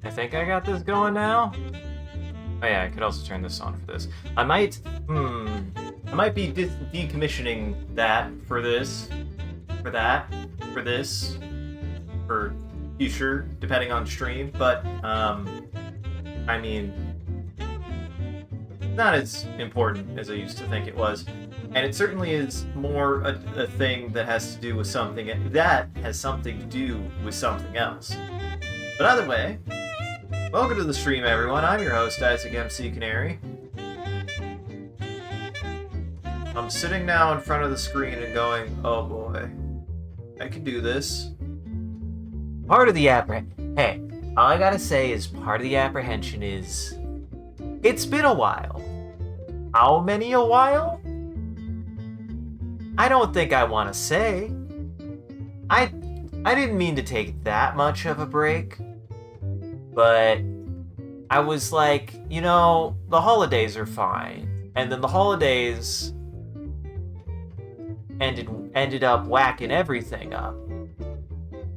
I think I got this going now. Oh yeah, I could also turn this on for this. I might be decommissioning that for this, for that, for this, for future, depending on stream, but, I mean, not as important as I used to think it was. And it certainly is more a thing that has to do with something, that has something to do with something else. But either way, welcome to the stream, everyone. I'm your host, Isaac MCCanary. I'm sitting now in front of the screen and going, oh boy, I can do this. Part of the Hey, all I gotta say is part of the apprehension is, it's been a while. How many a while? I don't think I want to say. I didn't mean to take that much of a break, but I was like, you know, the holidays are fine, and then the holidays ended up whacking everything up,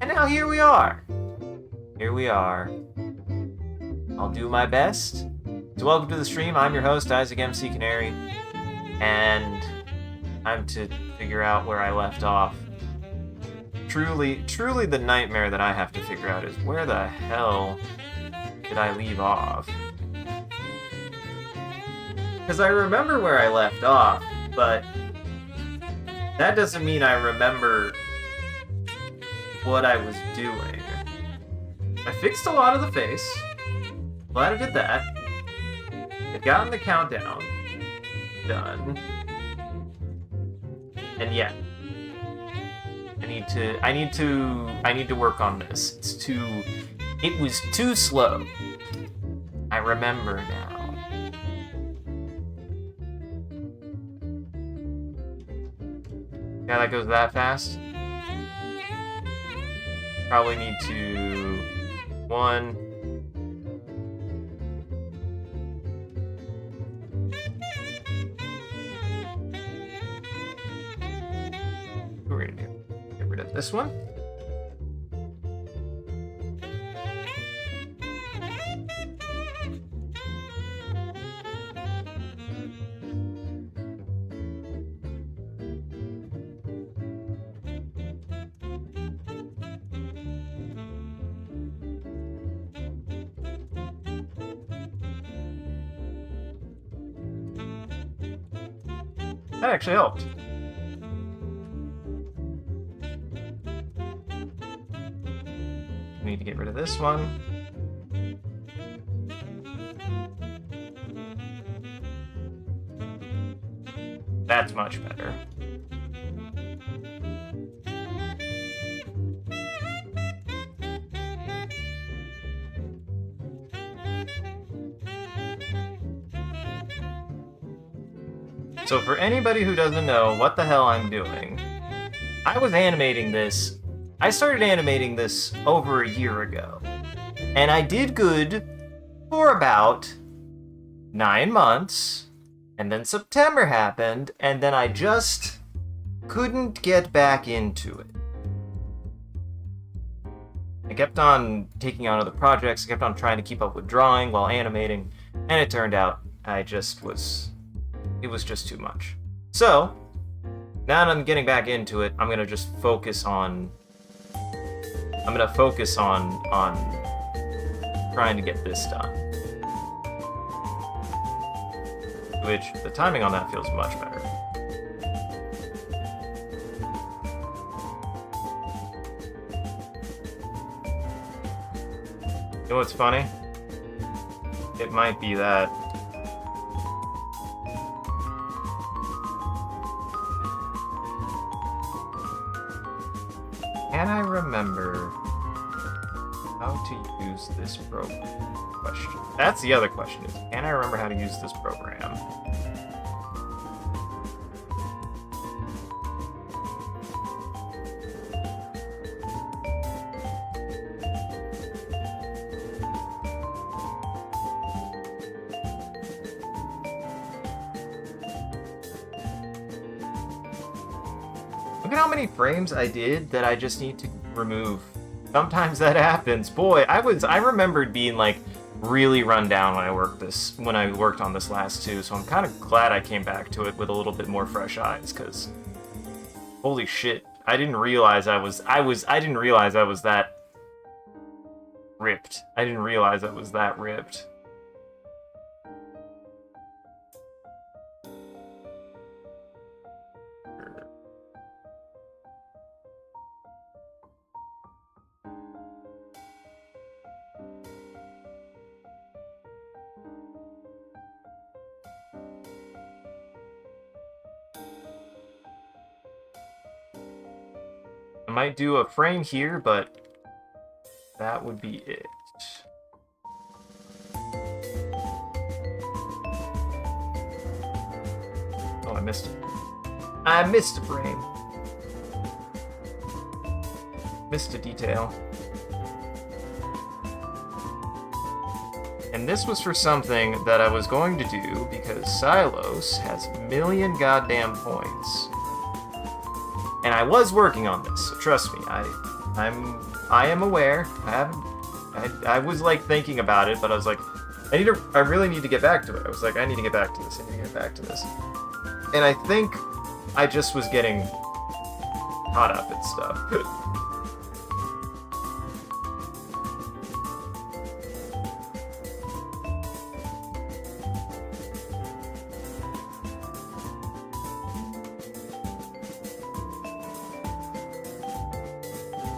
and now here we are. Here we are. I'll do my best. So welcome to the stream. I'm your host, Isaac MCCanary, and I'm to figure out where I left off. Truly the nightmare that I have to figure out is where the hell did I leave off? Because I remember where I left off, but that doesn't mean I remember what I was doing. I fixed a lot of the face. Glad I did that. I've gotten the countdown done. And yeah, I need to work on this. It was too slow. I remember now. Yeah, that goes that fast. Probably need to, one. We're gonna get rid of this one. That actually helped. Need to get rid of this one. That's much better. So for anybody who doesn't know what the hell I'm doing, I was animating this. I started animating this over a year ago, and I did good for about 9 months, and then September happened, and then I just couldn't get back into it. I kept on taking on other projects, I kept on trying to keep up with drawing while animating, and it turned out it was just too much. So, now that I'm getting back into it, I'm gonna just focus on trying to get this done. Which, the timing on that feels much better. You know what's funny? It might be that can I remember how to use this program? Question. That's the other question is, can I remember how to use this program? Look at how many frames I did that I just need to remove Sometimes that happens. Boy, I remembered being like really run down when I worked on this last too, so I'm kind of glad I came back to it with a little bit more fresh eyes, because holy shit, I didn't realize I was that ripped. I didn't realize I was that ripped. I might do a frame here, but that would be it. Oh, I missed it. I missed a frame. Missed a detail. And this was for something that I was going to do because Silos has a million goddamn points. And I was working on this, so trust me, I am aware. I was like thinking about it, but I was like, I really need to get back to it. I was like, I need to get back to this. And I think I just was getting caught up and stuff.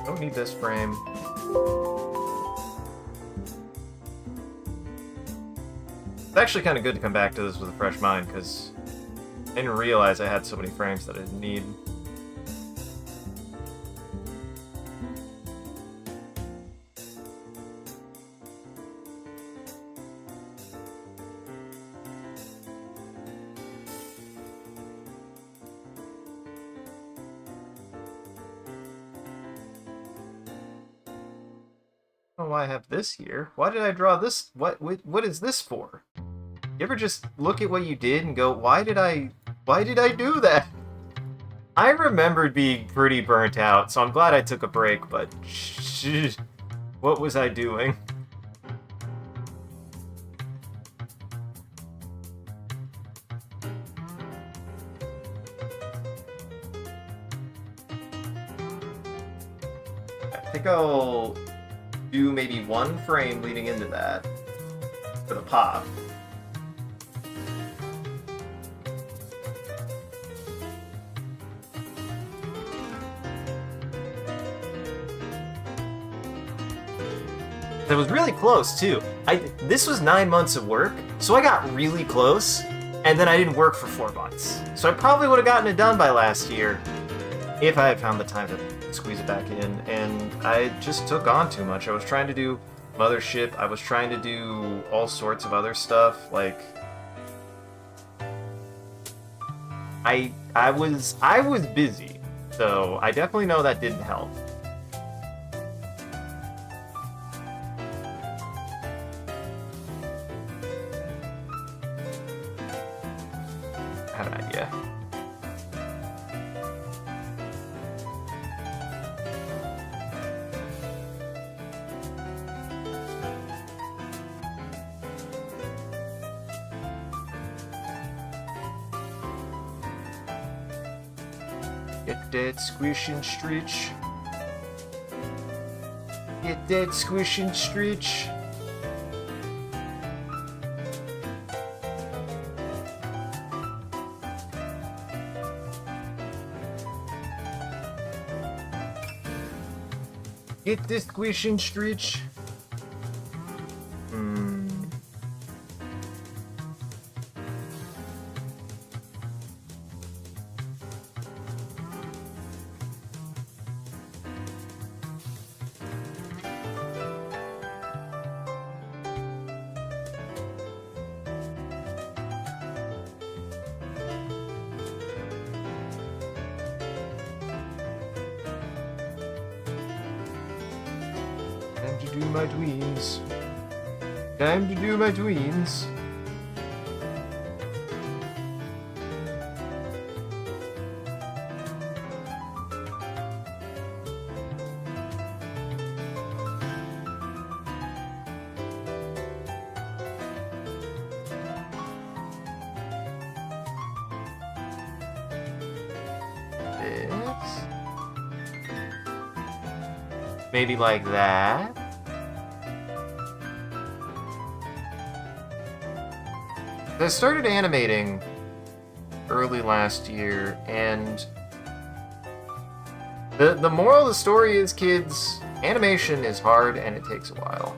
Don't need this frame. It's actually kind of good to come back to this with a fresh mind, because I didn't realize I had so many frames that I didn't need. I don't know why I have this here. Why did I draw this? What is this for? You ever just look at what you did and go, why did I do that? I remembered being pretty burnt out, so I'm glad I took a break, but what was I doing? I think I'll do maybe one frame leading into that for the pop. That was really close too. This was 9 months of work, so I got really close, and then I didn't work for 4 months. So I probably would have gotten it done by last year if I had found the time to squeeze it back in, and I just took on too much. I was trying to do Mothership, I was trying to do all sorts of other stuff, like I was busy, so I definitely know that didn't help. I have an idea. Get that squish and stretch. Get that squish and stretch. Get this squish and stretch. Time to do my tweens. Time to do my tweens. Maybe like that. I started animating early last year, and the moral of the story is, kids, animation is hard and it takes a while.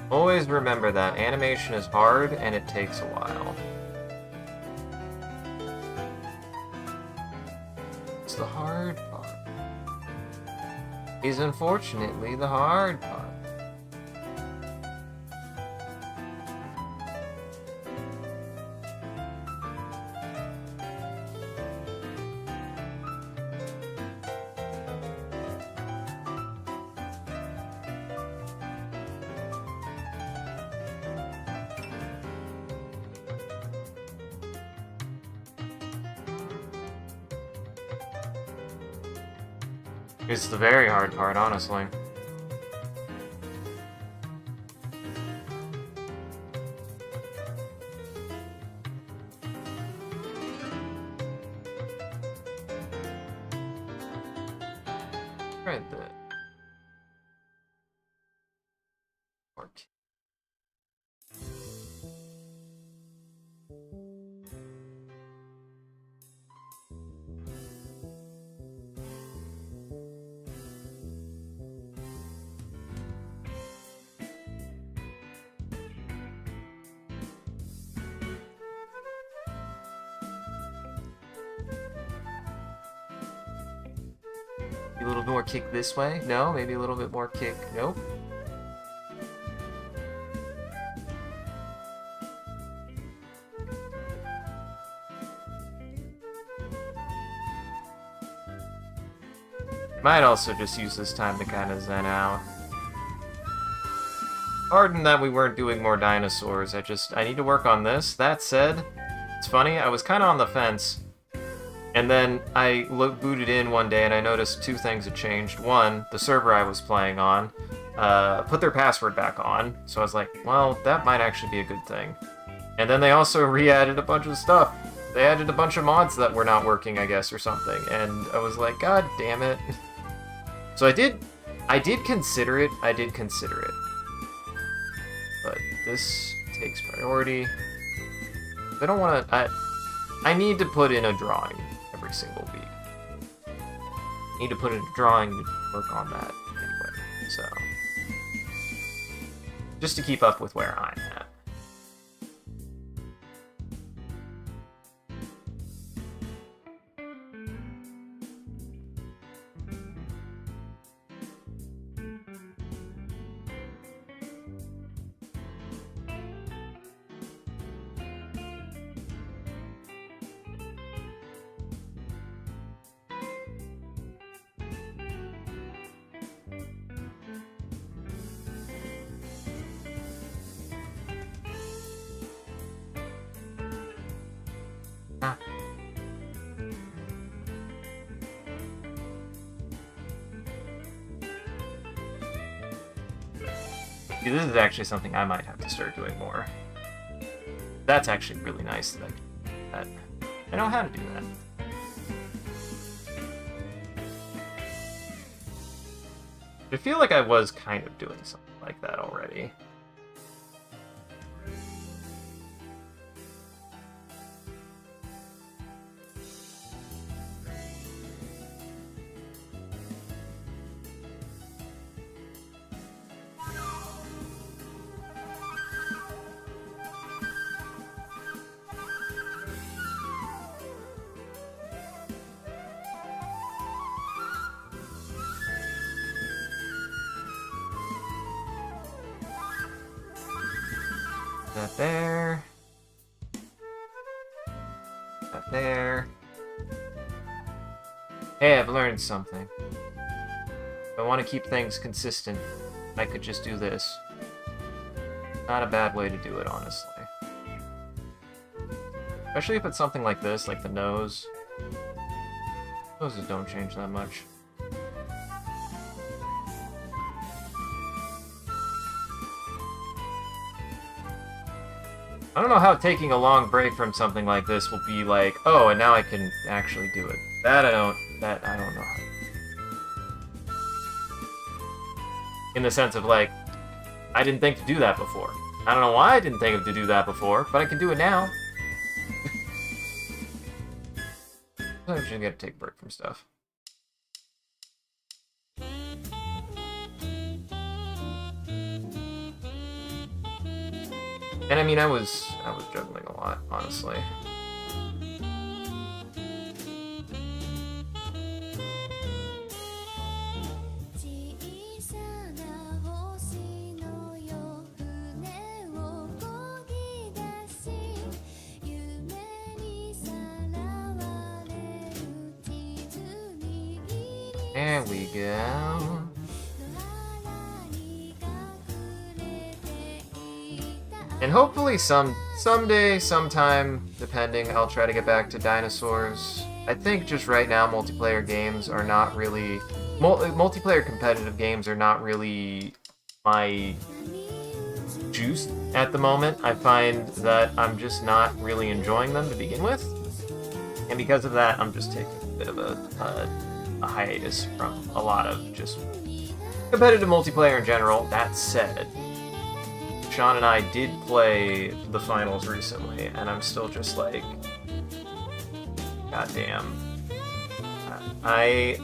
Always remember that. Animation is hard and it takes a while. It's the hard part. Is unfortunately the hard part. It's the very hard part, honestly. Right there. A little more kick this way? No? Maybe a little bit more kick? Nope. Might also just use this time to kind of zen out. Pardon that we weren't doing more dinosaurs, I need to work on this. That said, it's funny, I was kind of on the fence. And then I booted in one day and I noticed two things had changed. One, the server I was playing on put their password back on. So I was like, well, that might actually be a good thing. And then they also re-added a bunch of stuff. They added a bunch of mods that were not working, I guess, or something. And I was like, God damn it. So I did consider it. But this takes priority. I don't want to... I need to put in a drawing every single week. Need to put in a drawing to work on that anyway. So, just to keep up with where I'm at. This is actually something I might have to start doing more. That's actually really nice that I can do that. I know how to do that. I feel like I was kind of doing something like that already. That there. That there. Hey, I've learned something. If I want to keep things consistent, I could just do this. Not a bad way to do it, honestly. Especially if it's something like this, like the nose. Noses don't change that much. I don't know how taking a long break from something like this will be like, oh, and now I can actually do it. That I don't know how. In the sense of, like, I didn't think to do that before. I don't know why I didn't think of to do that before, but I can do it now. I'm just gonna take a break from stuff. And I mean, I was juggling a lot, honestly. There we go. And hopefully someday, sometime, depending, I'll try to get back to dinosaurs. I think just right now multiplayer games are not really... multiplayer competitive games are not really my juice at the moment. I find that I'm just not really enjoying them to begin with. And because of that, I'm just taking a bit of a hiatus from a lot of just competitive multiplayer in general. That said, Sean and I did play the finals recently, and I'm still just like, goddamn. I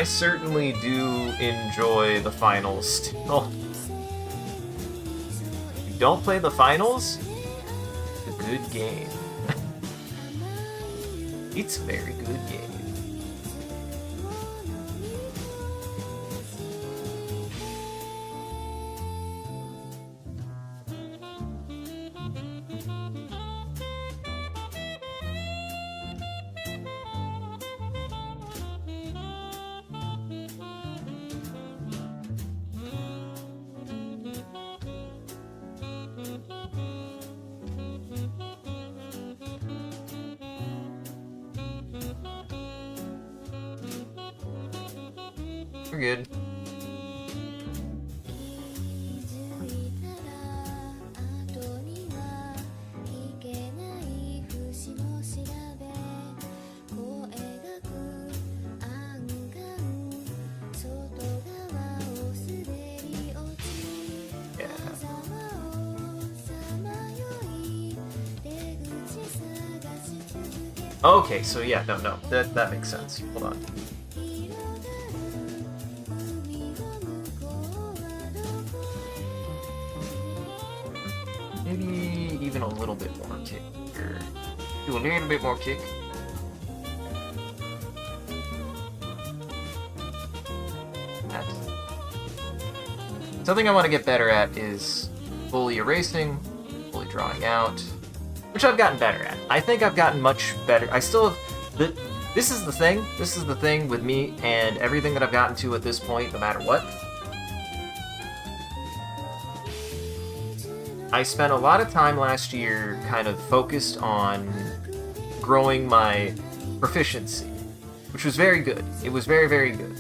certainly do enjoy the finals still. If you don't play the finals, it's a good game. It's a very good game. We're good. Okay, so yeah, no, that makes sense. Hold on. Maybe even a little bit more kick here. Do a little bit more kick. Something I want to get better at is fully erasing, fully drawing out, which I've gotten better at. I think I've gotten much better. I still have... This is the thing. This is the thing with me and everything that I've gotten to at this point, no matter what. I spent a lot of time last year kind of focused on growing my proficiency, which was very good. It was very, very good.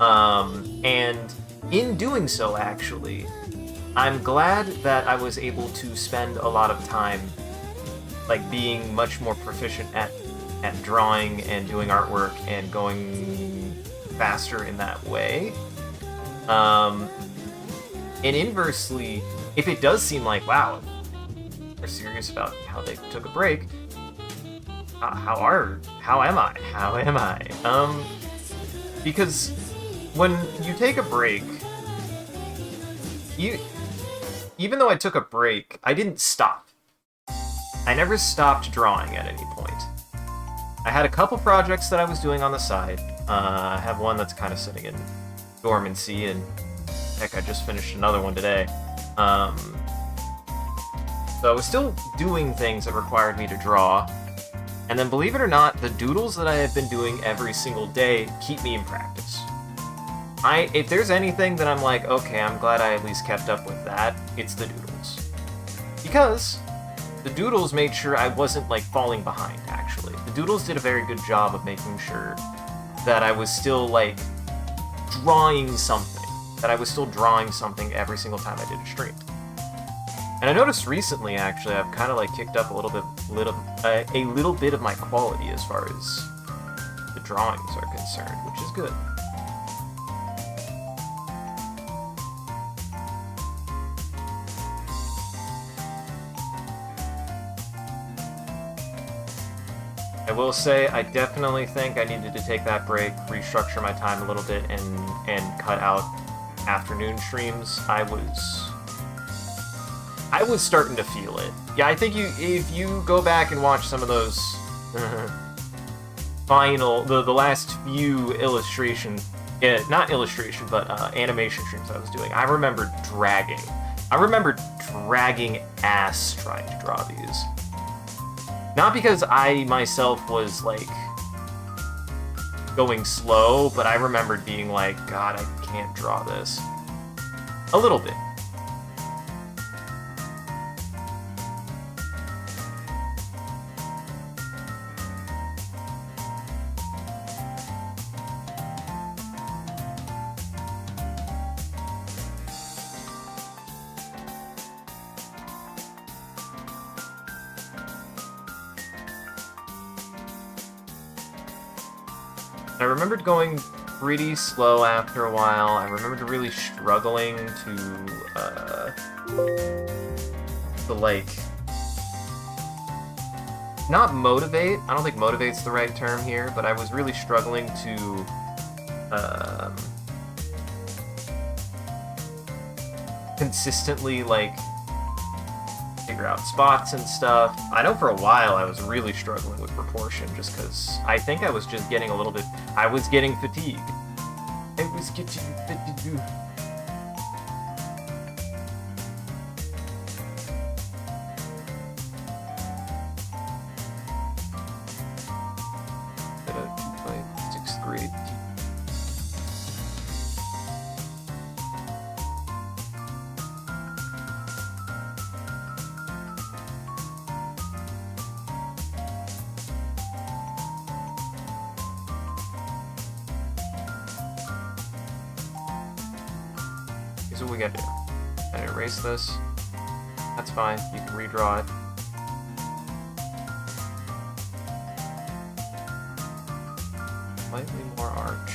And in doing so, actually, I'm glad that I was able to spend a lot of time like being much more proficient at drawing and doing artwork and going faster in that way. And inversely, if it does seem like, wow, they're serious about how they took a break, how am I? Because when you take a break, even though I took a break, I didn't stop. I never stopped drawing at any point. I had a couple projects that I was doing on the side. I have one that's kind of sitting in dormancy, and heck, I just finished another one today. So I was still doing things that required me to draw. And then, believe it or not, the doodles that I have been doing every single day keep me in practice. If there's anything that I'm like, okay, I'm glad I at least kept up with that, it's the doodles. Because the doodles made sure I wasn't, like, falling behind, actually. The doodles did a very good job of making sure that I was still, like, drawing something. That I was still drawing something every single time I did a stream. And I noticed recently, actually, I've kind of like kicked up a little bit of my quality as far as the drawings are concerned, which is good. I will say, I definitely think I needed to take that break, restructure my time a little bit, and cut out afternoon streams. I was starting to feel it. Yeah, I think if you go back and watch some of those the last few not illustration, but animation streams I was doing, I remember dragging ass trying to draw these. Not because I myself was like going slow, but I remembered being like, God, I can't draw this. A little bit. I remembered going pretty slow after a while. I remembered really struggling to like, not motivate. I don't think motivate's the right term here, but I was really struggling to consistently like figure out spots and stuff. I know for a while I was really struggling with proportion just because I think I was just getting I was getting fatigued. I was getting fatigued. Sixth grade. Here's what we gotta do. I erase this. That's fine. You can redraw it. Slightly more arch.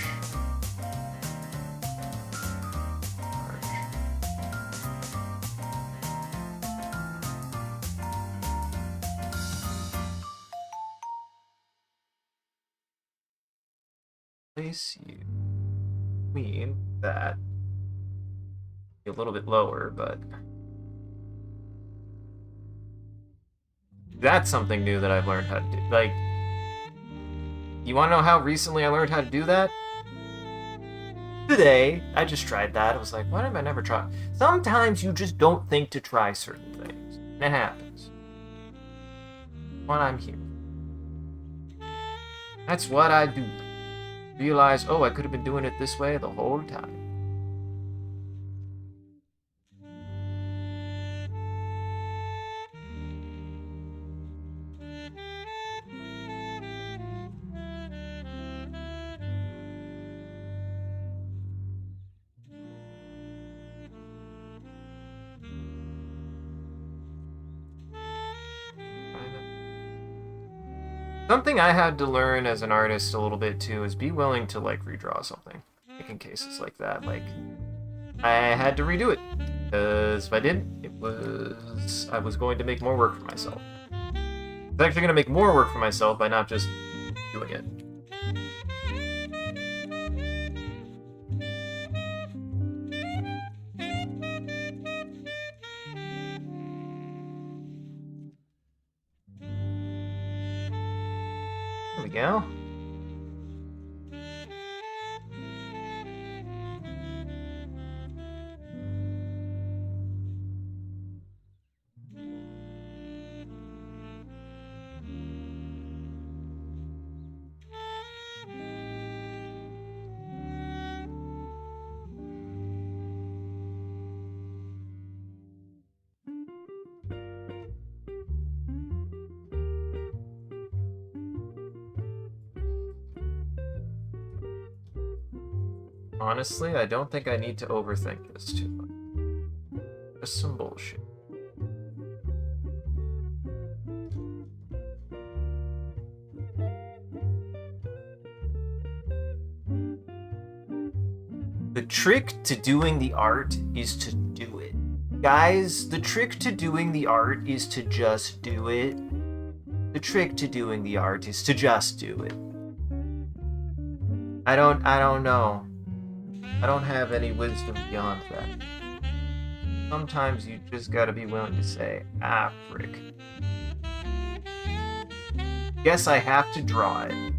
Place you between that. A little bit lower, but that's something new that I've learned how to do. Like, you want to know how recently I learned how to do that? Today, I just tried that. I was like, why did I never try? Sometimes you just don't think to try certain things. And it happens. When I'm here. That's what I do. Realize, oh, I could have been doing it this way the whole time. Something I had to learn as an artist a little bit too is be willing to like redraw something. Like in cases like that, like I had to redo it because if I didn't, I was going to make more work for myself. I was actually going to make more work for myself by not just doing it. There we go. Honestly, I don't think I need to overthink this too much. Just some bullshit. The trick to doing the art is to do it. Guys, the trick to doing the art is to just do it. The trick to doing the art is to just do it. I don't know. I don't have any wisdom beyond that. Sometimes you just gotta be willing to say, ah, frick. Guess I have to draw it.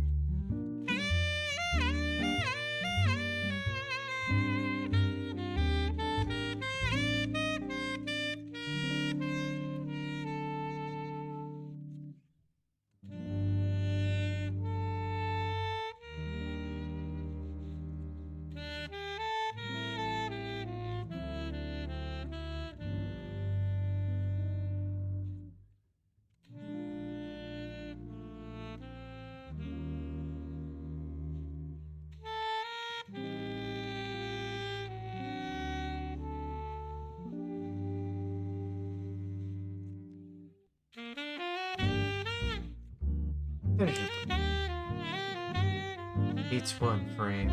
It's one frame.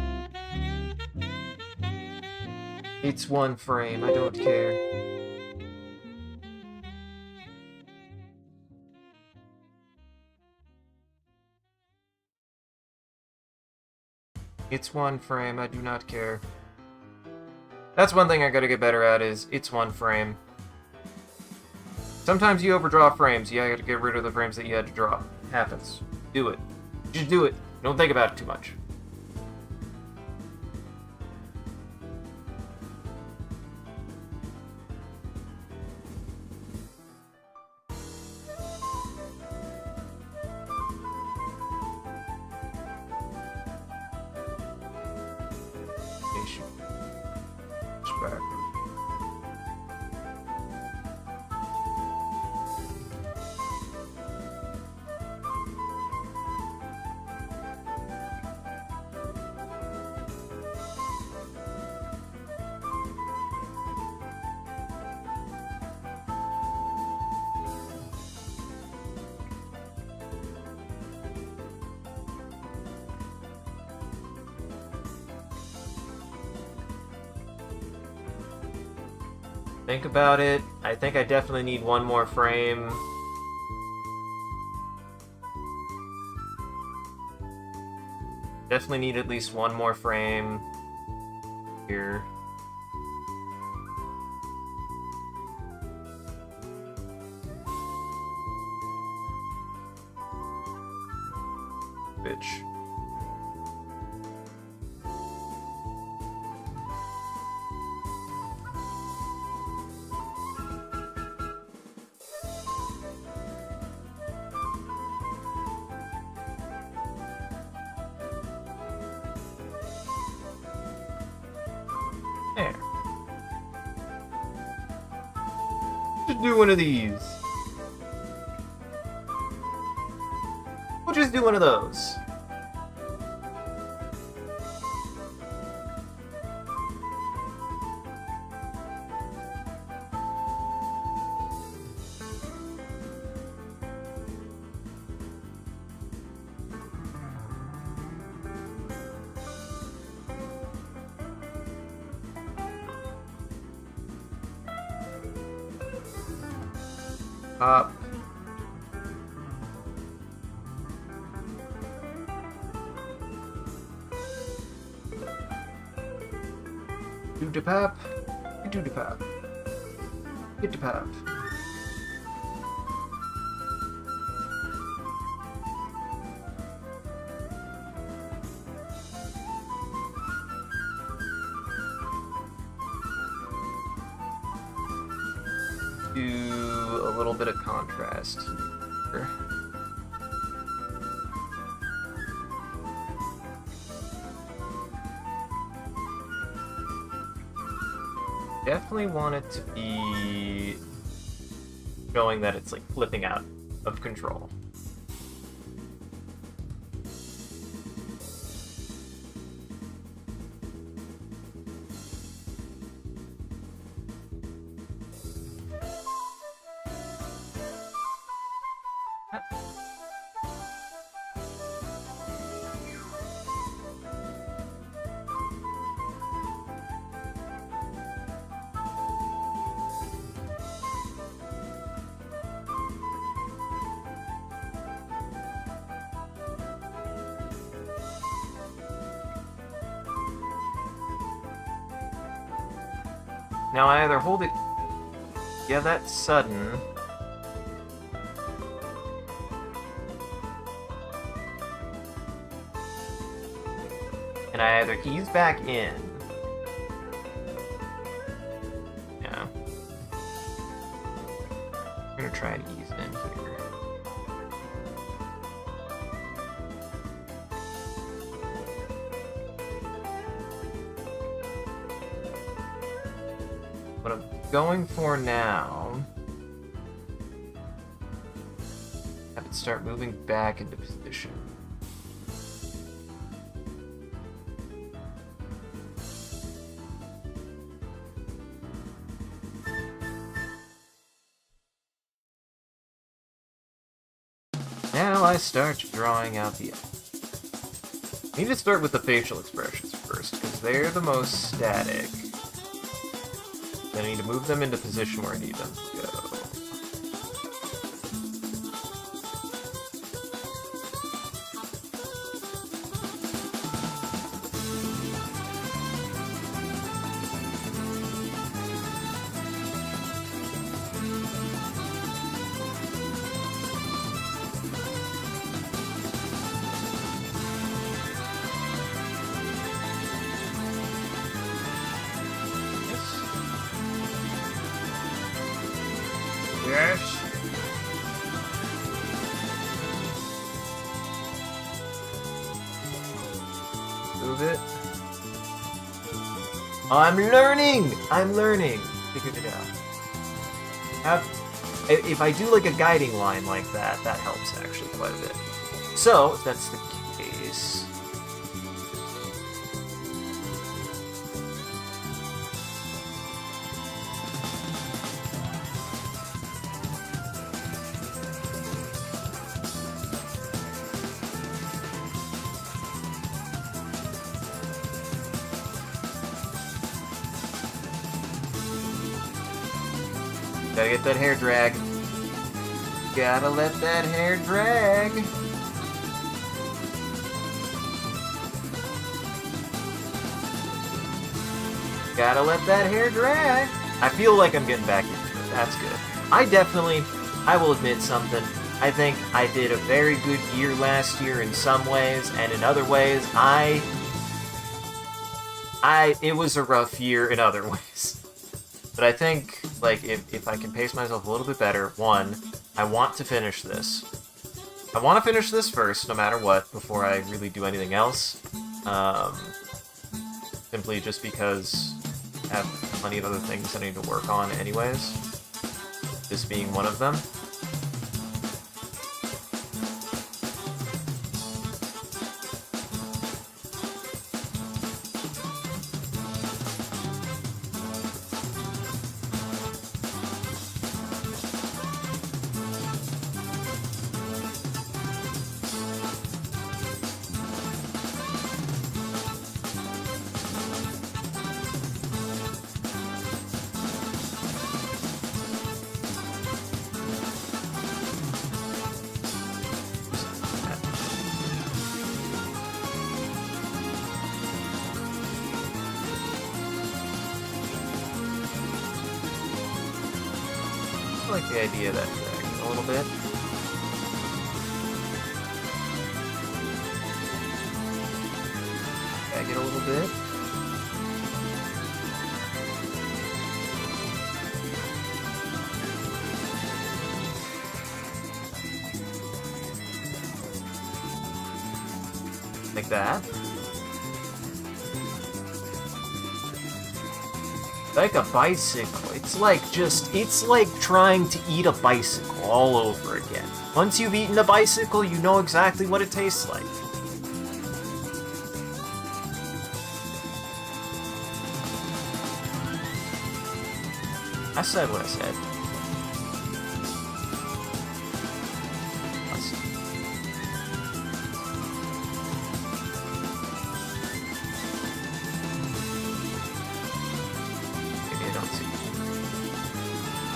It's one frame, I don't care. It's one frame, I do not care. That's one thing I gotta get better at is, it's one frame. Sometimes you overdraw frames, you gotta get rid of the frames that you had to draw. It happens. Do it. Just do it. Don't think about it too much. Think about it. I think I definitely need one more frame. Definitely need at least one more frame here. Bitch. There. Just do one of these. We'll just do one of those. Pop. Do the pop. Do the pop. Get the pop. Do a little bit of contrast. Definitely want it to be showing that it's like flipping out of control. Now I either hold it... Yeah, that's sudden. And I either ease back in... Yeah. I'm gonna try to ease in here. What I'm going for now... Have it start moving back into position. Now I start drawing out the... I need to start with the facial expressions first, because they're the most static. Then I need to move them into position where I need them to go. Yes. Move it. I'm learning! I'm learning! Figured it out. If I do like a guiding line like that, that helps actually quite a bit. So, if that's the case... Gotta get that hair drag. Gotta let that hair drag. Gotta let that hair drag. I feel like I'm getting back into it. That's good. I will admit something. I think I did a very good year last year in some ways, and in other ways, it was a rough year in other ways. But I think, like, if I can pace myself a little bit better, one, I want to finish this. I want to finish this first, no matter what, before I really do anything else. Simply just because I have plenty of other things I need to work on anyways. This being one of them. I like the idea of that dragging a little bit. Drag it a little bit. Like that. Like a bicycle. It's like trying to eat a bicycle all over again. Once you've eaten a bicycle, you know exactly what it tastes like. I said what I said.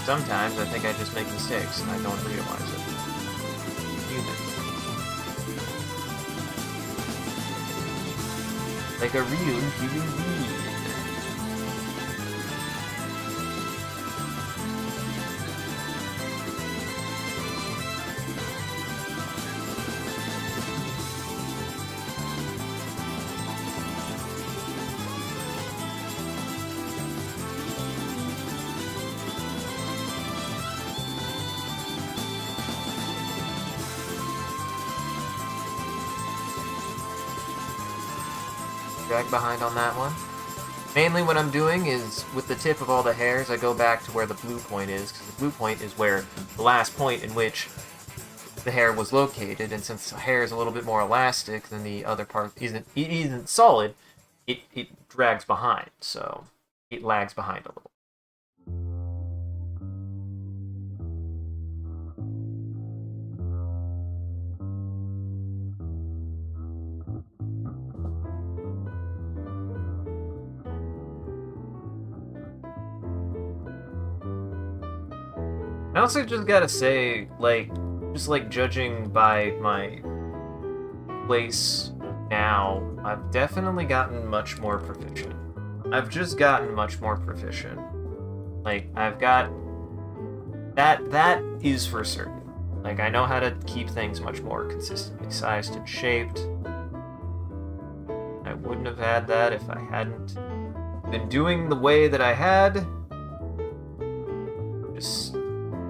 Sometimes I think I just make mistakes and I don't realize it. Human. Like a real human being. drag behind on that one. Mainly what I'm doing is, with the tip of all the hairs, I go back to where the blue point is, because the blue point is where the last point in which the hair was located, and since the hair is a little bit more elastic than the other part isn't solid, it drags behind, so it lags behind a little. I also just gotta say, just judging by my place now, I've definitely gotten much more proficient. I've just gotten much more proficient. I've got... That is for certain. I know how to keep things much more consistently sized and shaped. I wouldn't have had that if I hadn't been doing the way that I had.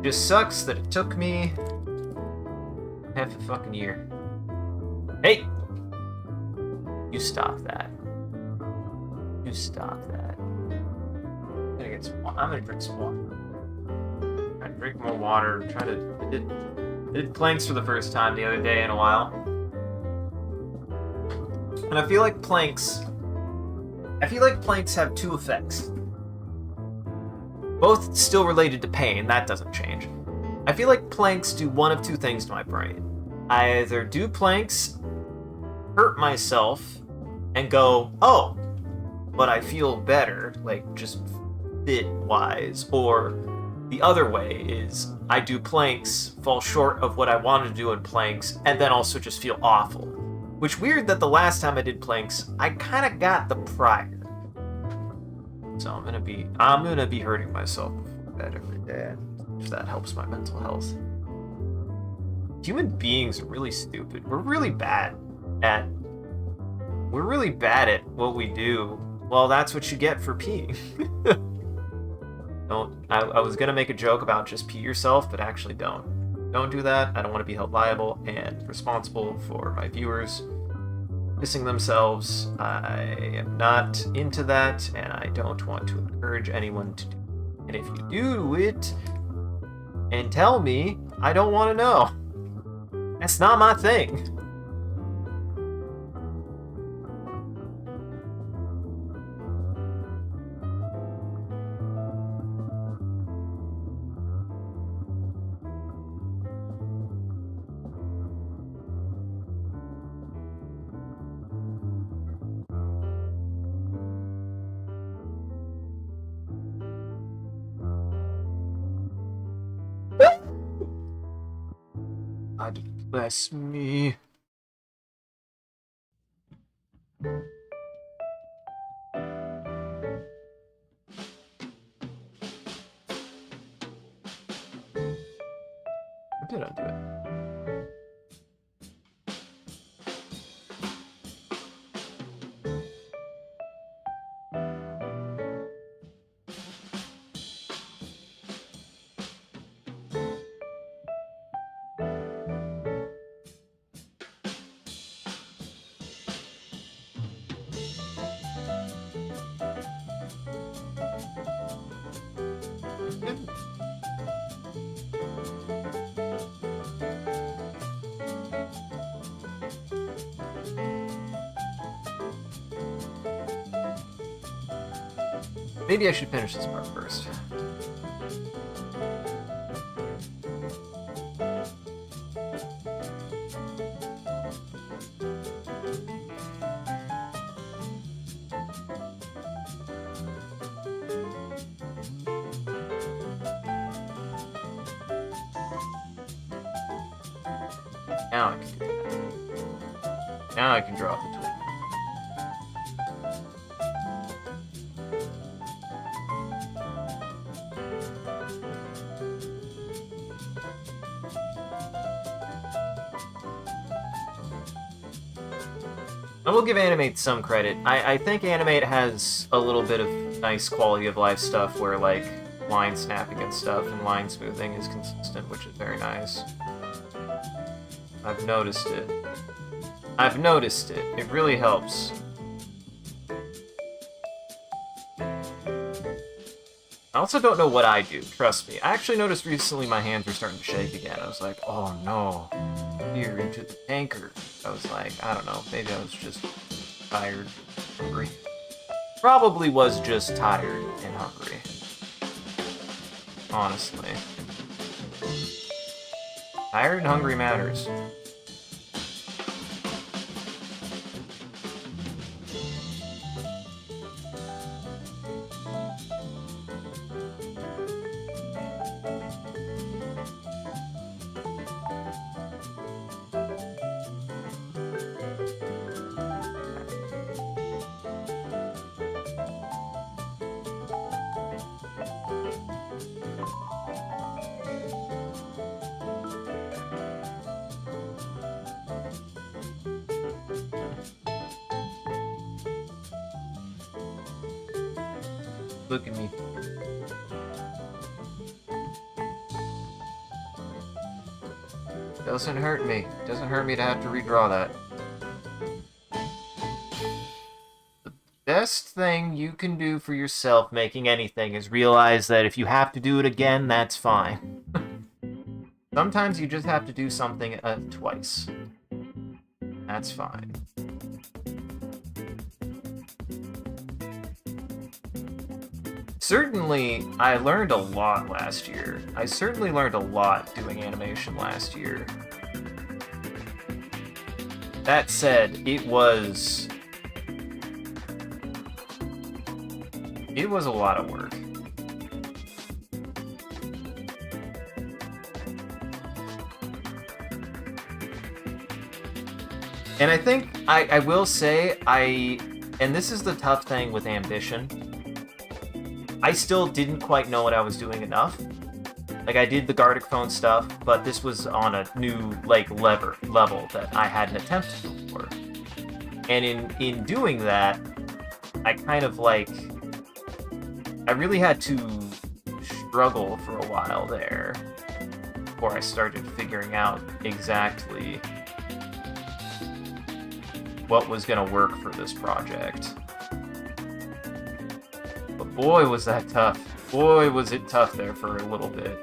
Just sucks that it took me half a fucking year. Hey! You stop that. You stop that. I'm gonna drink some water. I'm gonna drink more water. I did planks for the first time the other day in a while. And I feel like planks have two effects. Both still related to pain, that doesn't change. I feel like planks do one of two things to my brain. I either do planks, hurt myself, and go, oh, but I feel better, just fit-wise, or the other way is I do planks, fall short of what I wanted to do in planks, and then also just feel awful. Which, weird that the last time I did planks, I kind of got the prior. So I'm gonna be hurting myself before bed every day, if that helps my mental health. Human beings are really stupid. We're really bad at what we do. Well, that's what you get for peeing. I was gonna make a joke about just pee yourself, but actually don't do that. I don't want to be held liable and responsible for my viewers pissing themselves. I am not into that, and I don't want to encourage anyone to do it. And if you do it and tell me, I don't want to know. That's not my thing. God bless me. I did undo it. Maybe I should finish this part first. Now I can do that. Now I can draw the twin. I will give Animate some credit. I think Animate has a little bit of nice quality of life stuff where, like, line snapping and stuff and line smoothing is consistent, which is very nice. I've noticed it. It really helps. I also don't know what I do, trust me. I actually noticed recently my hands were starting to shake again. I was like, oh no, here into the tanker. I was like, I don't know, maybe I was just tired, hungry. Probably was just tired and hungry. Honestly. Tired and hungry matters. Look at me. Doesn't hurt me. Doesn't hurt me to have to redraw that. The best thing you can do for yourself making anything is realize that if you have to do it again, that's fine. Sometimes you just have to do something twice. That's fine. Certainly, I learned a lot last year. I certainly learned a lot doing animation last year. That said, it was a lot of work. And I think, I will say, and this is the tough thing with ambition, I still didn't quite know what I was doing enough. Like, I did the Gardic phone stuff, but this was on a new, like, level that I hadn't attempted before. And in doing that, I kind of, like, I really had to struggle for a while there before I started figuring out exactly what was gonna work for this project. But boy, was that tough. Boy, was it tough there for a little bit.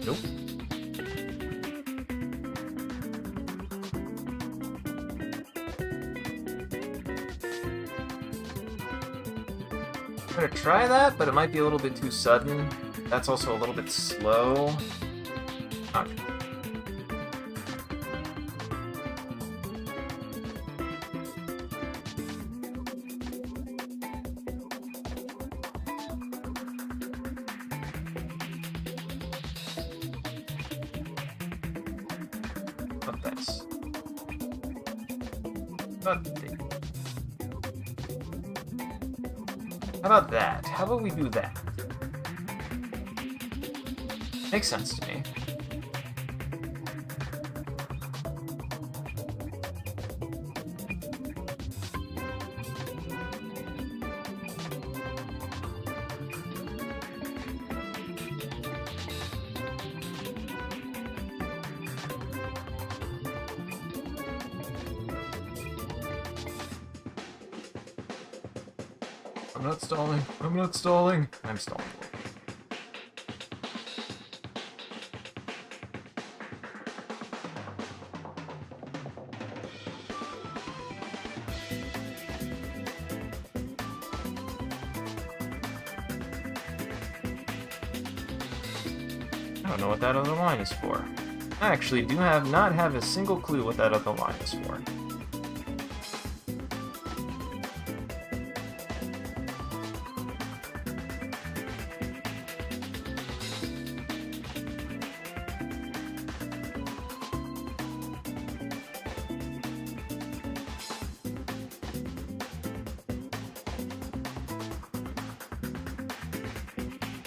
Nope. I'm gonna try that, but it might be a little bit too sudden. That's also a little bit slow. Okay. How about that? How about we do that? Makes sense to me. I'm not stalling. I'm not stalling. I'm stalling. I don't know what that other line is for. I actually do not have a single clue what that other line is for.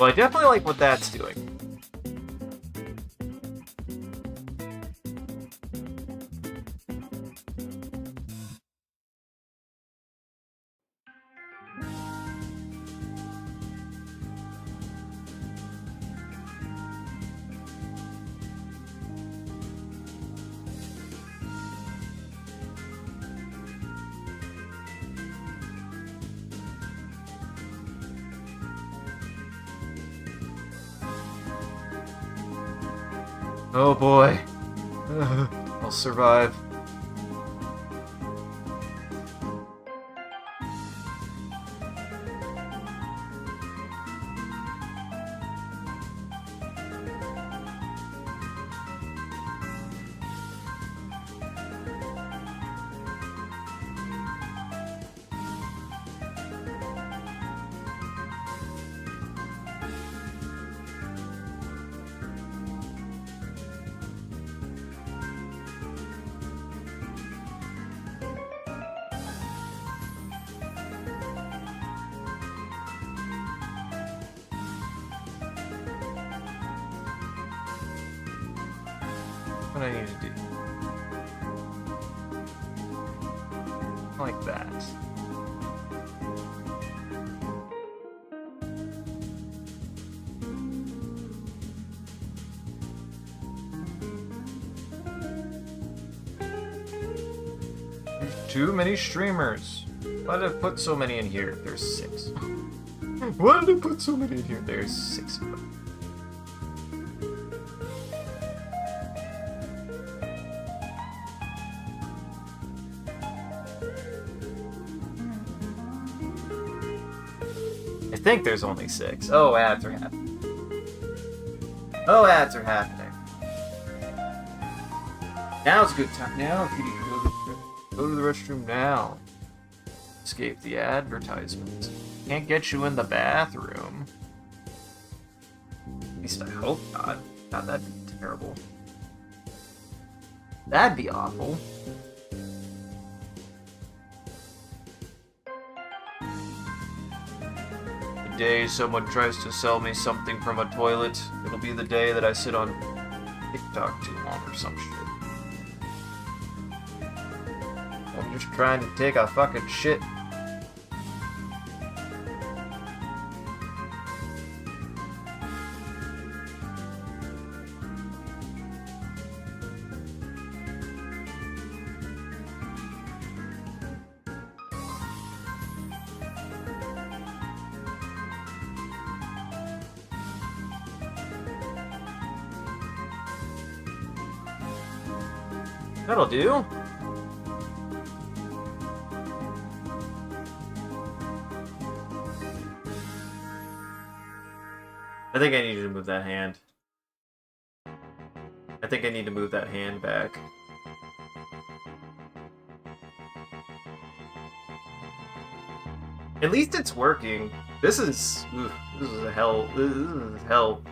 Well, I definitely like what that's doing. Oh boy. I'll survive. What I need to do. Like that. There's too many streamers. Why did I put so many in here? There's 6. Why did I put so many in here? There's 6 of them. I think there's only 6. Oh, ads are happening. Oh, ads are happening. Now's a good time. Now, if you need to go to the restroom now. Escape the advertisements. Can't get you in the bathroom. At least I hope not. God, that'd be terrible. That'd be awful. The day someone tries to sell me something from a toilet, it'll be the day that I sit on TikTok too long or some shit. I'm just trying to take a fucking shit. That'll do. I think I need to move that hand. I think I need to move that hand back. At least it's working. This is a hell. This is hell.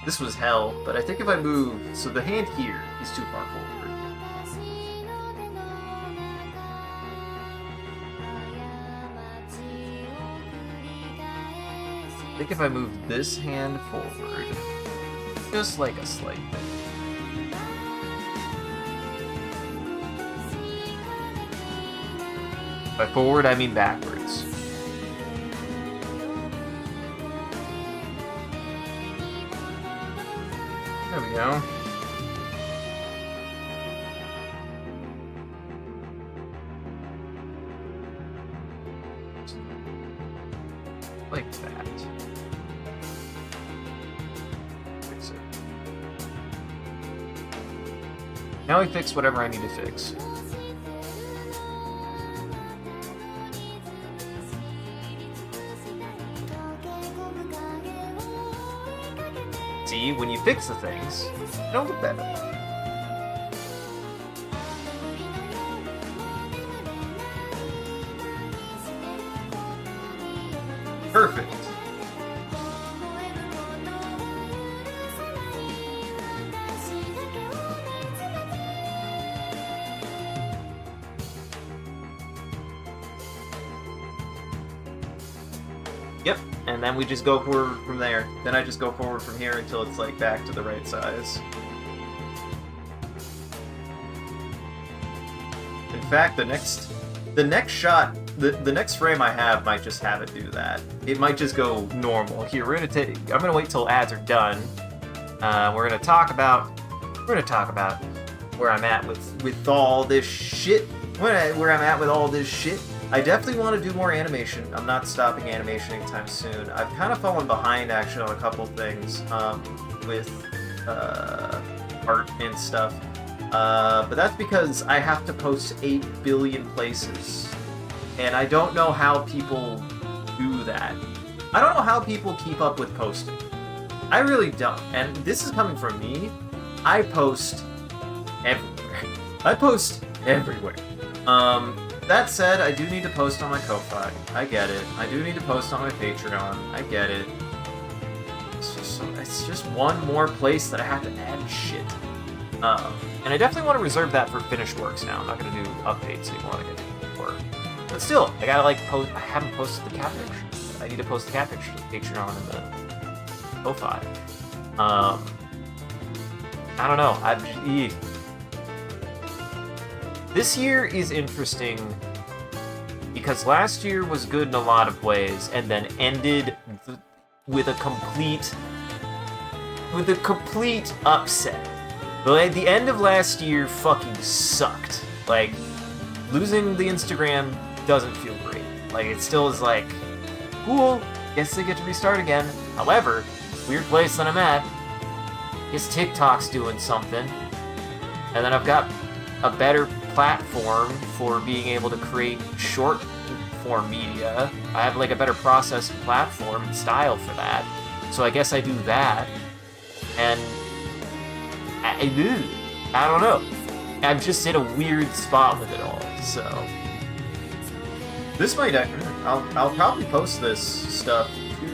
This was hell, but I think if I move... So the hand here is too far forward. I think if I move this hand forward, just like a slight bit. By forward, I mean backwards. There we go. Like that. Fix it. Now we fix whatever I need to fix. See, when you fix the things, it'll look better. Perfect. Yep, and then we just go forward from there. Then I just go forward from here until it's like back to the right size. In fact, the next shot, the next frame I have might just have it do that. It might just go normal. Here, I'm gonna wait till ads are done. We're gonna talk about where I'm at with all this shit. Where I'm at with all this shit. I definitely want to do more animation. I'm not stopping animation anytime soon. I've kind of fallen behind actually on a couple things with art and stuff. But that's because I have to post 8 billion places. And I don't know how people do that. I don't know how people keep up with posting. I really don't. And this is coming from me. I post everywhere. I post everywhere. That said, I do need to post on my Ko-Fi. I get it. I do need to post on my Patreon. I get it. It's just one more place that I have to add shit. And I definitely want to reserve that for finished works now. I'm not going to do updates anymore like I did before. But still, I gotta like post. I haven't posted the cat picture. I need to post the cat picture to the Patreon and the Ko-Fi. I don't know. This year is interesting because last year was good in a lot of ways, and then ended with a complete upset. Like, the end of last year fucking sucked. Like, losing the Instagram doesn't feel great. Like, it still is like, cool, guess they get to restart again. However, weird place that I'm at, guess TikTok's doing something. And then I've got a better platform for being able to create short form media. I have like a better process and platform and style for that. So I guess I do that. And I don't know. I'm just in a weird spot with it all. So this might I'll probably post this stuff to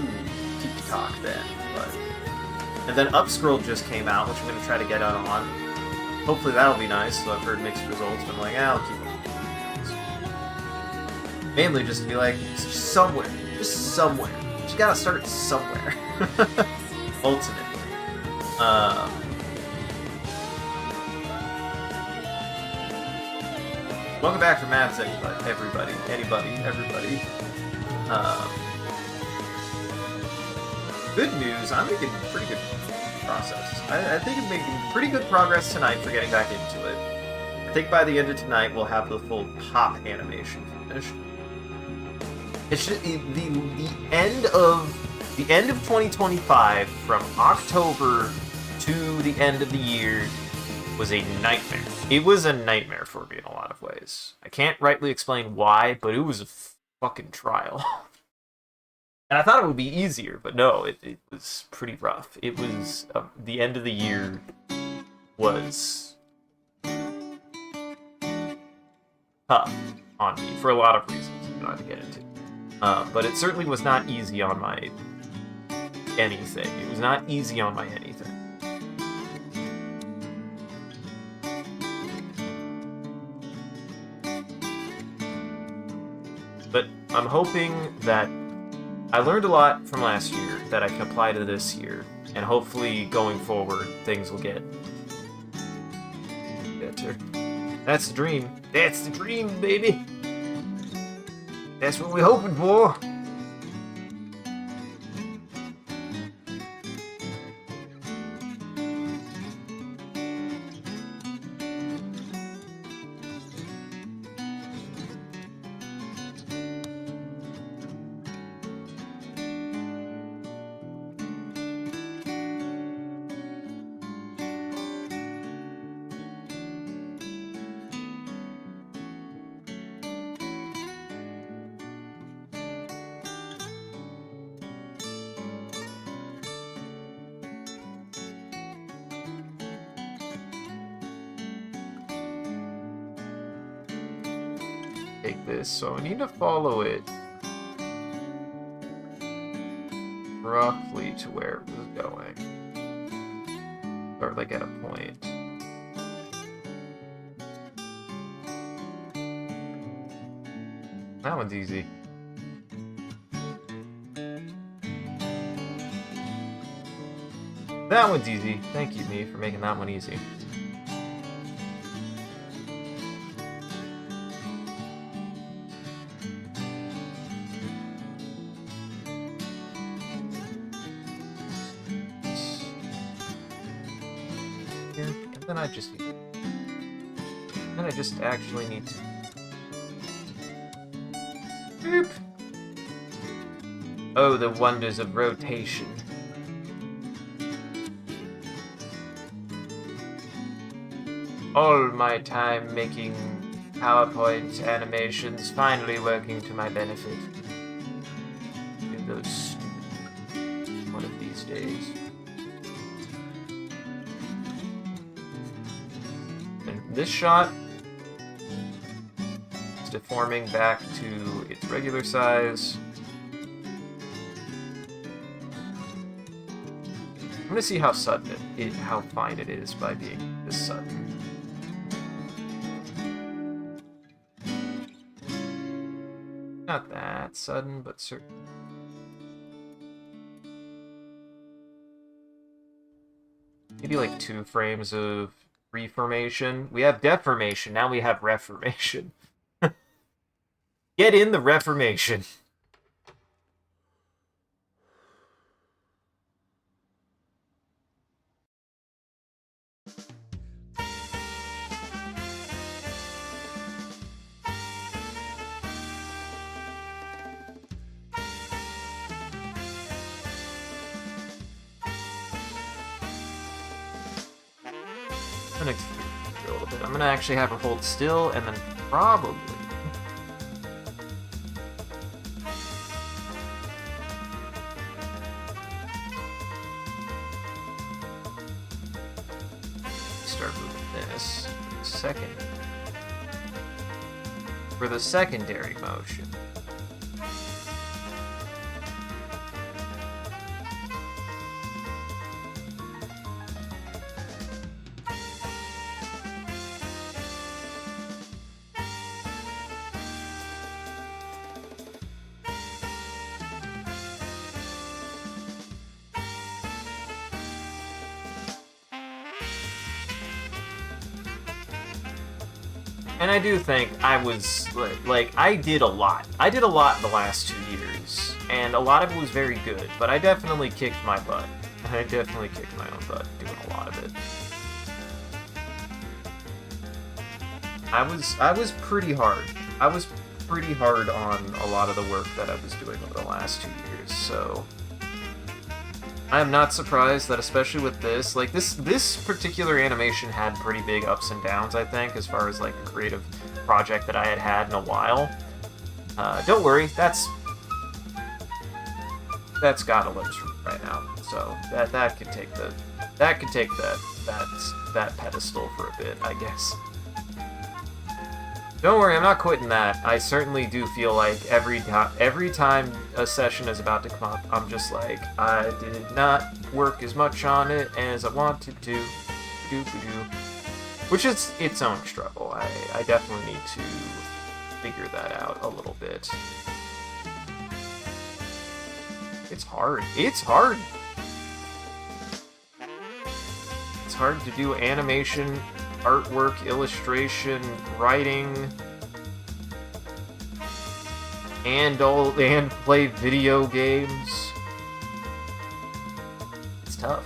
TikTok then, but and then Upscroll just came out, which I'm gonna try to get out on. Hopefully that'll be nice. So I've heard mixed results, but I'm like, I'll keep it. Mainly just to be like, somewhere. Just somewhere. You gotta start somewhere. Ultimately. Welcome back from Maps, everybody. Good news, I'm making pretty good process. I think I'm making pretty good progress tonight for getting back into it. I think by the end of tonight we'll have the full pop animation finished. It should the end of 2025 from October to the end of the year was a nightmare. It was a nightmare for me in a lot of ways. I can't rightly explain why, but it was a fucking trial. And I thought it would be easier, but no, it was pretty rough. It was, the end of the year was tough on me for a lot of reasons I'm not to get into. But it certainly was not easy on my anything. It was not easy on my anything. But I'm hoping that I learned a lot from last year that I can apply to this year, and hopefully going forward things will get better. That's the dream. That's the dream, baby. That's what we're hoping for. Take this, so I need to follow it roughly to where it was going. Or like at a point. That one's easy. That one's easy. Thank you, me, for making that one easy. Here, and then I just need... Then I just actually need to... Boop! Oh, the wonders of rotation. All my time making PowerPoint animations finally working to my benefit. In those stupid... one of these days. And this shot is deforming back to its regular size. I'm gonna see how sudden how fine it is by being this sudden. Not that sudden, but certain. Maybe like 2 frames of Reformation. We have deformation, now we have Reformation. Get in the Reformation. A little bit. I'm gonna actually have her hold still, and then probably start moving this for the secondary motion. And I do think I was, like, I did a lot. I did a lot in the last 2 years, and a lot of it was very good, but I definitely kicked my butt. I definitely kicked my own butt doing a lot of it. I was pretty hard. I was pretty hard on a lot of the work that I was doing over the last 2 years, so... I am not surprised that, especially with this, like, this particular animation had pretty big ups and downs, I think, as far as, like, a creative project that I had had in a while. Don't worry, that's got a lips right now, so that could take that pedestal for a bit, I guess. Don't worry, I'm not quitting that. I certainly do feel like every time a session is about to come up, I'm just like, I did not work as much on it as I wanted to. Which is its own struggle. I definitely need to figure that out a little bit. It's hard. It's hard. It's hard to do animation, artwork, illustration, writing, and play video games. It's tough.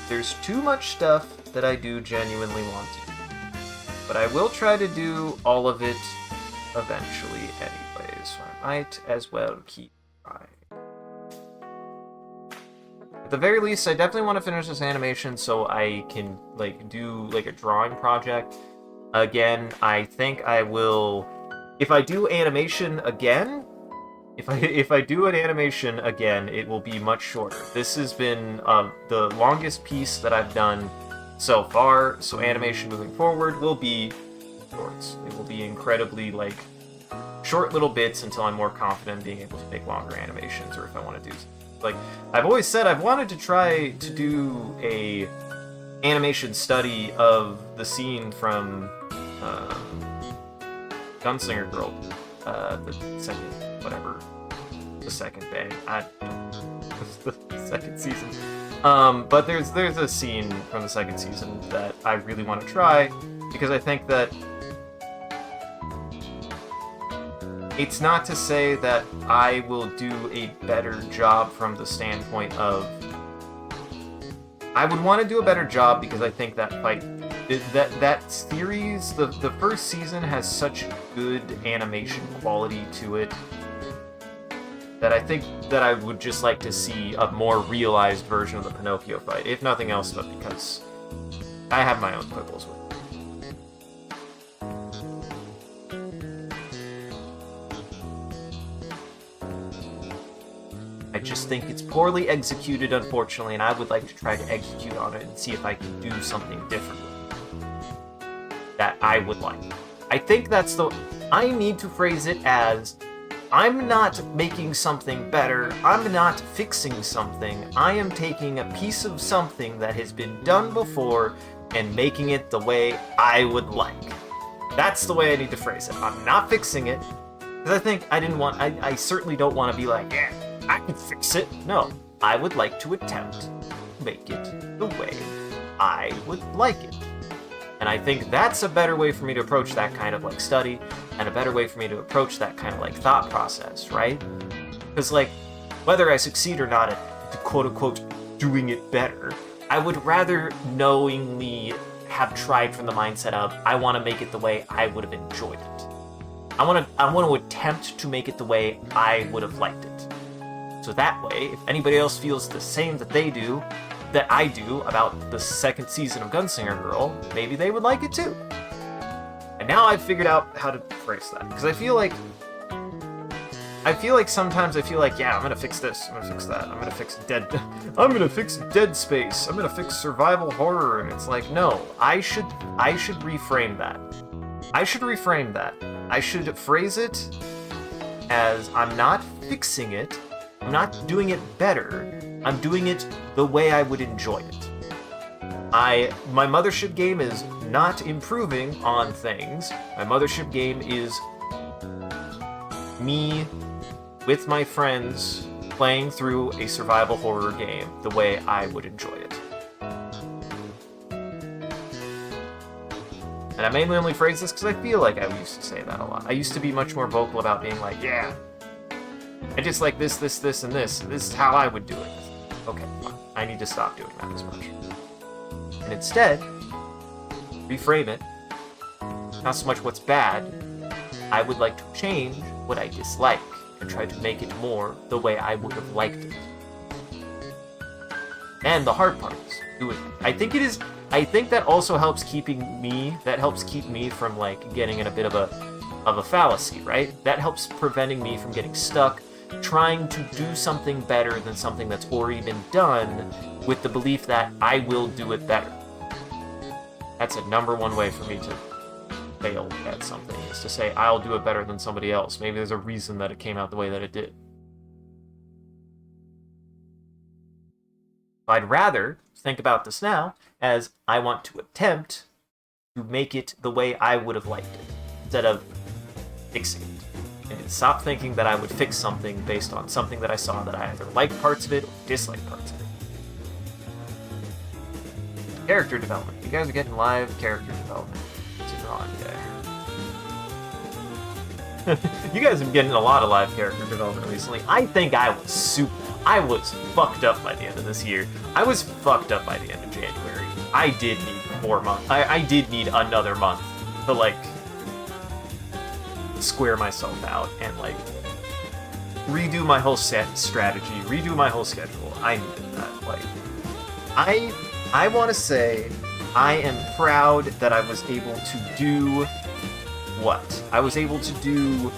There's too much stuff that I do genuinely want to do, but I will try to do all of it eventually anyway, so I might as well keep trying. At the very least, I definitely want to finish this animation so I can, like, do, like, a drawing project. Again, I think I will... If I do animation again... If I do an animation again, it will be much shorter. This has been the longest piece that I've done so far, so animation moving forward will be shorts. It will be incredibly, like, short little bits until I'm more confident in being able to make longer animations, or if I want to do, like, I've always said I've wanted to try to do a animation study of the scene from Gunslinger Girl, the second bang, the second season. But there's a scene from the second season that I really want to try, because I think that it's not to say that I will do a better job from the standpoint of, I would want to do a better job because I think that that series, the first season has such good animation quality to it that I think that I would just like to see a more realized version of the Pinocchio fight, if nothing else, but because I have my own quibbles with it. I just think it's poorly executed, unfortunately, and I would like to try to execute on it and see if I can do something different that I would like. I think that's I need to phrase it as, I'm not making something better, I'm not fixing something, I am taking a piece of something that has been done before and making it the way I would like. That's the way I need to phrase it. I'm not fixing it, because I think I certainly don't want to be like, yeah, I can fix it. No, I would like to attempt to make it the way I would like it. And I think that's a better way for me to approach that kind of like study, and a better way for me to approach that kind of like thought process, right? Because like, whether I succeed or not at quote unquote doing it better, I would rather knowingly have tried from the mindset of, I want to make it the way I would have enjoyed it. I want to attempt to make it the way I would have liked it. So that way, if anybody else feels the same that I do about the second season of Gunslinger Girl, maybe they would like it too. And now I've figured out how to phrase that, because I feel like sometimes I feel like, yeah, I'm gonna fix this, I'm gonna fix that, I'm gonna fix Dead Space, I'm gonna fix survival horror, and it's like, no, I should reframe that. I should phrase it as, I'm not fixing it, I'm not doing it better, I'm doing it the way I would enjoy it. My mothership game is not improving on things. My mothership game is me with my friends playing through a survival horror game the way I would enjoy it. And I mainly only phrase this because I feel like I used to say that a lot. I used to be much more vocal about being like, yeah, I just like this, and this. This is how I would do it. Okay, fine. I need to stop doing that as much. And instead, reframe it. Not so much what's bad. I would like to change what I dislike and try to make it more the way I would have liked it. And the hard part is doing it. I think that also helps keep me from like getting in a bit of a fallacy, right? That helps preventing me from getting stuck trying to do something better than something that's already been done with the belief that I will do it better. That's a number one way for me to fail at something, is to say I'll do it better than somebody else. Maybe there's a reason that it came out the way that it did. I'd rather think about this now as I want to attempt to make it the way I would have liked it, instead of fixing it. And stop thinking that I would fix something based on something that I saw that I either liked parts of it or disliked parts of it. Character development. You guys are getting live character development. What's it on today? You guys have been getting a lot of live character development recently. I think I was fucked up by the end of this year. I was fucked up by the end of January. I did need 4 months. I did need another month to like square myself out and like redo my whole set strategy, redo my whole schedule. I needed that. Like, I want to say I am proud that I was able to do what? I was able to do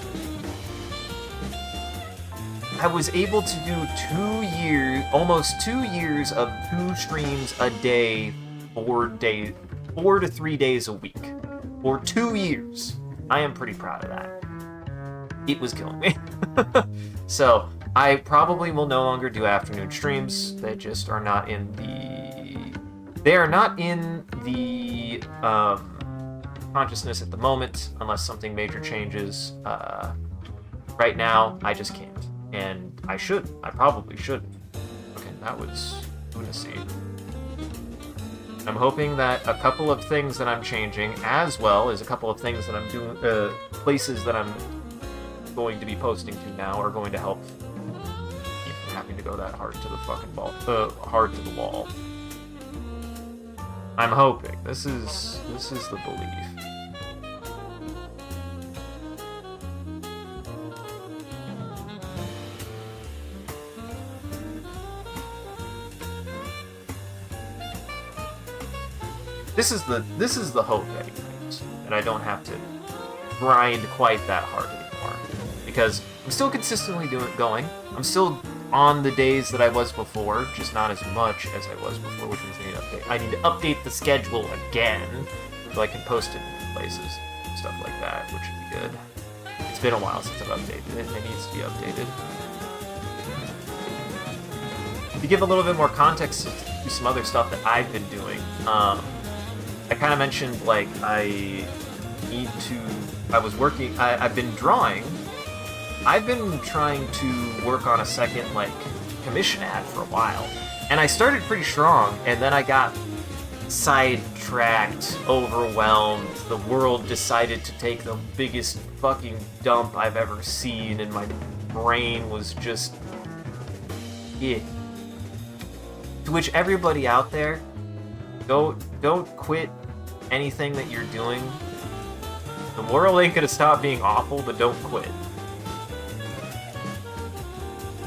2 years, almost 2 years of 2 streams a day, 4 to 3 days a week. For 2 years. I am pretty proud of that. it was killing me. So I probably will no longer do afternoon streams. They just are not in the... They are not in the consciousness at the moment, unless something major changes. Right now, I just can't. And I should. I probably shouldn't. Okay, that was lunacy. I'm hoping that a couple of things that I'm changing, as well as a couple of things that I'm doing, places that I'm going to be posting to now, are going to help keep from having to go that hard to the fucking ball, hard to the wall. I'm hoping. This is the belief. This is the hope, anyways, that I don't have to grind quite that hard anymore, because I'm still consistently going. I'm still on the days that I was before, just not as much as I was before, which means I need to update the schedule again so I can post it in places, stuff like that, which would be good. It's been a while since I've updated it, and it needs to be updated. To give a little bit more context to some other stuff that I've been doing, I kind of mentioned, like, I've been drawing. I've been trying to work on a second, like, commission ad for a while. And I started pretty strong, and then I got sidetracked, overwhelmed. The world decided to take the biggest fucking dump I've ever seen, and my brain was just... yeah. To which everybody out there, don't quit anything that you're doing. The world ain't gonna stop being awful, but don't quit.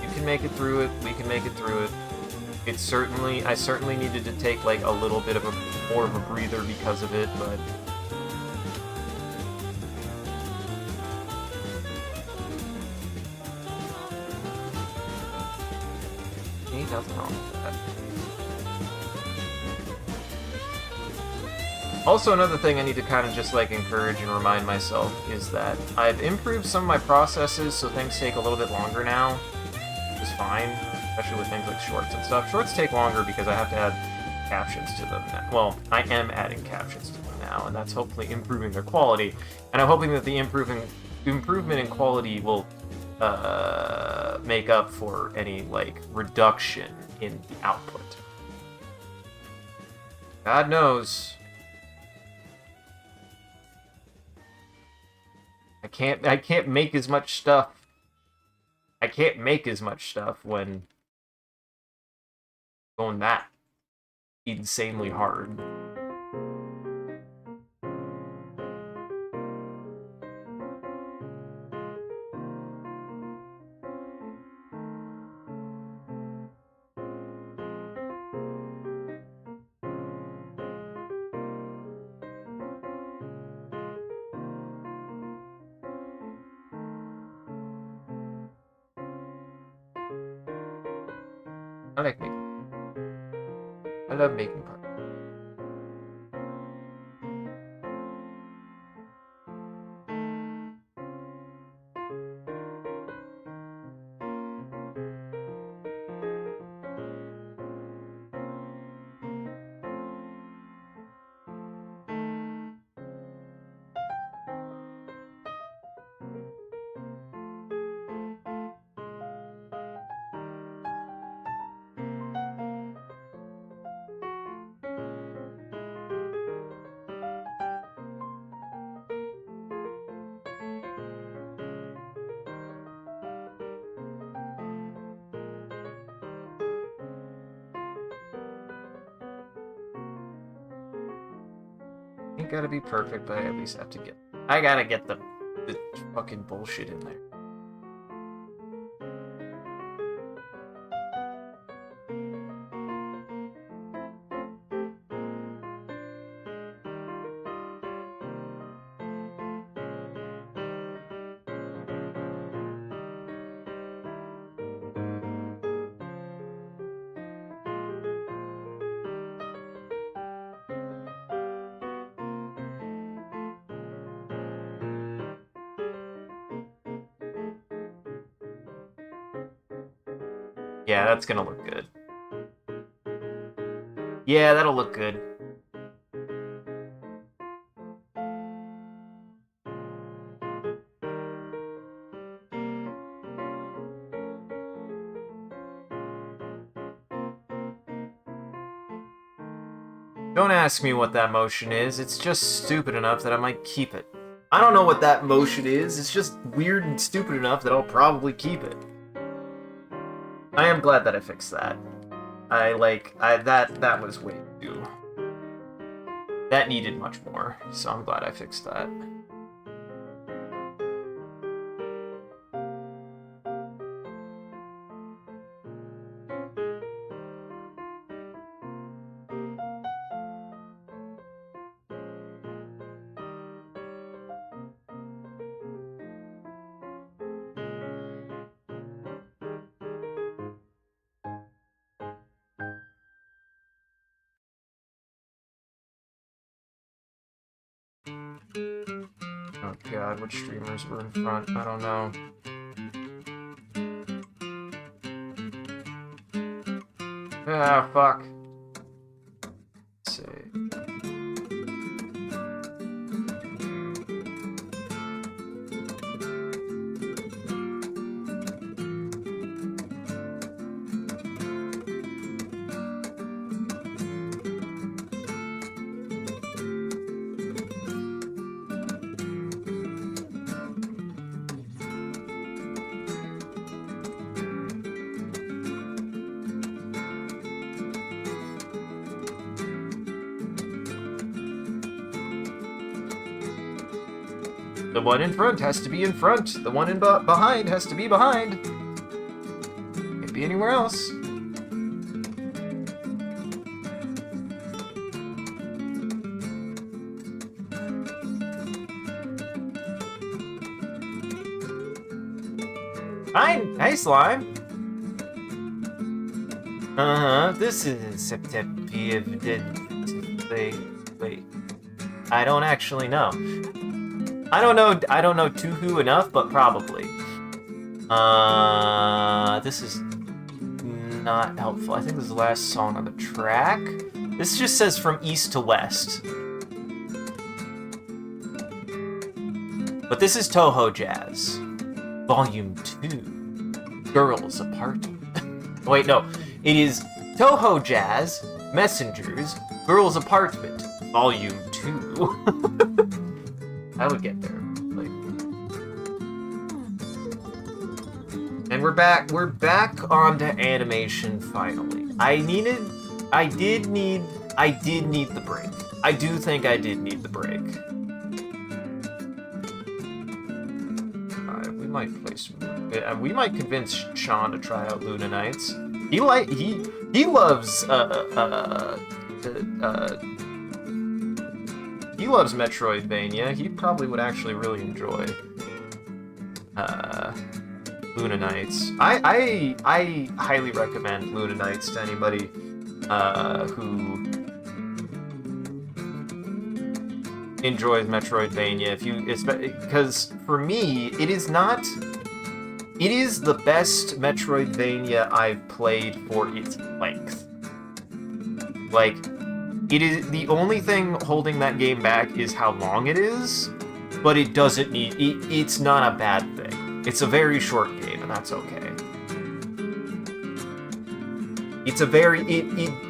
You can make it through it. We can make it through it. I certainly needed to take like a little bit of more of a breather because of it, but ain't nothing wrong with that. Also, another thing I need to kind of just like encourage and remind myself is that I've improved some of my processes, so things take a little bit longer now, which is fine, especially with things like shorts and stuff. Shorts take longer because I have to add captions to them now. Well, I am adding captions to them now, and that's hopefully improving their quality. And I'm hoping that the improvement in quality will make up for any like reduction in the output. God knows. I can't make as much stuff. I can't make as much stuff when going that insanely hard. I like making. I love making parts. Ain't gotta be perfect, but I at least have to get... I gotta get the fucking bullshit in there. Yeah, that's gonna look good. Yeah, that'll look good. Don't ask me what that motion is, it's just stupid enough that I might keep it. I don't know what that motion is, it's just weird and stupid enough that I'll probably keep it. I am glad that I fixed that. That was way too... That needed much more, so I'm glad I fixed that. Oh god, which streamers were in front? I don't know. Ah, fuck. Let's see. The one in front has to be in front. The one in behind has to be behind. Can't be anywhere else. Hi, Slime. This is September. Wait. I don't actually know. I don't know Tuhu enough, but probably. This is not helpful. I think this is the last song on the track. This just says from east to west. But this is Toho Jazz. Volume 2. Girls Apartment. Wait, no. It is Toho Jazz, Messengers, Girls Apartment, Volume 2. I would get there. Like... And we're back onto animation finally. I did need the break. I do think I did need the break. We might play some. We might convince Sean to try out Luna Nights. He loves he loves Metroidvania. He probably would actually really enjoy Luna Nights. I highly recommend Luna Nights to anybody who enjoys Metroidvania. Because for me, it is the best Metroidvania I've played for its length. Like, it is the only thing holding that game back is how long it is, but it doesn't need. It's not a bad thing. It's a very short game, and that's okay. It's a very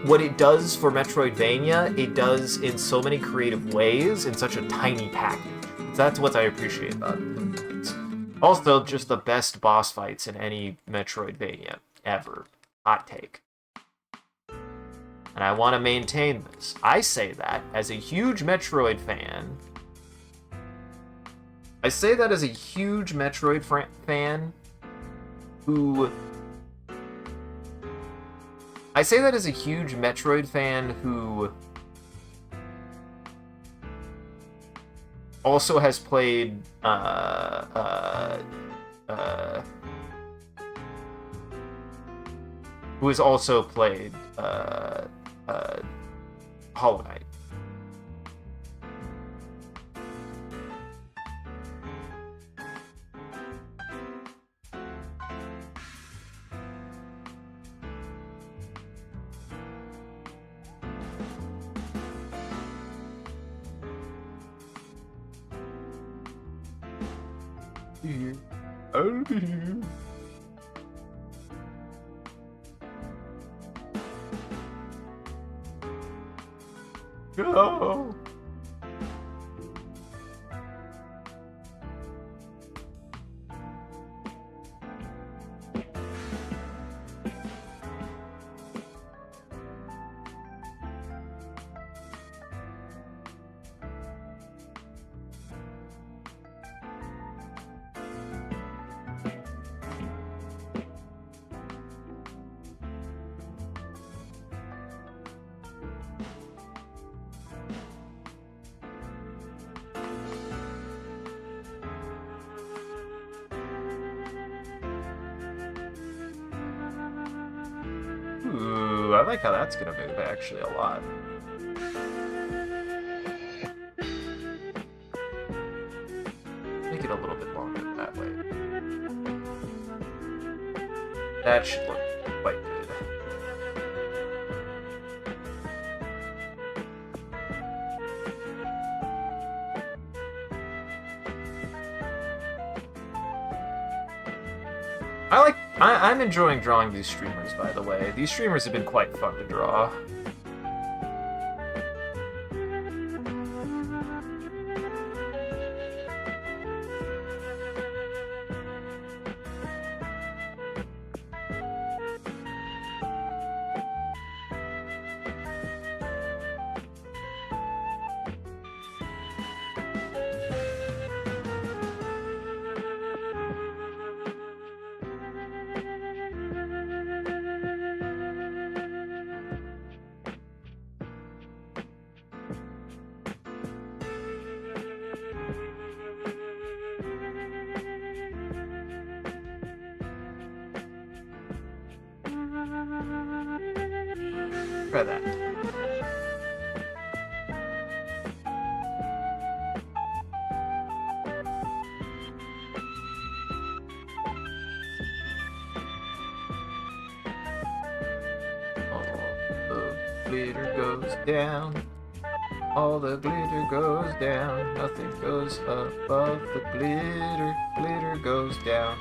what it does for Metroidvania, it does in so many creative ways in such a tiny package. That's what I appreciate about it. Also, just the best boss fights in any Metroidvania ever. Hot take. And I want to maintain this. I say that as a huge Metroid fan. I say that as a huge Metroid fan who... I say that as a huge Metroid fan who also has played who has also played Hollow Knight. be here. I'll be here. Go. Ooh, I like how that's gonna move actually a lot. Make it a little bit longer that way. That should look quite good. I'm enjoying drawing these streamers, by the way. These streamers have been quite fun to draw. Try that. All the glitter goes down. All the glitter goes down. Nothing goes above the glitter. Glitter goes down.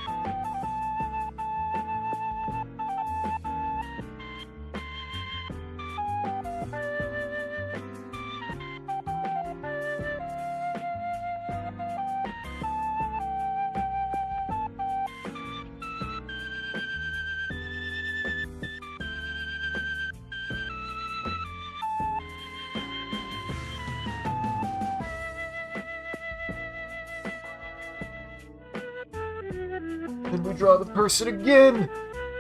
Then we draw the person again!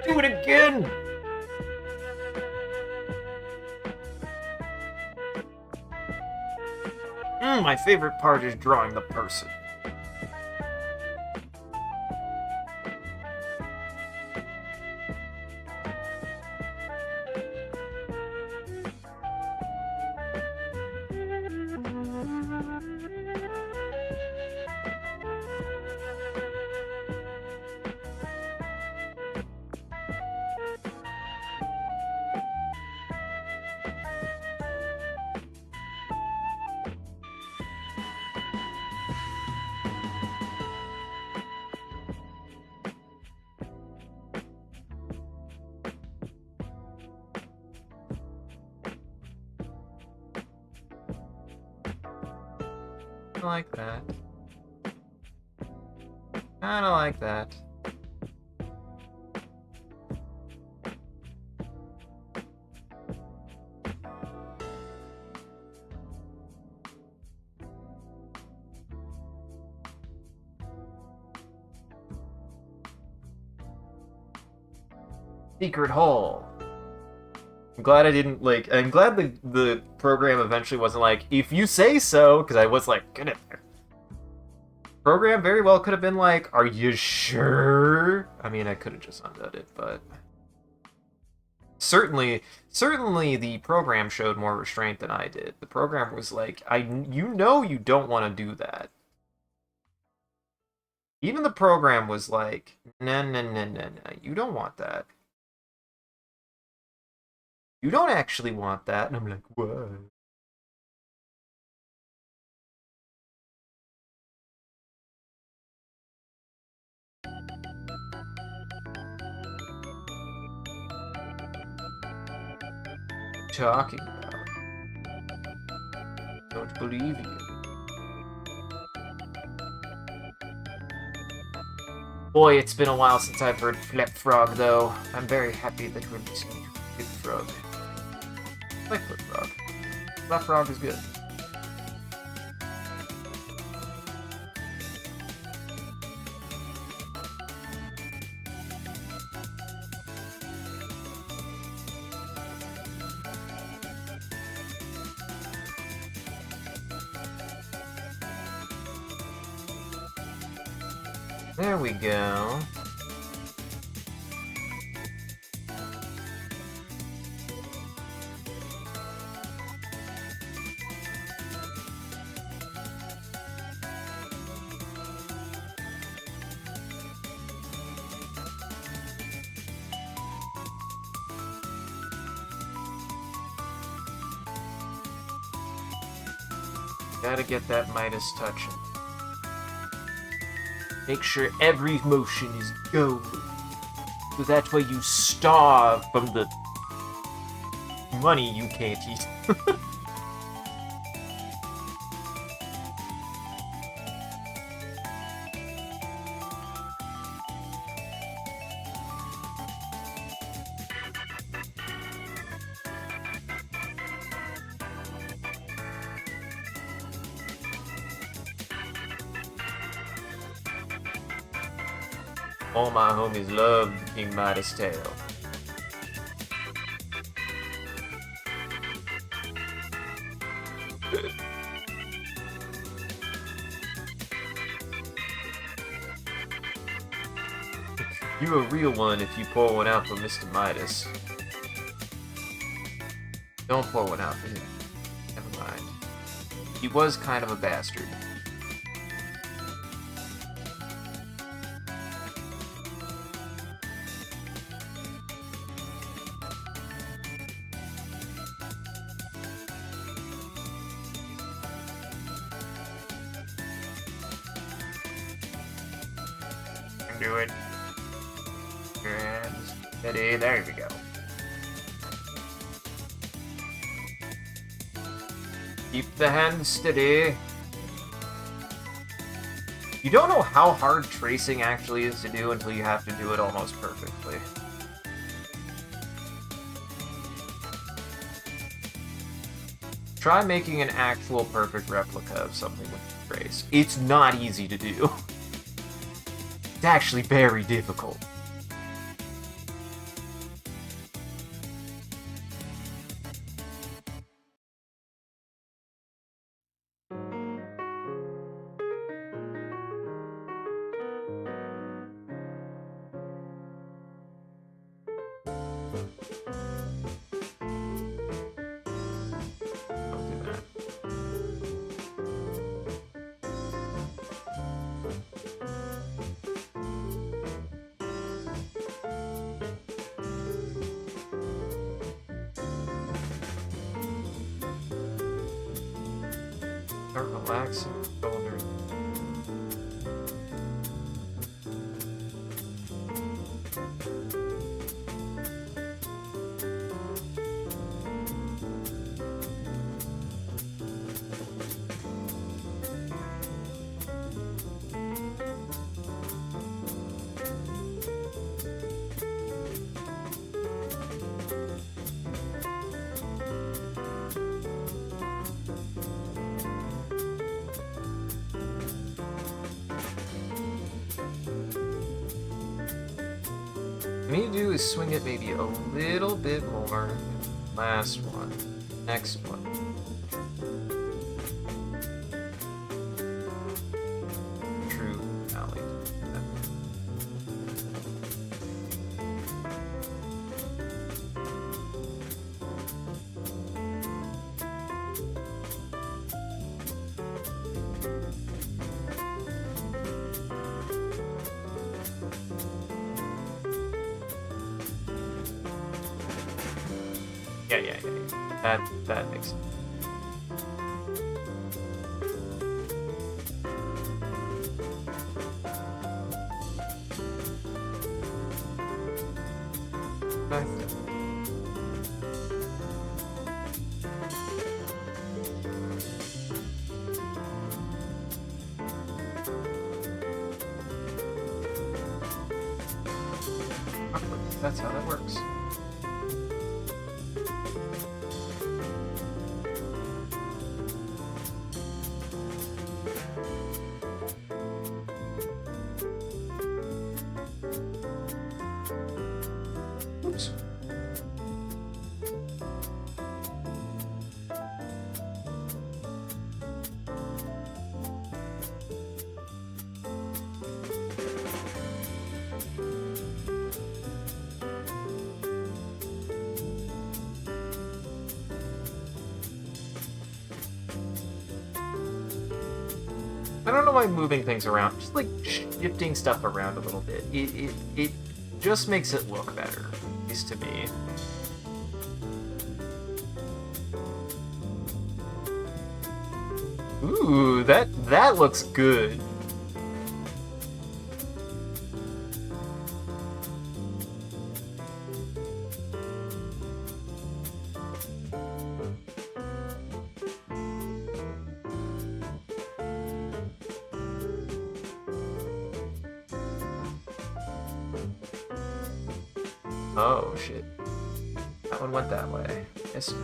Do it again! My favorite part is drawing the person. Like that. Kinda like that. Secret hole. I'm glad I didn't, like, I'm glad the program eventually wasn't like, if you say so, because I was like, get it there. Program very well could have been like, are you sure? I mean, I could have just undone it, but... Certainly the program showed more restraint than I did. The program was like, you know you don't want to do that. Even the program was like, no, you don't want that. You don't actually want that. And I'm like, what? talking about? Don't believe you. Boy, it's been a while since I've heard Flip Frog, though. I'm very happy that we're listening to Flip Frog. I like Flip Frog. Flip Frog is good. There we go. Gotta get that Midas touching. Make sure every motion is gold. So that way you starve from the money you can't eat. All my homies love King Midas tail. You a real one if you pour one out for Mr. Midas. Don't pour one out for him. Never mind. He was kind of a bastard. Do it. Your hands steady. There we go. Keep the hands steady. You don't know how hard tracing actually is to do until you have to do it almost perfectly. Try making an actual perfect replica of something with trace. It's not easy to do. It's actually very difficult. Start relaxing your shoulders. What you need to do is swing it maybe a little bit more. Last one. Next one. True alley. Yeah. That makes sense. That's how that works. Oops. I don't know why moving things around, just like shifting stuff around a little bit. It just makes it look better, at least to me. Ooh, that looks good. Oh, shit. That one went that way. Yes. Do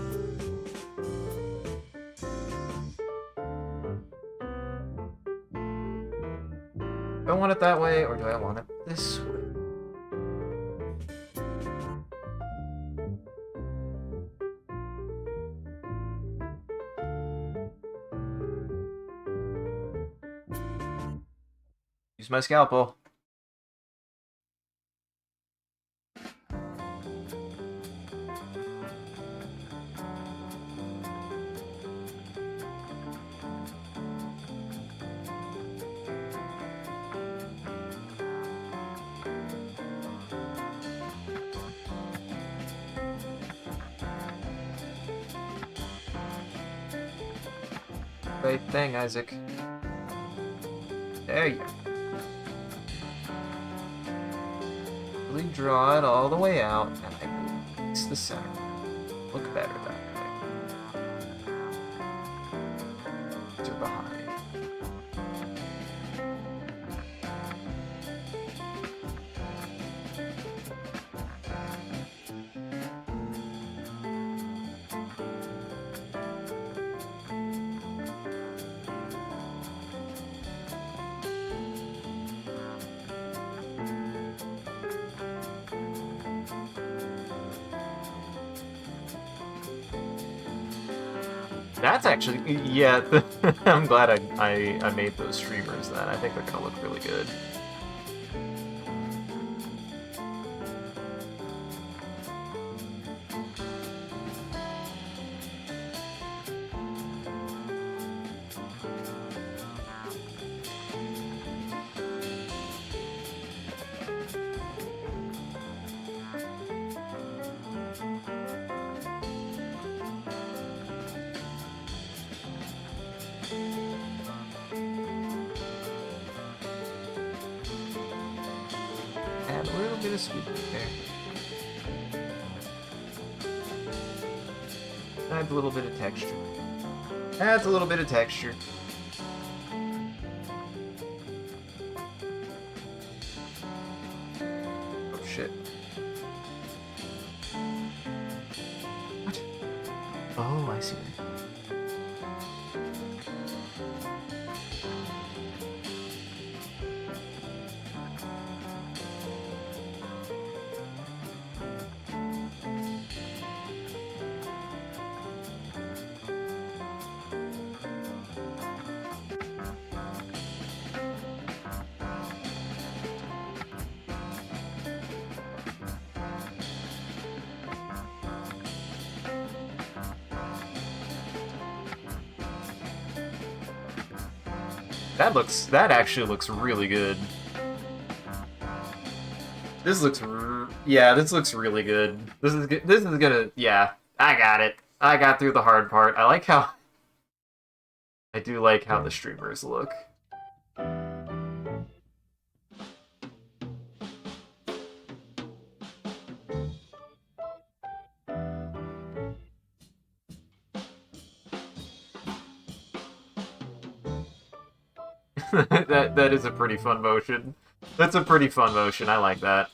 I want it that way, or do I want it this way? Use my scalpel. Great thing, Isaac. There you go. Really draw it all the way out, and I will fix the center. Look better that way. To behind. That's actually, yeah, I'm glad I made those streamers then. I think they're gonna look really good. Add a little bit of sweetness there. Adds a little bit of texture. Adds a little bit of texture. Oh shit. What? Oh, I see. That actually looks really good. This looks, yeah, this looks really good. This is gonna, yeah, I got it. I got through the hard part. I do like how the streamers look. That is a pretty fun motion. That's a pretty fun motion. I like that.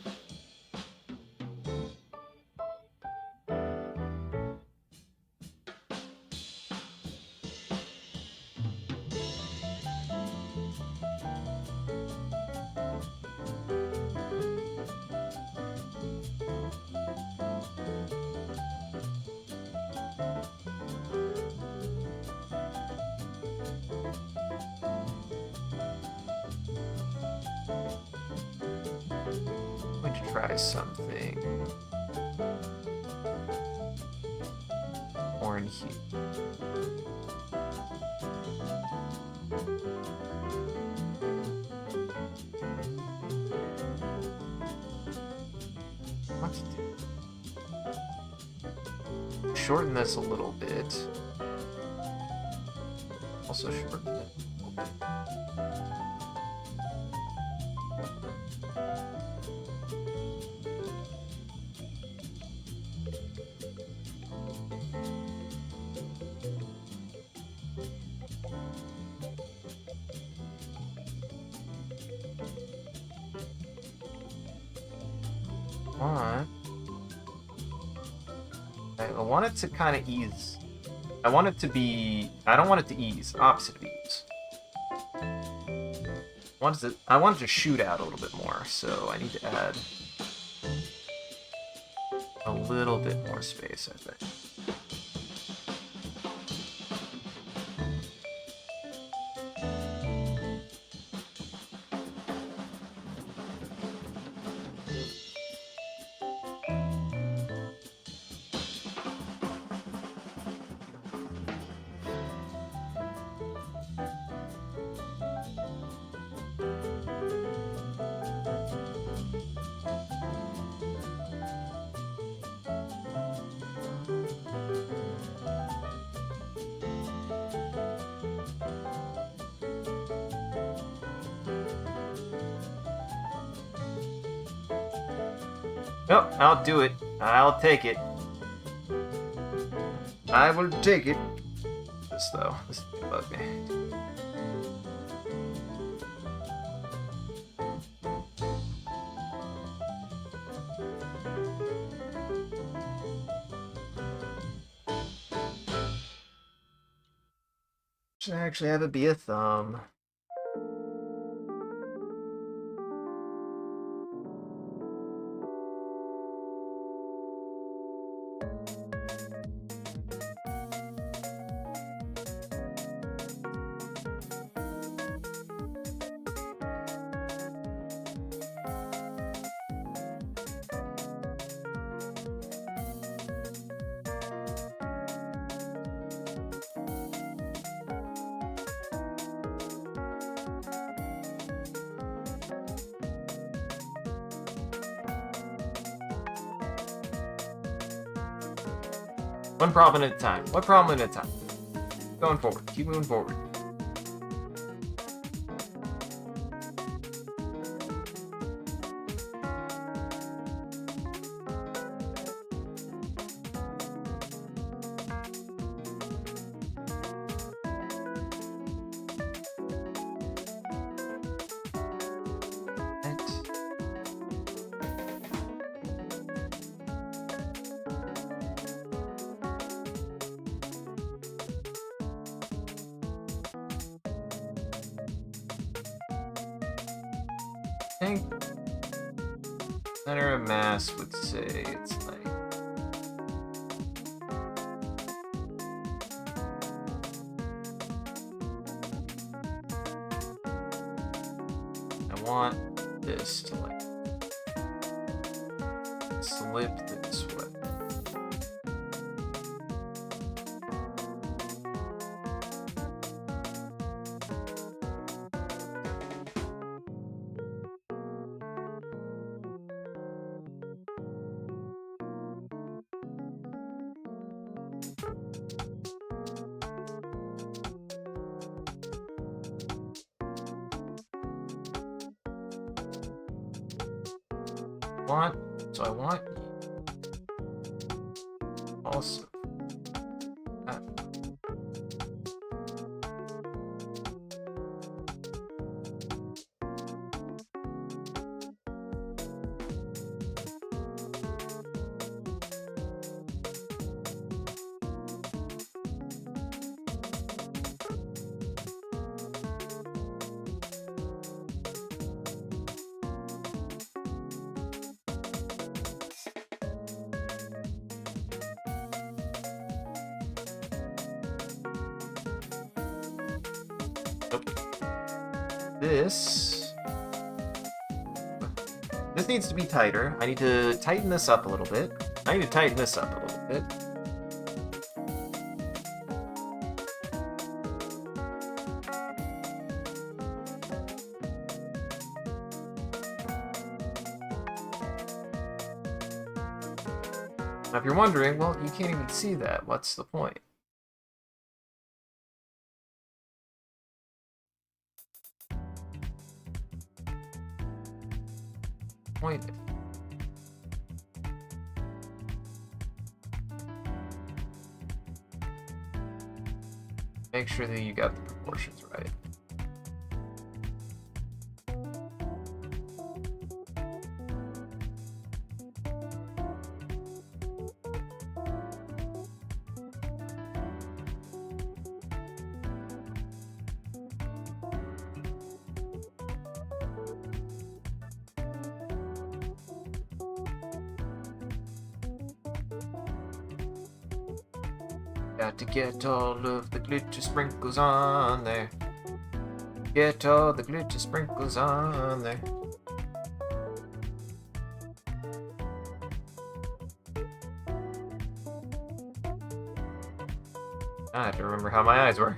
try something more in here. What to do? Shorten this a little bit. Also shorten it a little bit. I want it to kind of ease. I want it to be... I don't want it to ease. Opposite of ease. I want it to shoot out a little bit more, so I need to add a little bit more space, I think. Nope, I'll do it. I'll take it. I will take it. This though, this above me. Should actually have it be a thumb. One problem at a time. One problem at a time. Going forward. Keep moving forward. I think center of mass would say it's like I want this to like slip this way. So I want also that. This needs to be tighter. I need to tighten this up a little bit. I need to tighten this up a little bit. Now, if you're wondering, well, you can't even see that. What's the point? Point it. Make sure that you got the proportions right. Got to get all of the glitter sprinkles on there. Get all the glitter sprinkles on there. I have to remember how my eyes were.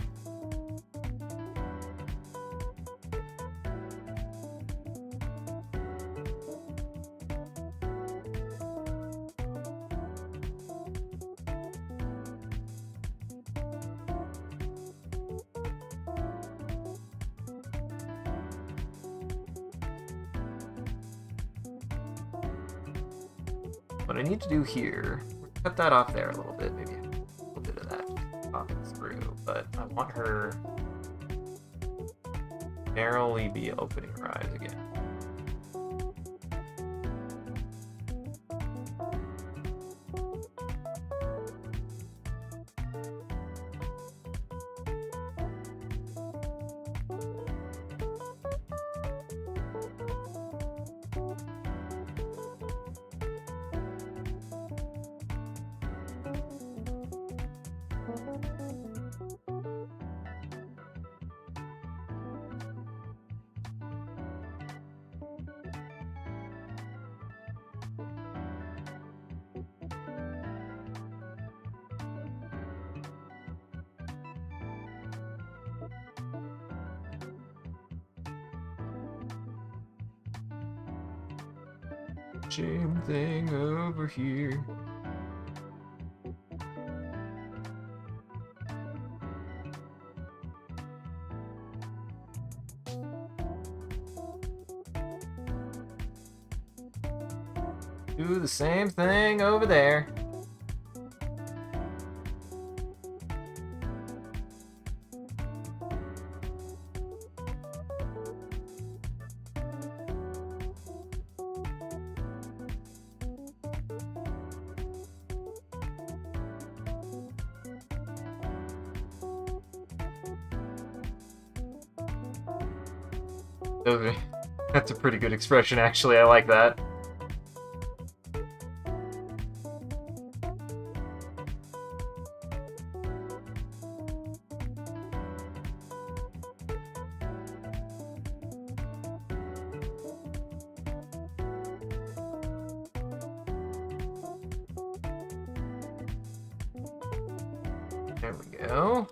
What I need to do here, cut that off there a little bit, maybe a little bit of that popping through, but I want her narrowly be opening her eyes again. Same thing over here. Do the same thing over there. That's a pretty good expression, actually. I like that. There we go.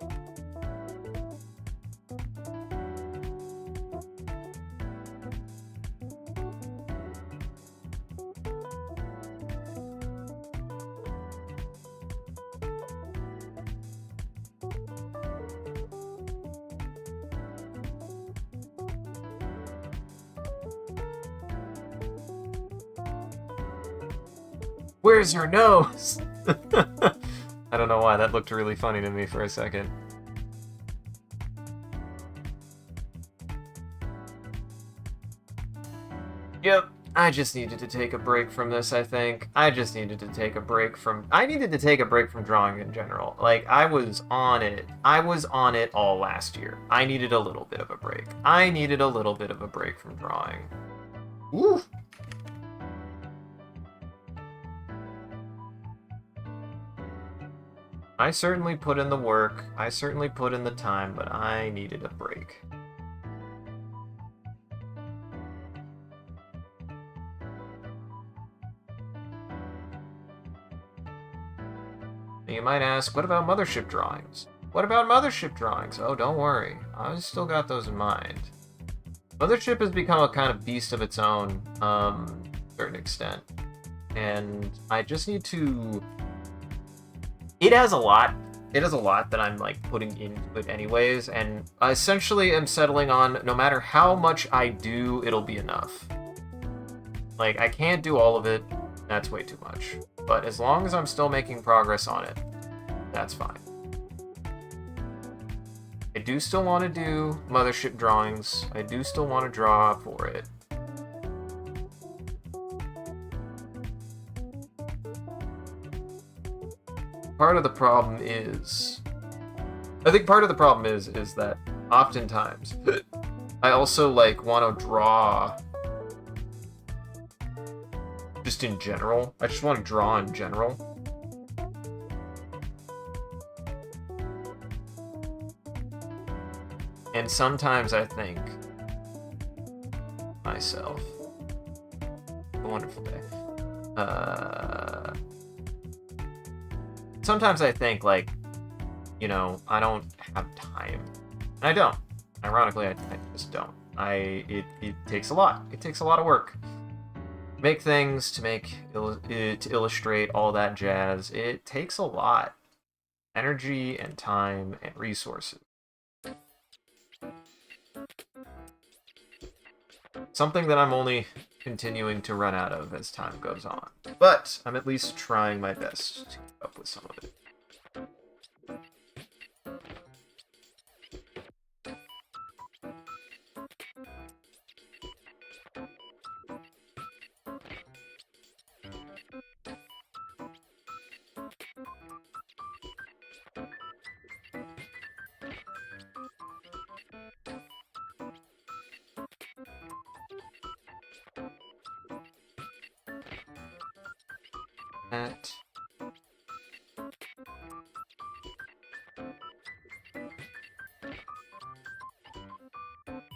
Where's your nose? I don't know why, that looked really funny to me for a second. Yep, I just needed to take a break from this, I think. I needed to take a break from drawing in general. Like, I was on it all last year. I needed a little bit of a break. I needed a little bit of a break from drawing. Ooh. I certainly put in the work, I certainly put in the time, but I needed a break. And you might ask, what about mothership drawings? What about mothership drawings? Oh, don't worry. I've still got those in mind. Mothership has become a kind of beast of its own, to a certain extent. And I just need to... It has a lot. It has a lot that I'm, like, putting into it anyways, and I essentially am settling on, no matter how much I do, it'll be enough. Like, I can't do all of it. That's way too much. But as long as I'm still making progress on it, that's fine. I do still want to do mothership drawings. I do still want to draw for it. Part of the problem is... I think part of the problem is that oftentimes I also, like, want to draw just in general. I just want to draw in general. And sometimes I think myself, a wonderful day. Sometimes I think, like, you know, I don't have time. And I don't. Ironically, I just don't. It takes a lot. It takes a lot of work. Make things, to illustrate all that jazz. It takes a lot. Energy and time and resources. Something that I'm only continuing to run out of as time goes on. But I'm at least trying my best to keep up with some of it.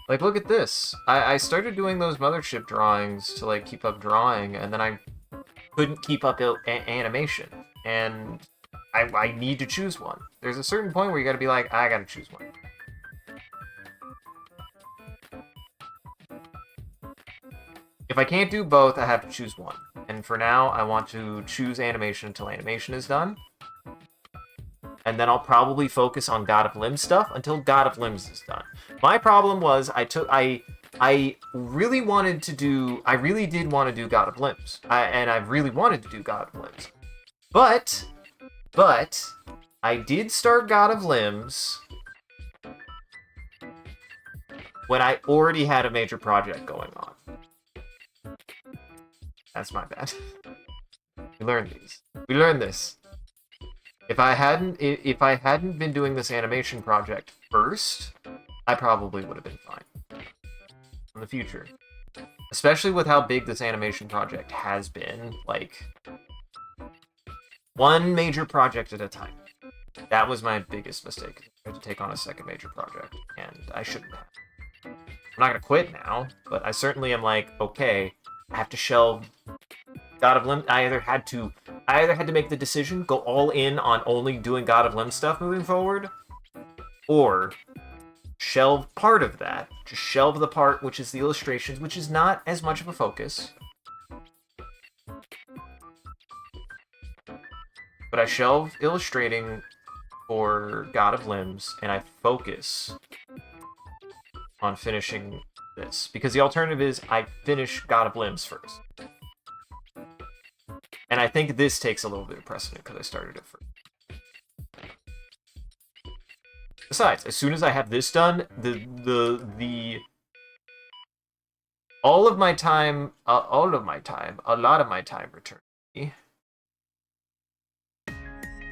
Like, look at this. I started doing those mothership drawings to, like, keep up drawing, and then I couldn't keep up animation. And I need to choose one. There's a certain point where you gotta be like, I gotta choose one. If I can't do both, I have to choose one. And for now, I want to choose animation until animation is done. And then I'll probably focus on God of Limbs stuff until God of Limbs is done. My problem was I really did want to do God of Limbs. I really wanted to do God of Limbs. But I did start God of Limbs when I already had a major project going on. That's my bad. We learned these. We learned this. If I hadn't been doing this animation project first, I probably would have been fine in the future. Especially with how big this animation project has been, like, one major project at a time. That was my biggest mistake. I had to take on a second major project, and I shouldn't have. I'm not gonna quit now, but I certainly am like, okay, I have to shelve God of Limbs. I either had to make the decision, go all in on only doing God of Limbs stuff moving forward, or shelve part of that. Just shelve the part which is the illustrations, which is not as much of a focus. But I shelve illustrating for God of Limbs, and I focus on finishing this. Because the alternative is I finish God of Limbs first. And I think this takes a little bit of precedent because I started it first. Besides, as soon as I have this done, a lot of my time returns to me.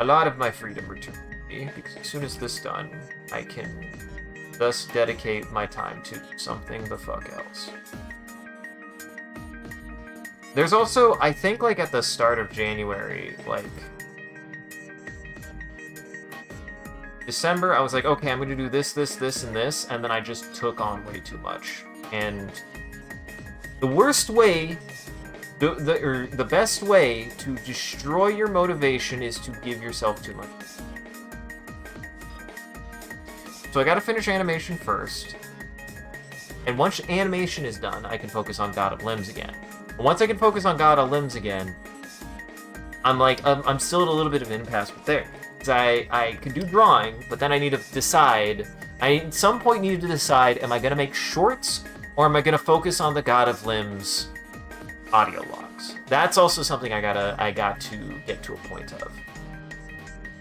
A lot of my freedom returns to me, because as soon as this is done, I can thus dedicate my time to something the fuck else. There's also, I think, like, at the start of January, like, December, I was like, okay, I'm gonna do this, this, this, and this, and then I just took on way too much. And the worst way The best way to destroy your motivation is to give yourself too much. So I gotta finish animation first. And once animation is done, I can focus on God of Limbs again. And once I can focus on God of Limbs again, I'm still at a little bit of an impasse with there. Because I could do drawing, but then I need to decide. I at some point need to decide, am I gonna make shorts, or am I gonna focus on the God of Limbs audio logs? That's also something I got to get to a point of.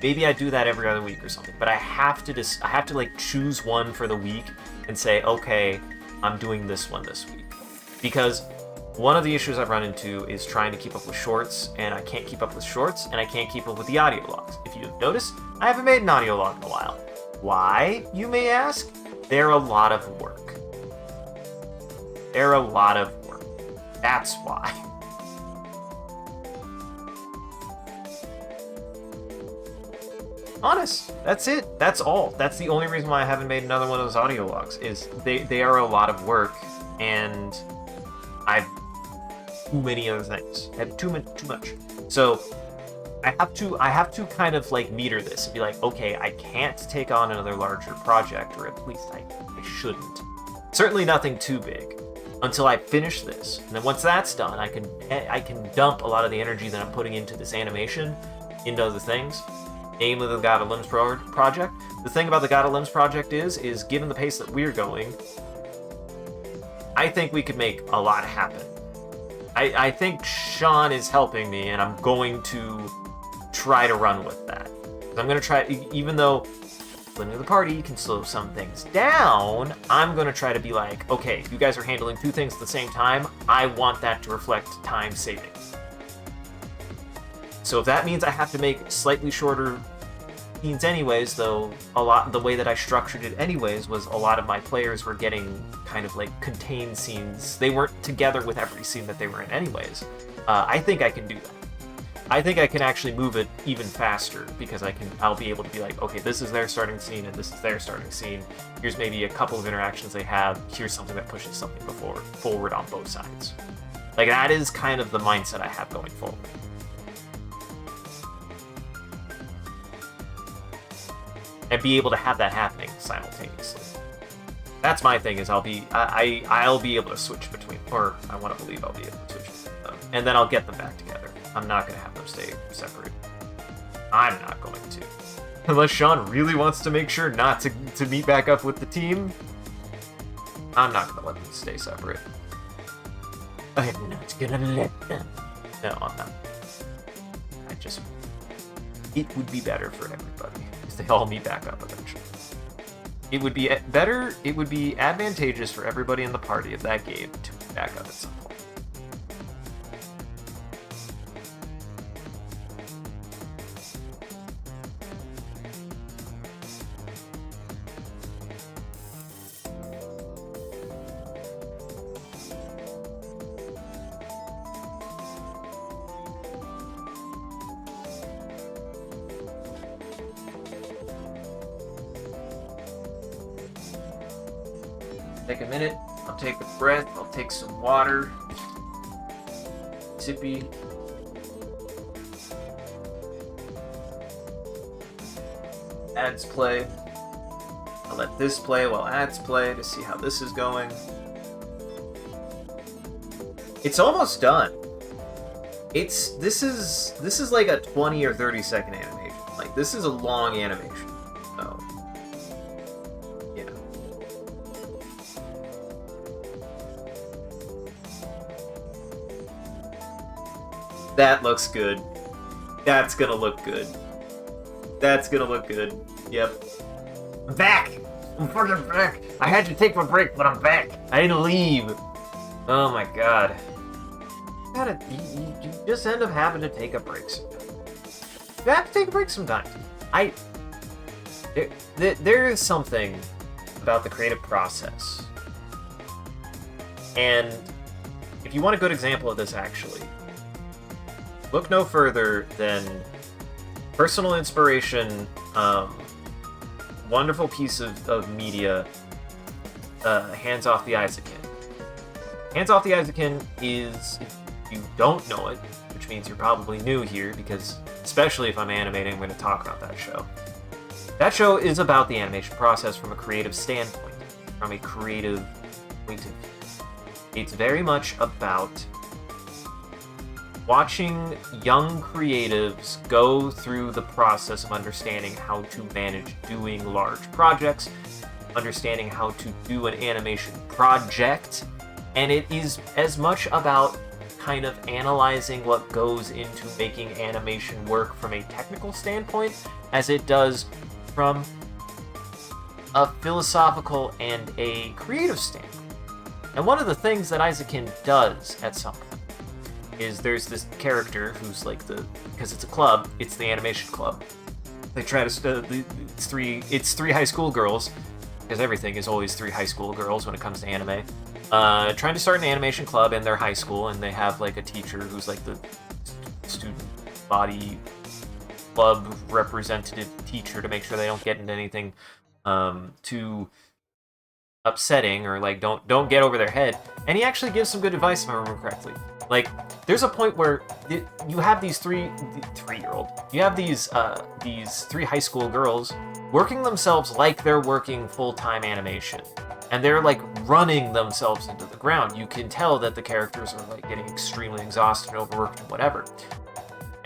Maybe I do that every other week or something, but I have to like choose one for the week and say, okay, I'm doing this one this week. Because one of the issues I've run into is trying to keep up with shorts, and I can't keep up with shorts, and I can't keep up with the audio logs. If you've noticed, I haven't made an audio log in a while. Why, you may ask? They're a lot of work. They're a lot of work. That's why. Honest. That's it. That's all. That's the only reason why I haven't made another one of those audio logs, is they are a lot of work, and I've too many other things. I have too much. So I have to kind of like meter this and be like, okay, I can't take on another larger project, or at least I shouldn't. Certainly nothing too big until I finish this. And then once that's done, I can dump a lot of the energy that I'm putting into this animation into other things, namely the God of Limbs project. The thing about the God of Limbs project is given the pace that we're going, I think we could make a lot happen. I think Sean is helping me, and I'm going to try to run with that. I'm going to try, even though limiting the party can slow some things down, I'm going to try to be like, okay, if you guys are handling two things at the same time, I want that to reflect time saving. So if that means I have to make slightly shorter scenes anyways, though the way that I structured it anyways was a lot of my players were getting kind of like contained scenes. They weren't together with every scene that they were in anyways. I think I can do that. I think I can actually move it even faster, because I'll be able to be like, okay, this is their starting scene and this is their starting scene. Here's maybe a couple of interactions they have. Here's something that pushes something forward on both sides. Like, that is kind of the mindset I have going forward. And be able to have that happening simultaneously. That's my thing, is I'll be able to switch between, or I want to believe I'll be able to switch between them, and then I'll get them back together. I'm not going to have them stay separate. I'm not going to. Unless Sean really wants to make sure not to meet back up with the team, I'm not going to let them stay separate. I am not going to let them. No, I'm not. It would be better for everybody if they all meet back up eventually. It would be better, it would be advantageous for everybody in the party if that game to meet back up at some point. Take a minute, I'll take a breath, I'll take some water. Sippy. Ads play. I'll let this play while ads play to see how this is going. It's almost done. This is like a 20 or 30 second animation. Like, this is a long animation. So yeah. That looks good. That's gonna look good. That's gonna look good. Yep. I'm back! I'm fucking back! I had to take my break, but I'm back! I didn't leave! Oh my god. You just end up having to take a break sometimes. You have to take a break sometimes. There is something about the creative process. And if you want a good example of this, actually, look no further than personal inspiration, wonderful piece of media, Hands Off the Isaacin. Hands Off the Isaacin is, if you don't know it, which means you're probably new here, because especially if I'm animating, I'm going to talk about that show. That show is about the animation process from a creative standpoint, from a creative point of view. It's very much about watching young creatives go through the process of understanding how to manage doing large projects, understanding how to do an animation project, and it is as much about kind of analyzing what goes into making animation work from a technical standpoint as it does from a philosophical and a creative standpoint. And one of the things that Isaacin does at some point is there's this character who's like because it's a club, it's the animation club. They try to it's three high school girls, because everything is always three high school girls when it comes to anime. Trying to start an animation club in their high school, and they have like a teacher who's like the student body club representative teacher to make sure they don't get into anything too upsetting, or like don't get over their head. And he actually gives some good advice, if I remember correctly. Like, there's a point where you have these you have these three high school girls working themselves like they're working full-time animation, and they're like running themselves into the ground. You can tell that the characters are like getting extremely exhausted and overworked and whatever.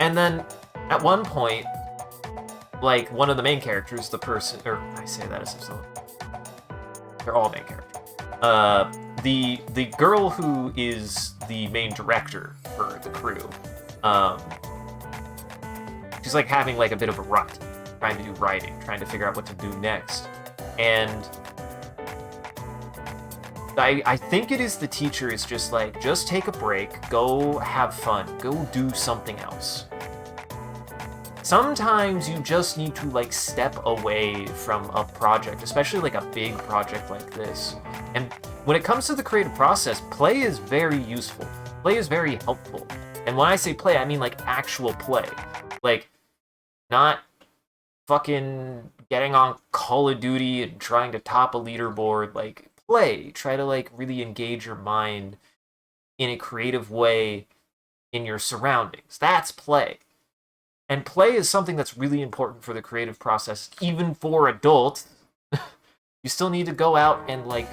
And then at one point, like, one of the main characters, the person, or I say that as if they're all main characters. The girl who is the main director for the crew, she's like having like a bit of a rut, trying to do writing, trying to figure out what to do next. And I think it is the teacher is just like, just take a break, go have fun, go do something else. Sometimes you just need to like step away from a project, especially like a big project like this. And when it comes to the creative process, play is very useful. Play is very helpful. And when I say play, I mean like actual play. Like, not fucking getting on Call of Duty and trying to top a leaderboard. Like, play. Try to like really engage your mind in a creative way in your surroundings. That's play. And play is something that's really important for the creative process, even for adults. You still need to go out and like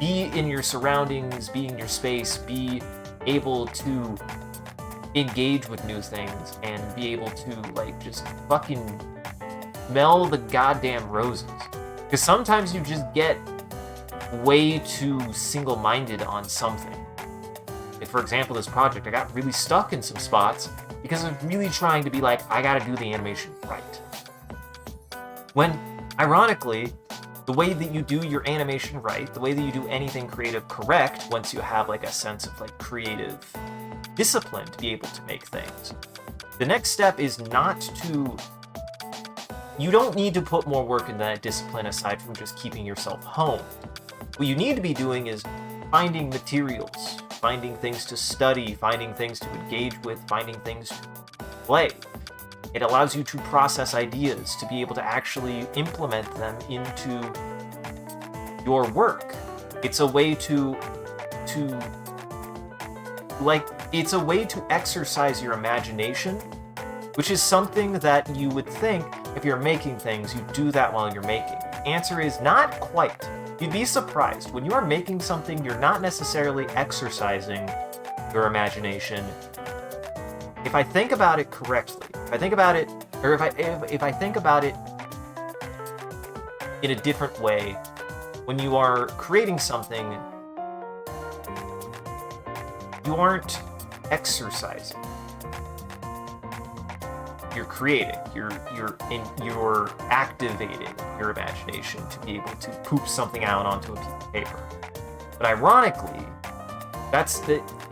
be in your surroundings, be in your space, be able to engage with new things, and be able to like just fucking smell the goddamn roses. Because sometimes you just get way too single-minded on something. Like, for example, this project, I got really stuck in some spots because I was really trying to be like, I gotta do the animation right. When, ironically, the way that you do your animation right, the way that you do anything creative correct, once you have like a sense of like creative discipline to be able to make things, the next step is not to... You don't need to put more work into that discipline aside from just keeping yourself honed. What you need to be doing is finding materials, finding things to study, finding things to engage with, finding things to play. It allows you to process ideas, to be able to actually implement them into your work. It's a way to it's a way to exercise your imagination, which is something that you would think if you're making things, you do that while you're making. Answer is not quite. You'd be surprised. When you are making something, you're not necessarily exercising your imagination. If I think about it correctly, if I think about it in a different way, when you are creating something, you aren't exercising. You're creating. You're activating your imagination to be able to poop something out onto a piece of paper. But ironically,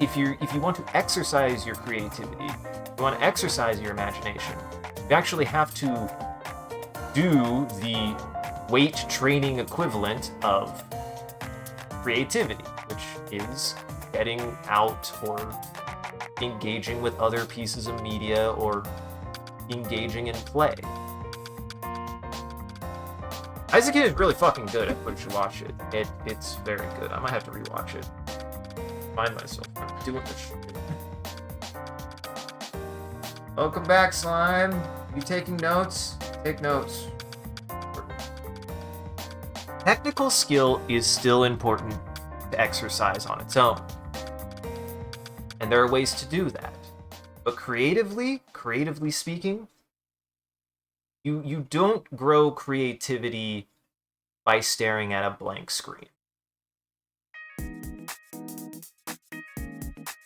if you want to exercise your creativity, you want to exercise your imagination, you actually have to do the weight training equivalent of creativity, which is getting out or engaging with other pieces of media or engaging in play. Isaacin is really fucking good at it. You should watch it. It's very good. I might have to rewatch it. Find myself. I'm doing this. Welcome back, Slime. You taking notes? Take notes. Technical skill is still important to exercise on its own. And there are ways to do that. But creatively speaking, you don't grow creativity by staring at a blank screen.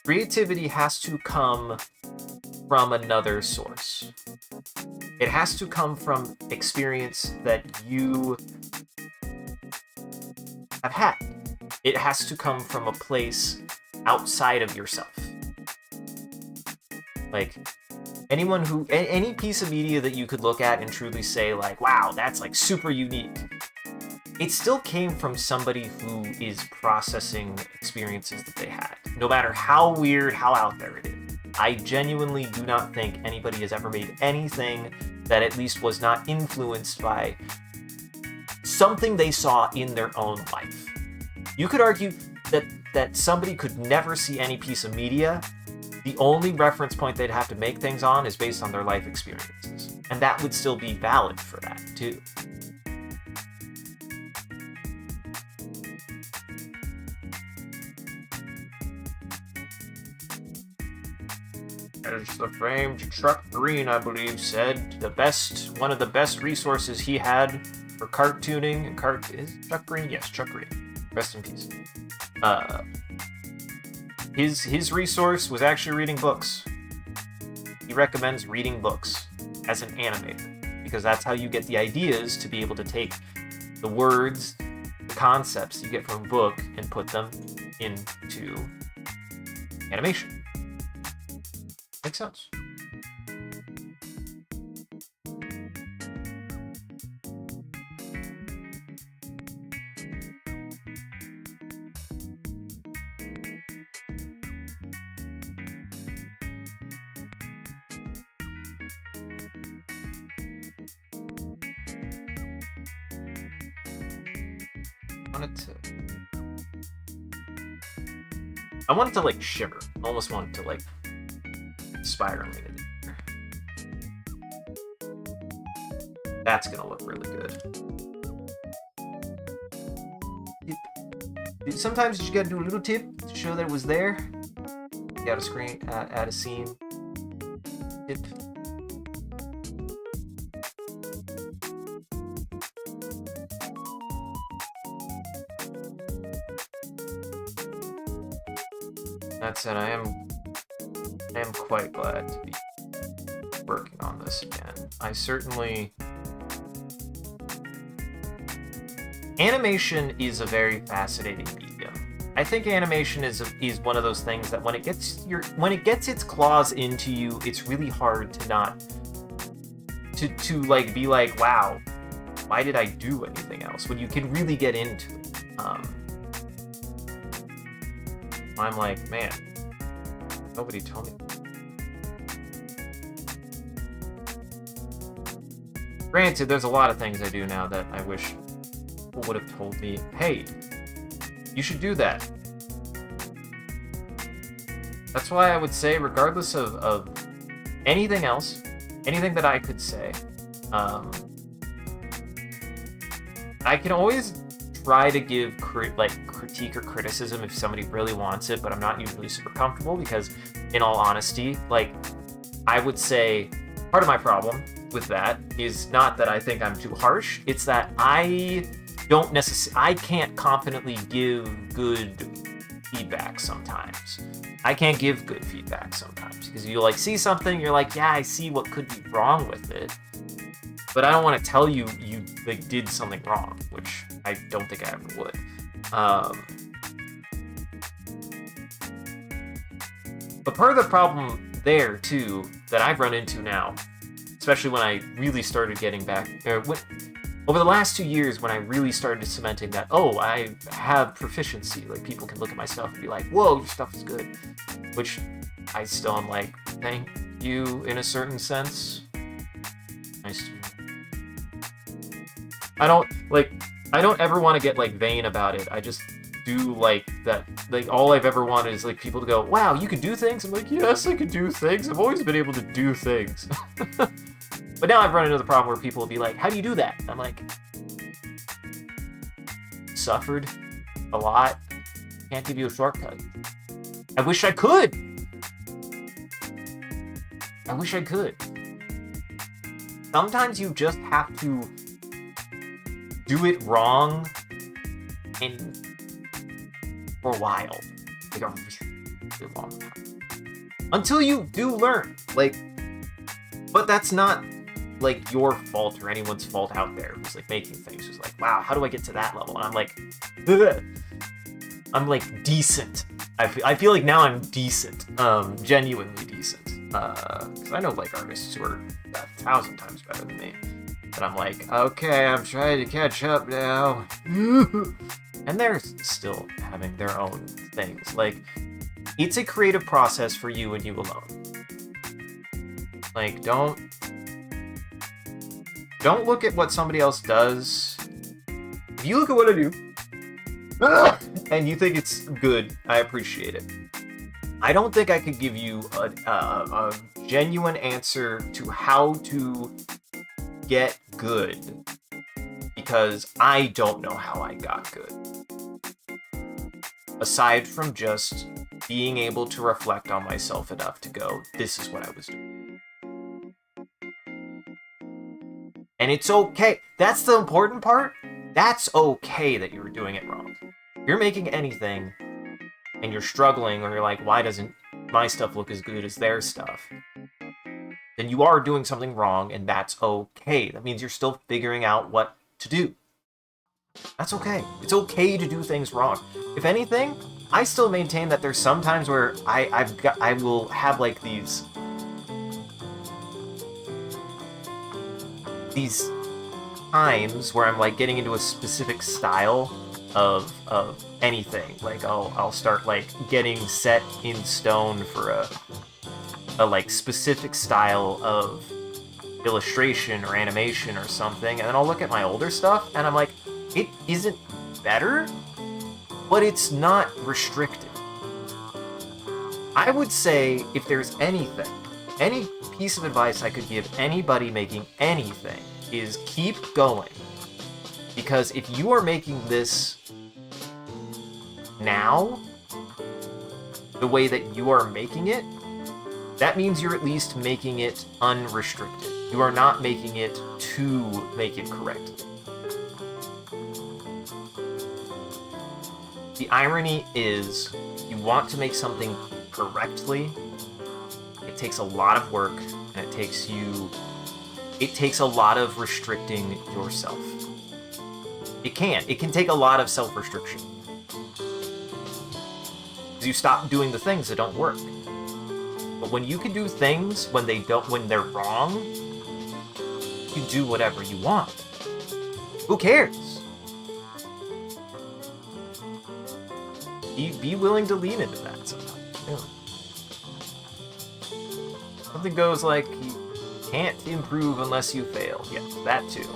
Creativity has to come from another source. It has to come from experience that you have had. It has to come from a place outside of yourself. Like, any piece of media that you could look at and truly say, like, wow, that's like super unique. It still came from somebody who is processing experiences that they had, no matter how weird, how out there it is. I genuinely do not think anybody has ever made anything that at least was not influenced by something they saw in their own life. You could argue that somebody could never see any piece of media. The only reference point they'd have to make things on is based on their life experiences. And that would still be valid for that, too. As the famed Chuck Green, I believe, said, one of the best resources he had for cartooning and is Chuck Green? Yes, Chuck Green. Rest in peace. His resource was actually reading books. He recommends reading books as an animator, because that's how you get the ideas to be able to take the words, the concepts you get from a book and put them into animation. Makes sense. I want it to like shimmer. I almost want it to like spiraling it in. That's gonna look really good. Sometimes you just gotta do a little tip to show that it was there. Add a screen, add a scene. Tip. That said, I am quite glad to be working on this again. Animation is a very fascinating medium. I think animation is one of those things that when it gets its claws into you, it's really hard to not to like be like, wow, why did I do anything else? When you can really get into it. I'm like, man, nobody told me. Granted, there's a lot of things I do now that I wish people would have told me, hey, you should do that. That's why I would say, regardless of anything else, anything that I could say, I can always try to give critique or criticism if somebody really wants it, but I'm not usually super comfortable because, in all honesty, like, I would say part of my problem with that is not that I think I'm too harsh, it's that I can't confidently give good feedback sometimes. I can't give good feedback sometimes because you like see something, you're like, yeah, I see what could be wrong with it, but I don't want to tell you like did something wrong, which I don't think I ever would. But part of the problem there too that I've run into now, especially when I really started getting back, over the last 2 years when I really started cementing that, oh, I have proficiency, like people can look at my stuff and be like, whoa, your stuff is good, which I still am like, thank you in a certain sense. Nice to I don't ever want to get like vain about it. do like that. Like all I've ever wanted is like people to go, wow, you can do things. I'm like, yes, I can do things. I've always been able to do things. But now I've run into the problem where people will be like, how do you do that? I'm like, suffered a lot. Can't give you a shortcut. I wish I could. I wish I could. Sometimes you just have to do it wrong and for a while. Like a really long time. Until you do learn. Like, but that's not like your fault or anyone's fault out there who's like making things. Just like, wow, how do I get to that level? And I'm like, ugh. I'm like decent. I feel like now I'm decent. Genuinely decent. Because I know like artists who are 1,000 times better than me. And I'm like, okay, I'm trying to catch up now. And they're still having their own things. Like, it's a creative process for you and you alone. Like, don't look at what somebody else does. If you look at what I do, and you think it's good, I appreciate it. I don't think I could give you a genuine answer to how to get good, because I don't know how I got good. Aside from just being able to reflect on myself enough to go, this is what I was doing. And it's okay. That's the important part. That's okay that you were doing it wrong. If you're making anything and you're struggling, or you're like, why doesn't my stuff look as good as their stuff? Then you are doing something wrong, and that's okay. That means you're still figuring out what to do. That's okay. It's okay to do things wrong. If anything, I still maintain that there's some times where I will have like these times where I'm like getting into a specific style of anything. Like I'll start like getting set in stone for a like specific style of illustration or animation or something, and then I'll look at my older stuff and I'm like, it isn't better, but it's not restricted. I would say if there's anything, any piece of advice I could give anybody making anything is keep going. Because if you are making this now, the way that you are making it, that means you're at least making it unrestricted. You are not making it to make it correctly. The irony is, you want to make something correctly, it takes a lot of work, and it takes a lot of restricting yourself. It can take a lot of self-restriction. Because you stop doing the things that don't work. But when you can do things when they're wrong, you do whatever you want. Who cares? Be willing to lean into that sometimes. Yeah. Something goes like, you can't improve unless you fail. Yeah, that too.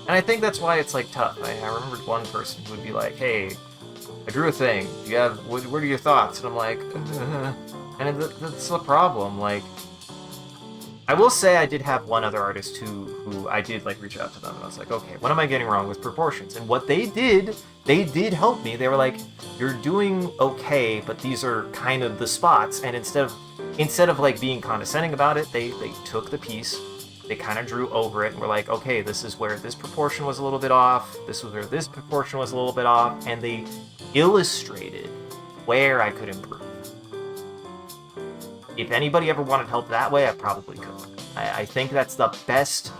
And I think that's why it's like tough. I remembered one person who would be like, hey, I drew a thing. What are your thoughts? And I'm like, and that's the problem. Like, I will say I did have one other artist who I did like reach out to them, and I was like, okay, what am I getting wrong with proportions? And what they did help me. They were like, you're doing okay, but these are kind of the spots. And instead of like being condescending about it, they took the piece, they kind of drew over it, and were like, okay, this is where this proportion was a little bit off, this was where this proportion was a little bit off, and they illustrated where I could improve. If anybody ever wanted help that way, I probably could. I think that's the best,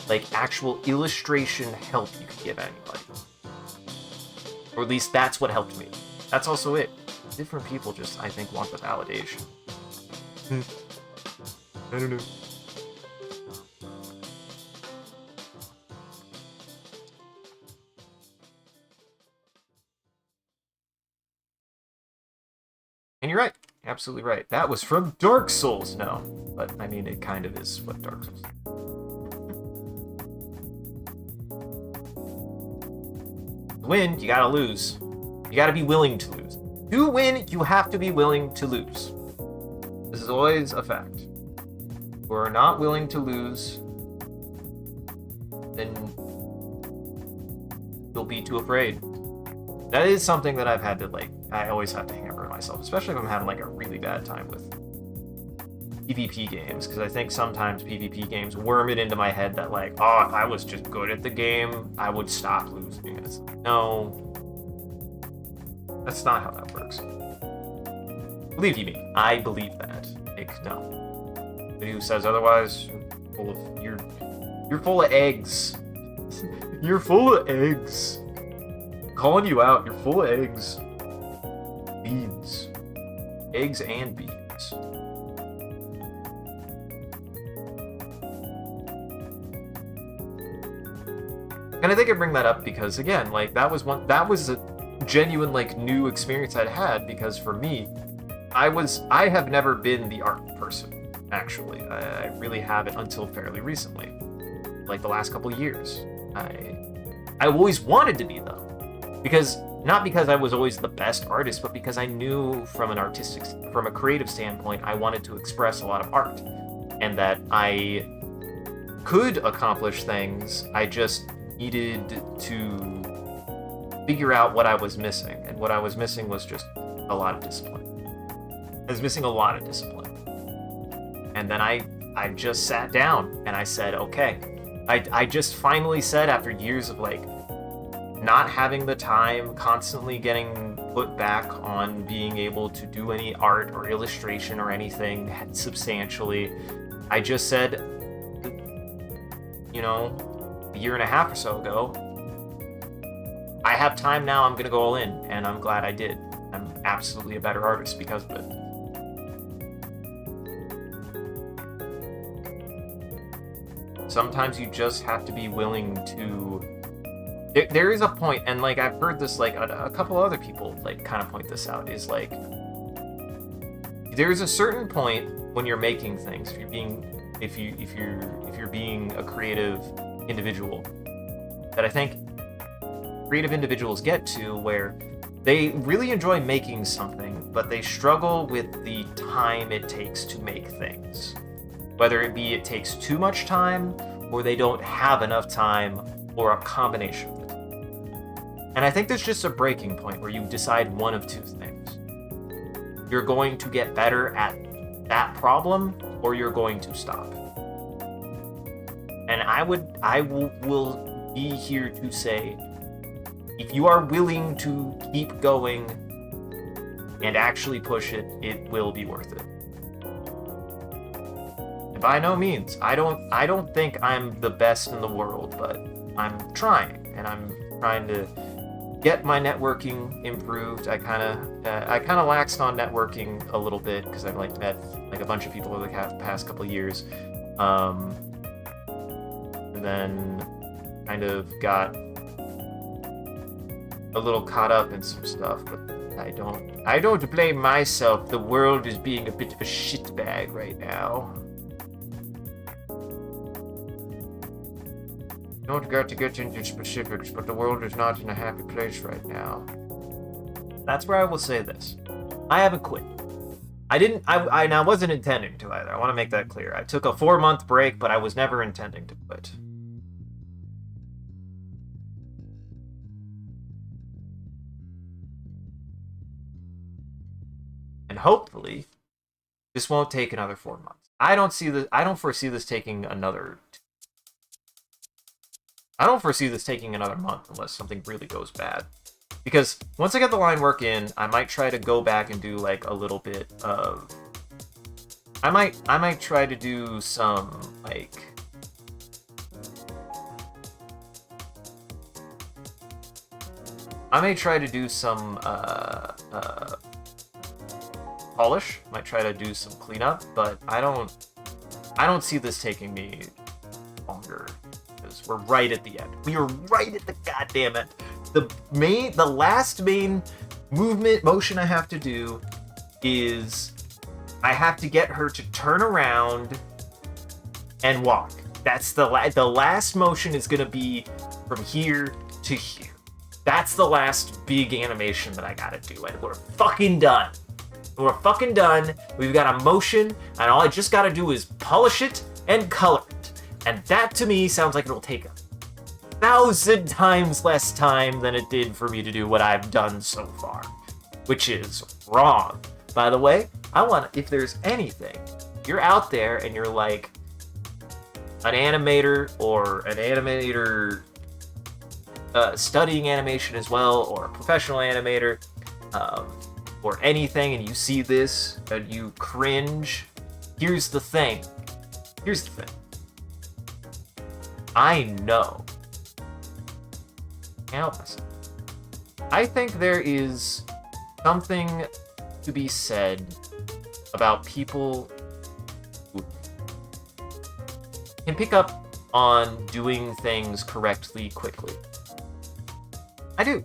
like, actual illustration help you could give anybody. Or at least that's what helped me. That's also it. Different people just, I think, want the validation. I don't know. And you're right. Absolutely right. That was from Dark Souls. No, but I mean, it kind of is what Dark Souls is. To win, you gotta lose. You gotta be willing to lose. To win, you have to be willing to lose. This is always a fact. If you are not willing to lose, then you'll be too afraid. That is something that I've had to, like, I always have to hammer myself, especially if I'm having, like, a really bad time with PvP games, because I think sometimes PvP games worm it into my head that, like, oh, if I was just good at the game, I would stop losing. It's like, no, that's not how that works. Believe you me, I believe that. Like, no. Anybody who says otherwise, you're full of eggs. You're full of eggs. I'm calling you out. You're full of eggs. Beans. Eggs and beans. And I think I bring that up because, again, like, that was a genuine, like, new experience I'd had, because for me, I have never been the art person, actually. I really haven't until fairly recently, like the last couple of years. I always wanted to be, though, not because I was always the best artist, but because I knew from a creative standpoint, I wanted to express a lot of art, and that I could accomplish things. I just needed to figure out what I was missing, and what I was missing was just a lot of discipline. I was missing a lot of discipline. And then I just sat down and I said, okay. I just finally said, after years of, like, not having the time, constantly getting put back on being able to do any art or illustration or anything substantially, I just said, you know, a year and a half or so ago, I have time now, I'm gonna go all in, and I'm glad I did. I'm absolutely a better artist because of it. Sometimes you just have to be willing to... There is a point, and, like, I've heard this, like, a couple other people, like, kind of point this out, is, like, there's a certain point when you're making things, if you're being a creative individual, that I think creative individuals get to, where they really enjoy making something, but they struggle with the time it takes to make things. Whether it be it takes too much time, or they don't have enough time, or a combination of it. And I think there's just a breaking point where you decide one of two things. You're going to get better at that problem, or you're going to stop. And I will be here to say, if you are willing to keep going and actually push it, it will be worth it. And by no means, I don't think I'm the best in the world, but I'm trying, and I'm trying to get my networking improved. I kind of laxed on networking a little bit because I've, like, met, like, a bunch of people over the past couple of years, and then kind of got a little caught up in some stuff. But I don't blame myself. The world is being a bit of a shitbag right now. Don't got to get into specifics, but the world is not in a happy place right now. That's where I will say this. I haven't quit. I wasn't intending to either. I want to make that clear. I took a 4-month break, but I was never intending to quit. And hopefully, this won't take another 4 months. I don't foresee this taking another month unless something really goes bad. Because once I get the line work in, I might try to go back and do, like, a little bit of... I might try to do some, like... I may try to do some, polish. Might try to do some cleanup, but I don't see this taking me longer. We're right at the end. We are right at the goddamn end. The last main motion I have to do is I have to get her to turn around and walk. That's the last motion is gonna be from here to here. That's the last big animation that I gotta do, and we're fucking done. We're fucking done. We've got a motion, and all I just gotta do is polish it and color it. And that, to me, sounds like it'll take 1,000 times less time than it did for me to do what I've done so far. Which is wrong. By the way, if there's anything, you're out there and you're like an animator or an animator studying animation as well, or a professional animator, or anything, and you see this and you cringe, here's the thing. I know. Can't help myself. I think there is something to be said about people who can pick up on doing things correctly quickly. I do.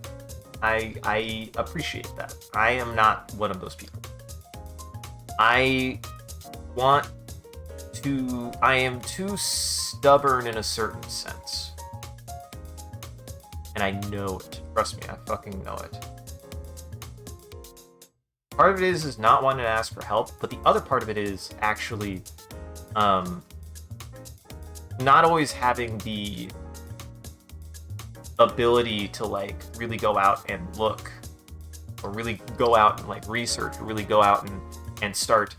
I appreciate that. I am not one of those people. I am too stubborn in a certain sense. And I know it. Trust me, I fucking know it. Part of it is not wanting to ask for help, but the other part of it is actually not always having the ability to like really go out and look, or really go out and like research, or really go out and start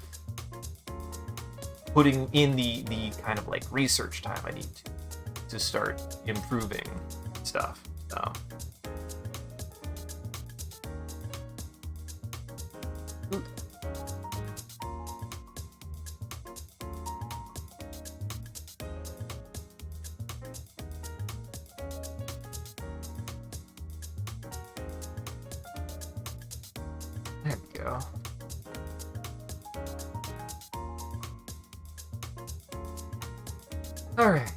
putting in the kind of like research time I need to start improving stuff. So there we go. All right.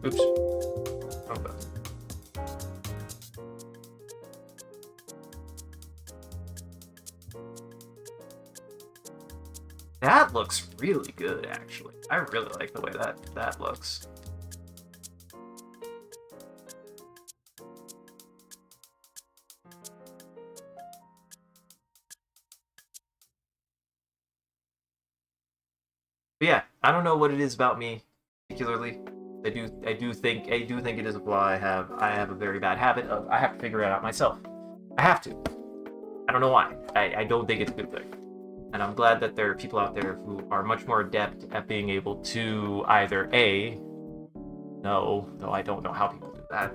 Oops. Wrong button. That looks really good, actually. I really like the way that looks. But yeah, I don't know what it is about me particularly. I do think it is a flaw I have. I have a very bad habit of I have to figure it out myself. I have to. I don't know why. I don't think it's a good thing. And I'm glad that there are people out there who are much more adept at being able to either A, no, I don't know how people do that,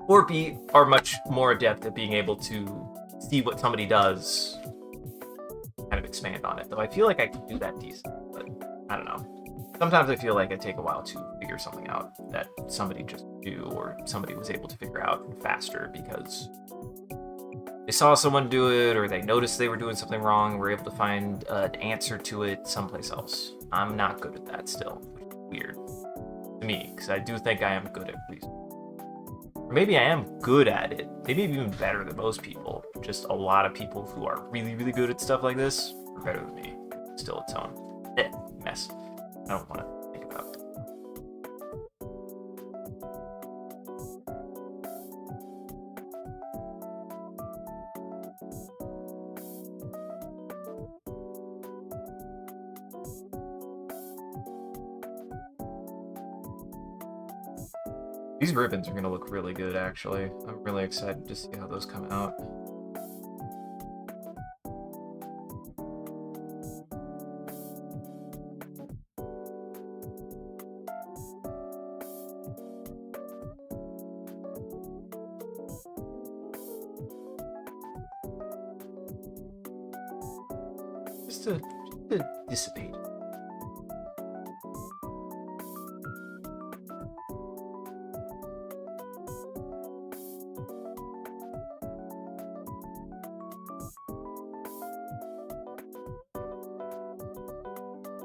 or B, are much more adept at being able to see what somebody does, kind of expand on it. Though I feel like I can do that decent, but I don't know. Sometimes I feel like it take a while to figure something out that somebody just knew, or somebody was able to figure out faster because they saw someone do it, or they noticed they were doing something wrong and were able to find an answer to it someplace else. I'm not good at that still, which is weird to me, because I do think I am good at reason. Or maybe I am good at it. Maybe even better than most people. Just a lot of people who are really, really good at stuff like this are better than me. Still its own mess. I don't want to think about it. These ribbons are going to look really good, actually. I'm really excited to see how those come out. Just to dissipate.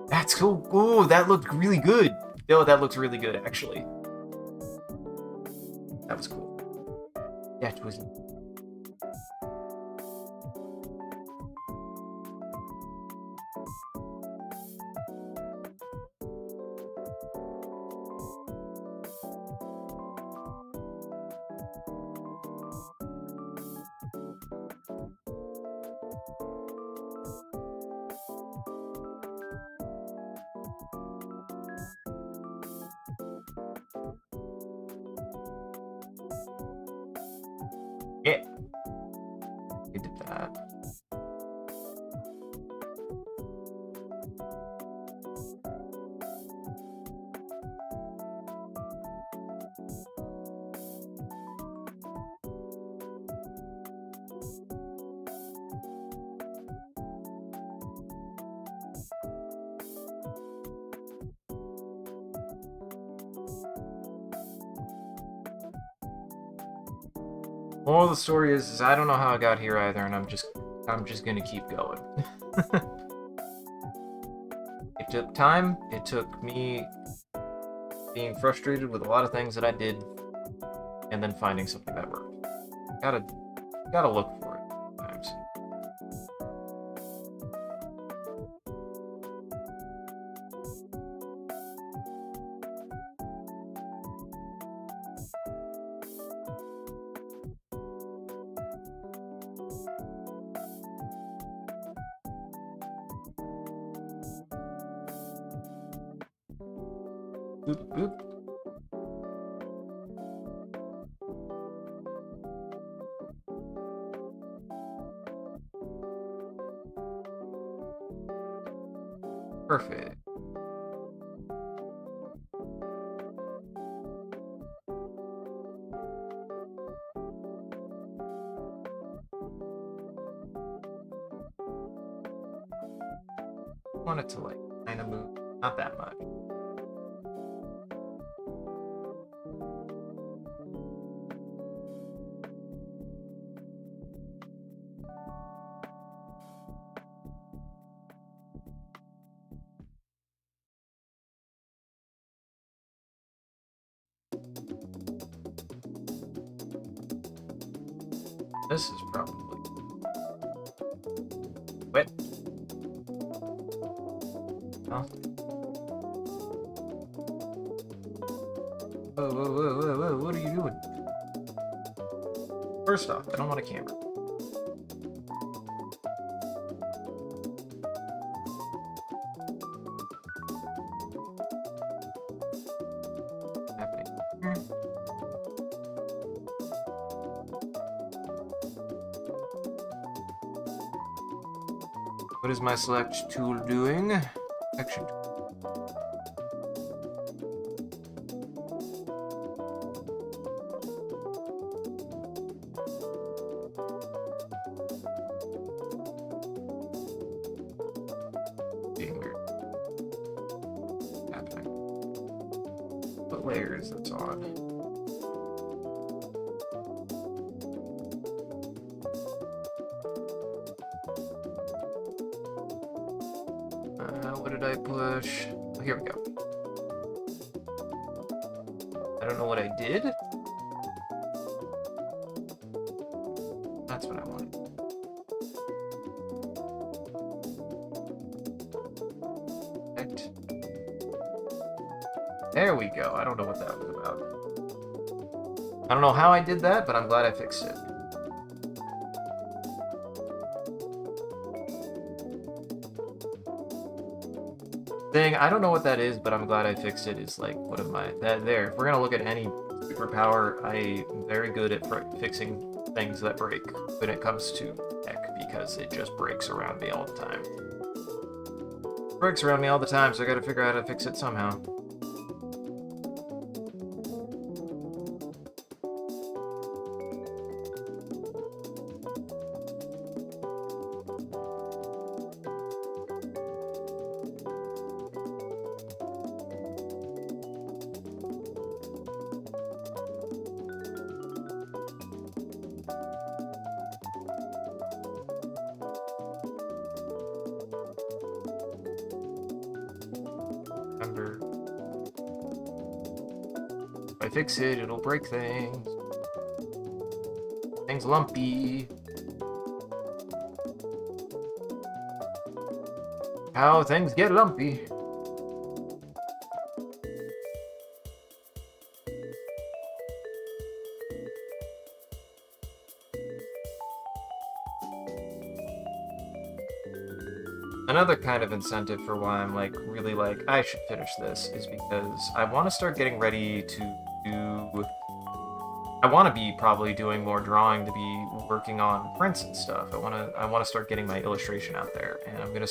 That's cool. Ooh, that looked really good. Yo, that looks really good, actually. That was cool. That was... Yeah. We did that. Moral of the story is I don't know how I got here either, and I'm just gonna keep going. It took time. It took me being frustrated with a lot of things that I did, and then finding something that worked. Gotta look for it sometimes. Boop, boop. Perfect. I want it to like kind of move, not that much. This is probably wet. Oh. Whoa, what are you doing? First off, I don't want a camera. What's happening here? What is my select tool doing? Action tool. Being weird. Happening. What layer is this on? What did I push? Oh, here we go. I don't know what I did. That's what I wanted. Perfect. There we go. I don't know what that was about. I don't know how I did that, but I'm glad I fixed it. Thing, I don't know what that is, but I'm glad I fixed it. Is like one of my there. If we're gonna look at any superpower, I'm very good at fixing things that break when it comes to tech, because it just breaks around me all the time. It breaks around me all the time, so I gotta figure out how to fix it somehow. If I fix it, it'll break things. Things lumpy. How things get lumpy. Another kind of incentive for why I'm like really like I should finish this is because I want to start getting ready to do. I want to be probably doing more drawing, to be working on prints and stuff. I want to start getting my illustration out there, and I'm gonna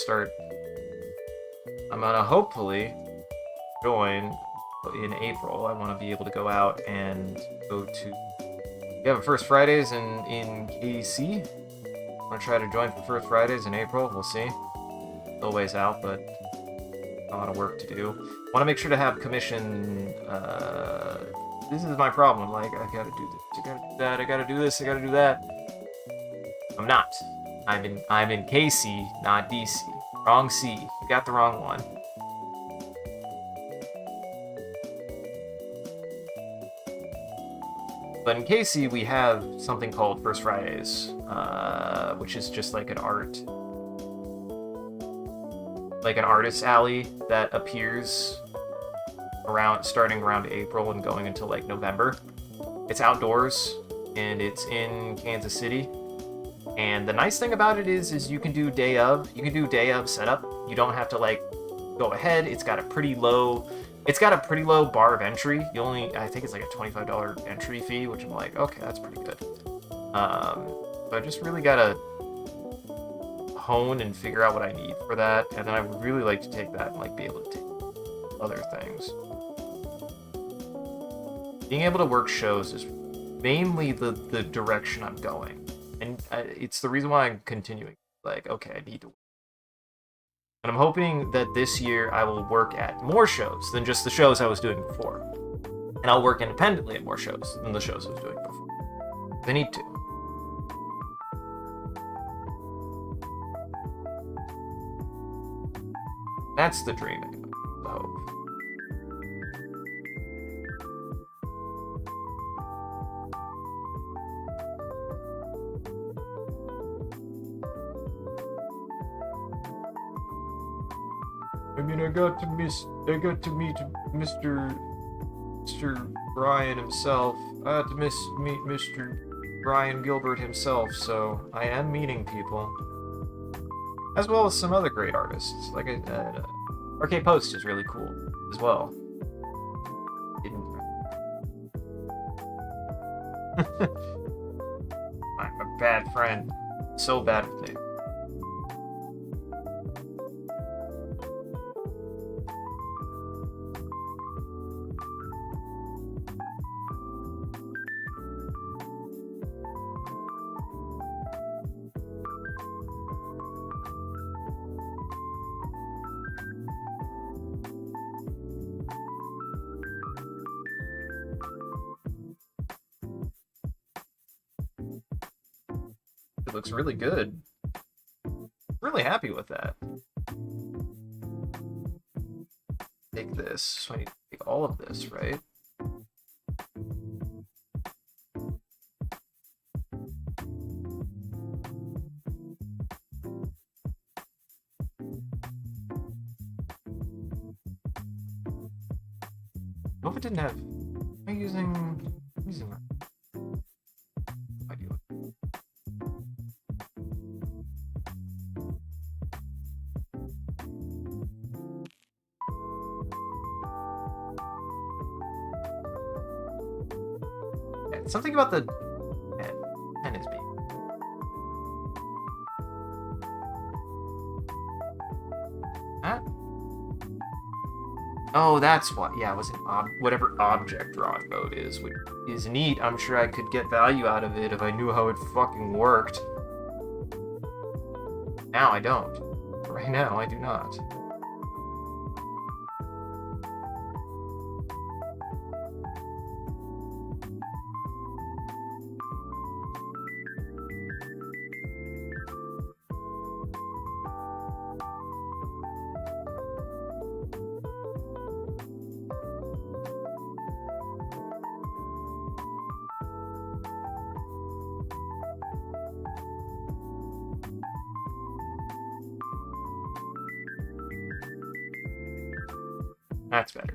hopefully join in April. I want to be able to go out and go to. We have a First Fridays in KC. I'm gonna try to join for First Fridays in April. We'll see. Still ways out, but a lot of work to do. Want to make sure to have commission. This is my problem. Like, I gotta do this, I gotta do that, I gotta do this, I gotta do that. I'm not. I'm in KC, not DC. Wrong C. You got the wrong one. But in KC, we have something called First Fridays, which is just like an artist alley that appears starting around April and going until like November. It's outdoors and it's in Kansas City. And the nice thing about it is you can do day of setup. You don't have to like go ahead. It's got a pretty low bar of entry. I think it's like a $25 entry fee, which I'm like, okay, that's pretty good. So I just really gotta hone and figure out what I need for that, and then I would really like to take that and like be able to take other things. Being able to work shows is mainly the direction I'm going, and it's the reason why I'm continuing. Like, okay, I need to. And I'm hoping that this year I will work at more shows than just the shows I was doing before. And I'll work independently at more shows than the shows I was doing before. I need to. That's the dream, anyway. The hope. I mean, I got to meet Mr. Brian himself. I had to meet Mr. Brian Gilbert himself, so I am meeting people. As well as some other great artists. Like I said, RK Post is really cool as well. I'm a bad friend. So bad with me. It looks really good. Really happy with that. Take this. So I need to take all of this, right? What if it didn't have? Am I using that? I do it. Something about the pen is being. That? Oh, that's what. Yeah, it was whatever object drawing mode is, which is neat. I'm sure I could get value out of it if I knew how it fucking worked. Now I don't. Right now, I do not. That's better.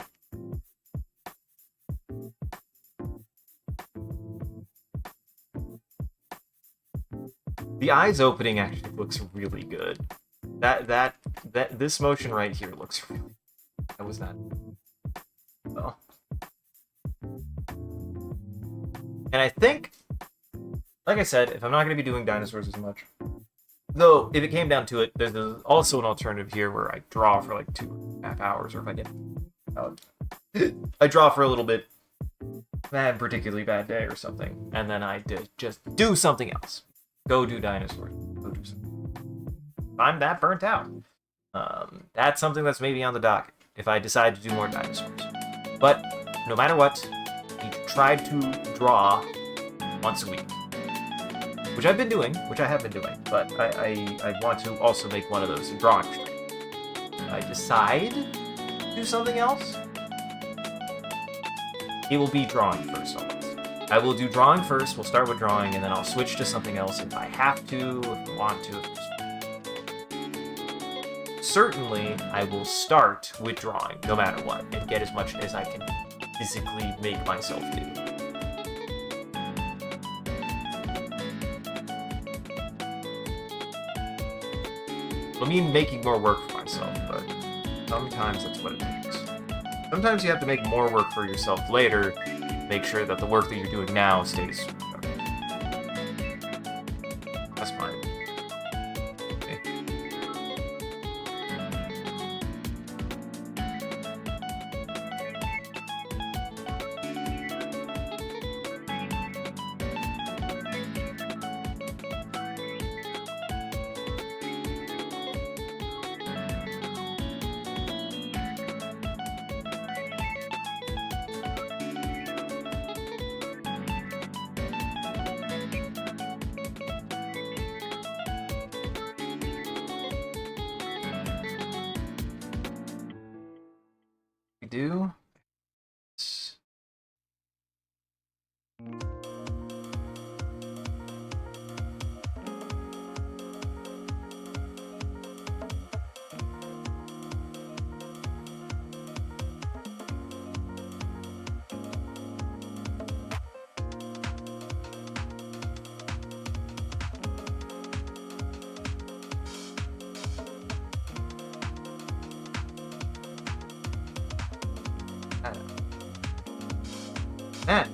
The eyes opening actually looks really good. This motion right here looks really. That was not. Well. And I think, like I said, if I'm not going to be doing dinosaurs as much, though, if it came down to it, there's also an alternative here where I draw for like 2.5 hours, or if I get, I draw for a little bit, I have a particularly bad day or something, and then I just do something else. Go do dinosaurs. Go do something. If I'm that burnt out, that's something that's maybe on the docket if I decide to do more dinosaurs. But no matter what, I try to draw once a week. Which I have been doing, but I want to also make one of those drawing streams. If I decide to do something else, it will be drawing first always. I will do drawing first, we'll start with drawing, and then I'll switch to something else if I have to, if I want to. Certainly, I will start with drawing, no matter what, and get as much as I can physically make myself do. I mean making more work for myself, but sometimes that's what it takes. Sometimes you have to make more work for yourself later to make sure that the work that you're doing now stays productive. That's fine. Okay. We do. And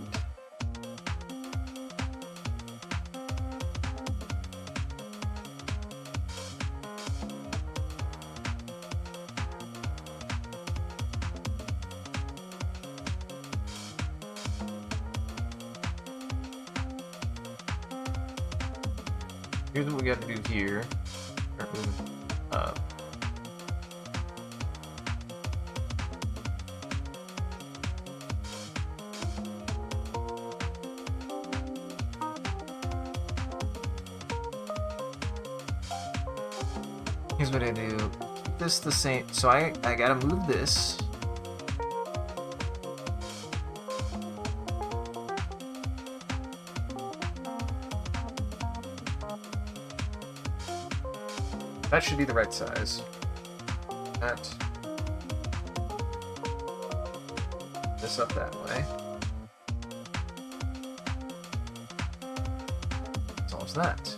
here's what we got to do here. Start moving up. Here's what I do. Keep this the same. So I gotta move this. That should be the right size. That. This up that way. Solves that.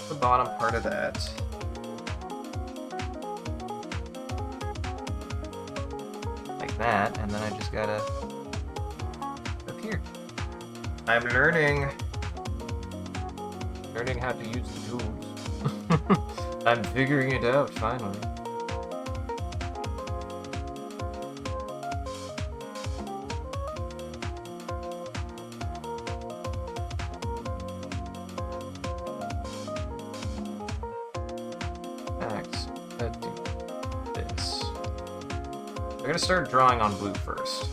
The bottom part of that. Like that, and then I just gotta up here. I'm learning how to use the tools. I'm figuring it out finally. We're gonna start drawing on blue first.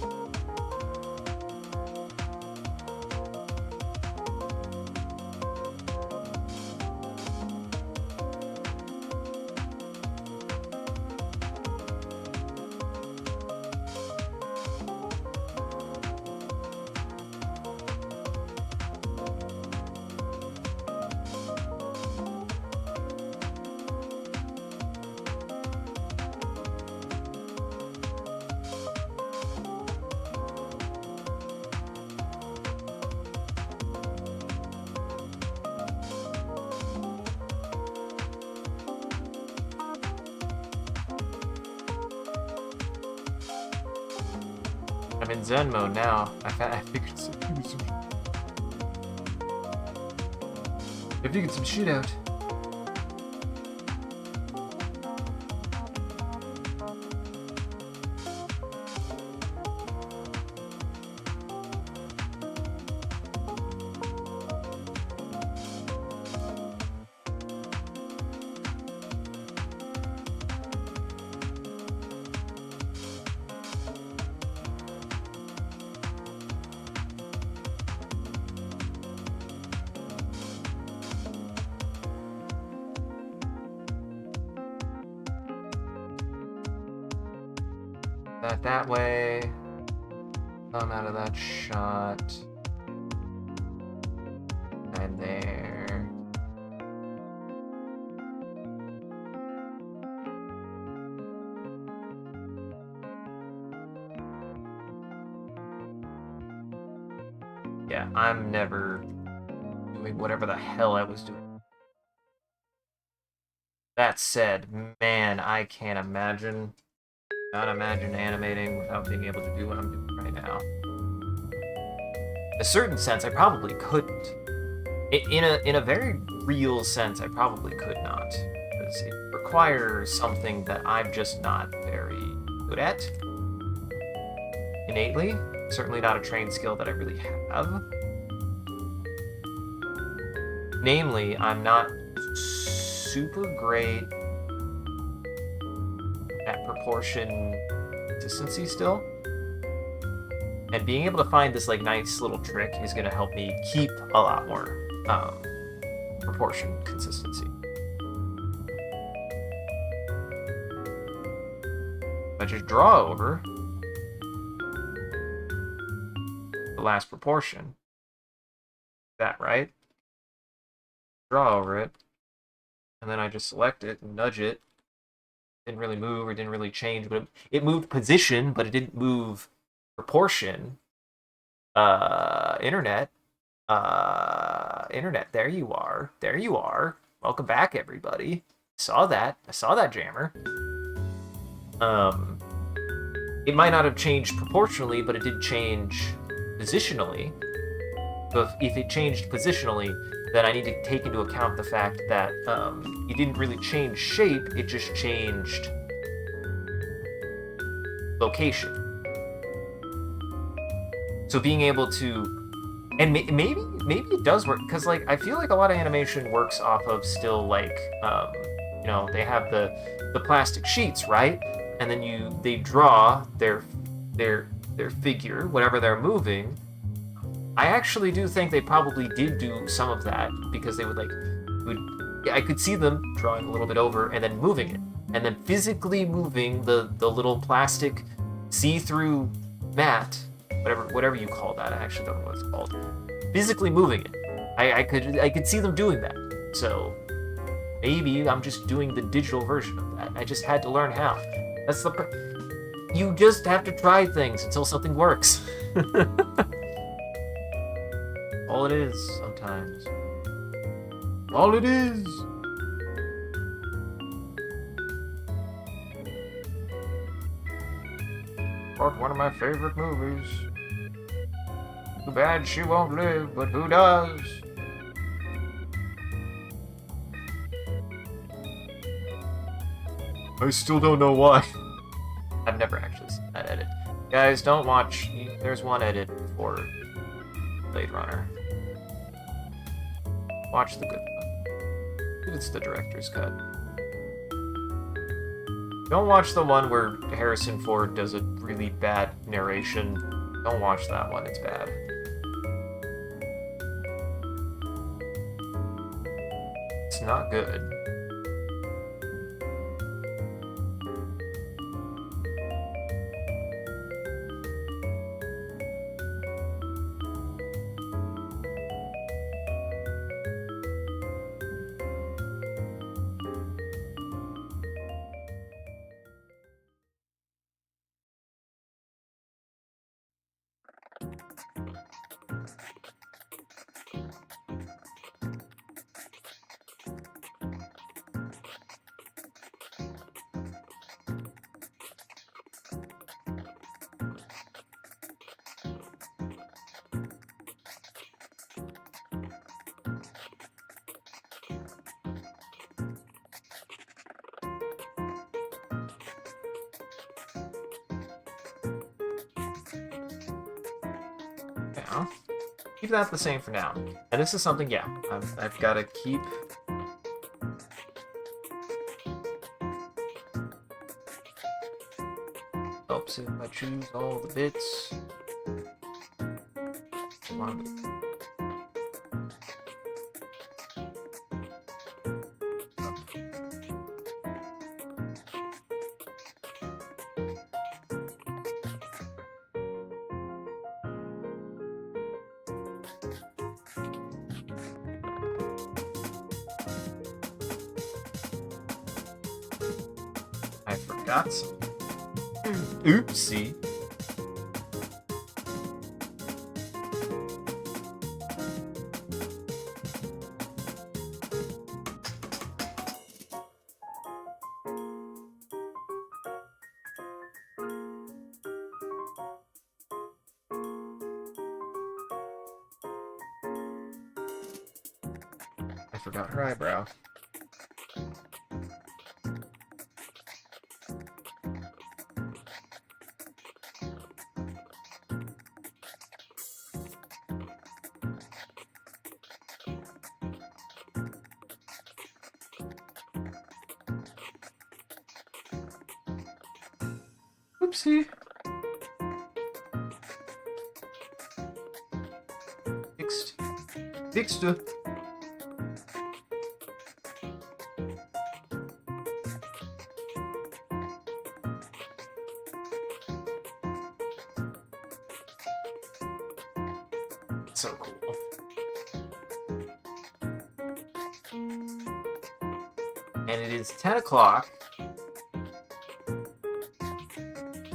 I'm in Zen mode now. I figured some shit out. That way. Come out of that shot. And there. Yeah, I'm never doing whatever the hell I was doing. That said, man, I can't imagine. Not imagine animating without being able to do what I'm doing right now. In a certain sense, I probably couldn't. In a very real sense, I probably could not, because it requires something that I'm just not very good at. Innately, certainly not a trained skill that I really have. Namely, I'm not super great at proportion consistency still. And being able to find this like nice little trick is going to help me keep a lot more proportion consistency. I just draw over the last proportion. That, right? Draw over it. And then I just select it and nudge it. Didn't really move or didn't really change, but it moved position, but it didn't move proportion. Internet, there you are. Welcome back, everybody. I saw that jammer. It might not have changed proportionally, but it did change positionally. So if it changed positionally, then I need to take into account the fact that it didn't really change shape, it just changed location. So being able to, and maybe it does work, because like I feel like a lot of animation works off of still like you know, they have the plastic sheets, right? And then they draw their figure, whatever they're moving. I actually do think they probably did do some of that, because they would I could see them drawing a little bit over and then moving it, and then physically moving the little plastic see-through mat, whatever you call that. I actually don't know what it's called. Physically moving it. I could see them doing that. So maybe I'm just doing the digital version of that. I just had to learn how. That's you just have to try things until something works. All it is sometimes. All it is. But one of my favorite movies. Too bad she won't live, but who does? I still don't know why. I've never actually seen that edit. Guys, don't watch. There's one edit for Blade Runner. Watch the good one. It's the director's cut. Don't watch the one where Harrison Ford does a really bad narration. Don't watch that one, it's bad. It's not good. now. Keep that the same for now. And this is something, yeah, I've got to keep... Helps if I choose all the bits. I forgot something. Oopsie. I forgot her eyebrow. Oopsie. Fixed. So cool. And it is 10 o'clock. I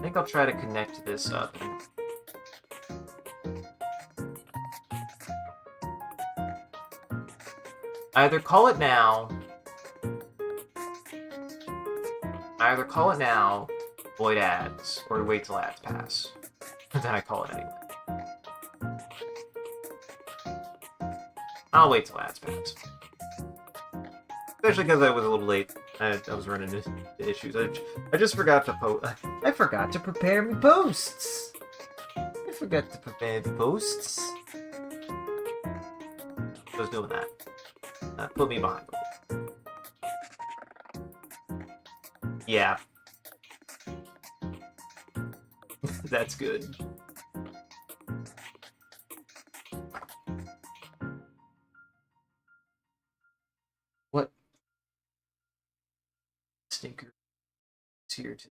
think I'll try to connect this up. Either call it now, avoid ads, or wait till ads pass. And then I call it anyway. I'll wait till ads pass. Especially because I was a little late. I was running into issues. I just forgot to post. I forgot to prepare my posts. I was doing that. That put me behind. Yeah. That's good. What? Stinker is here to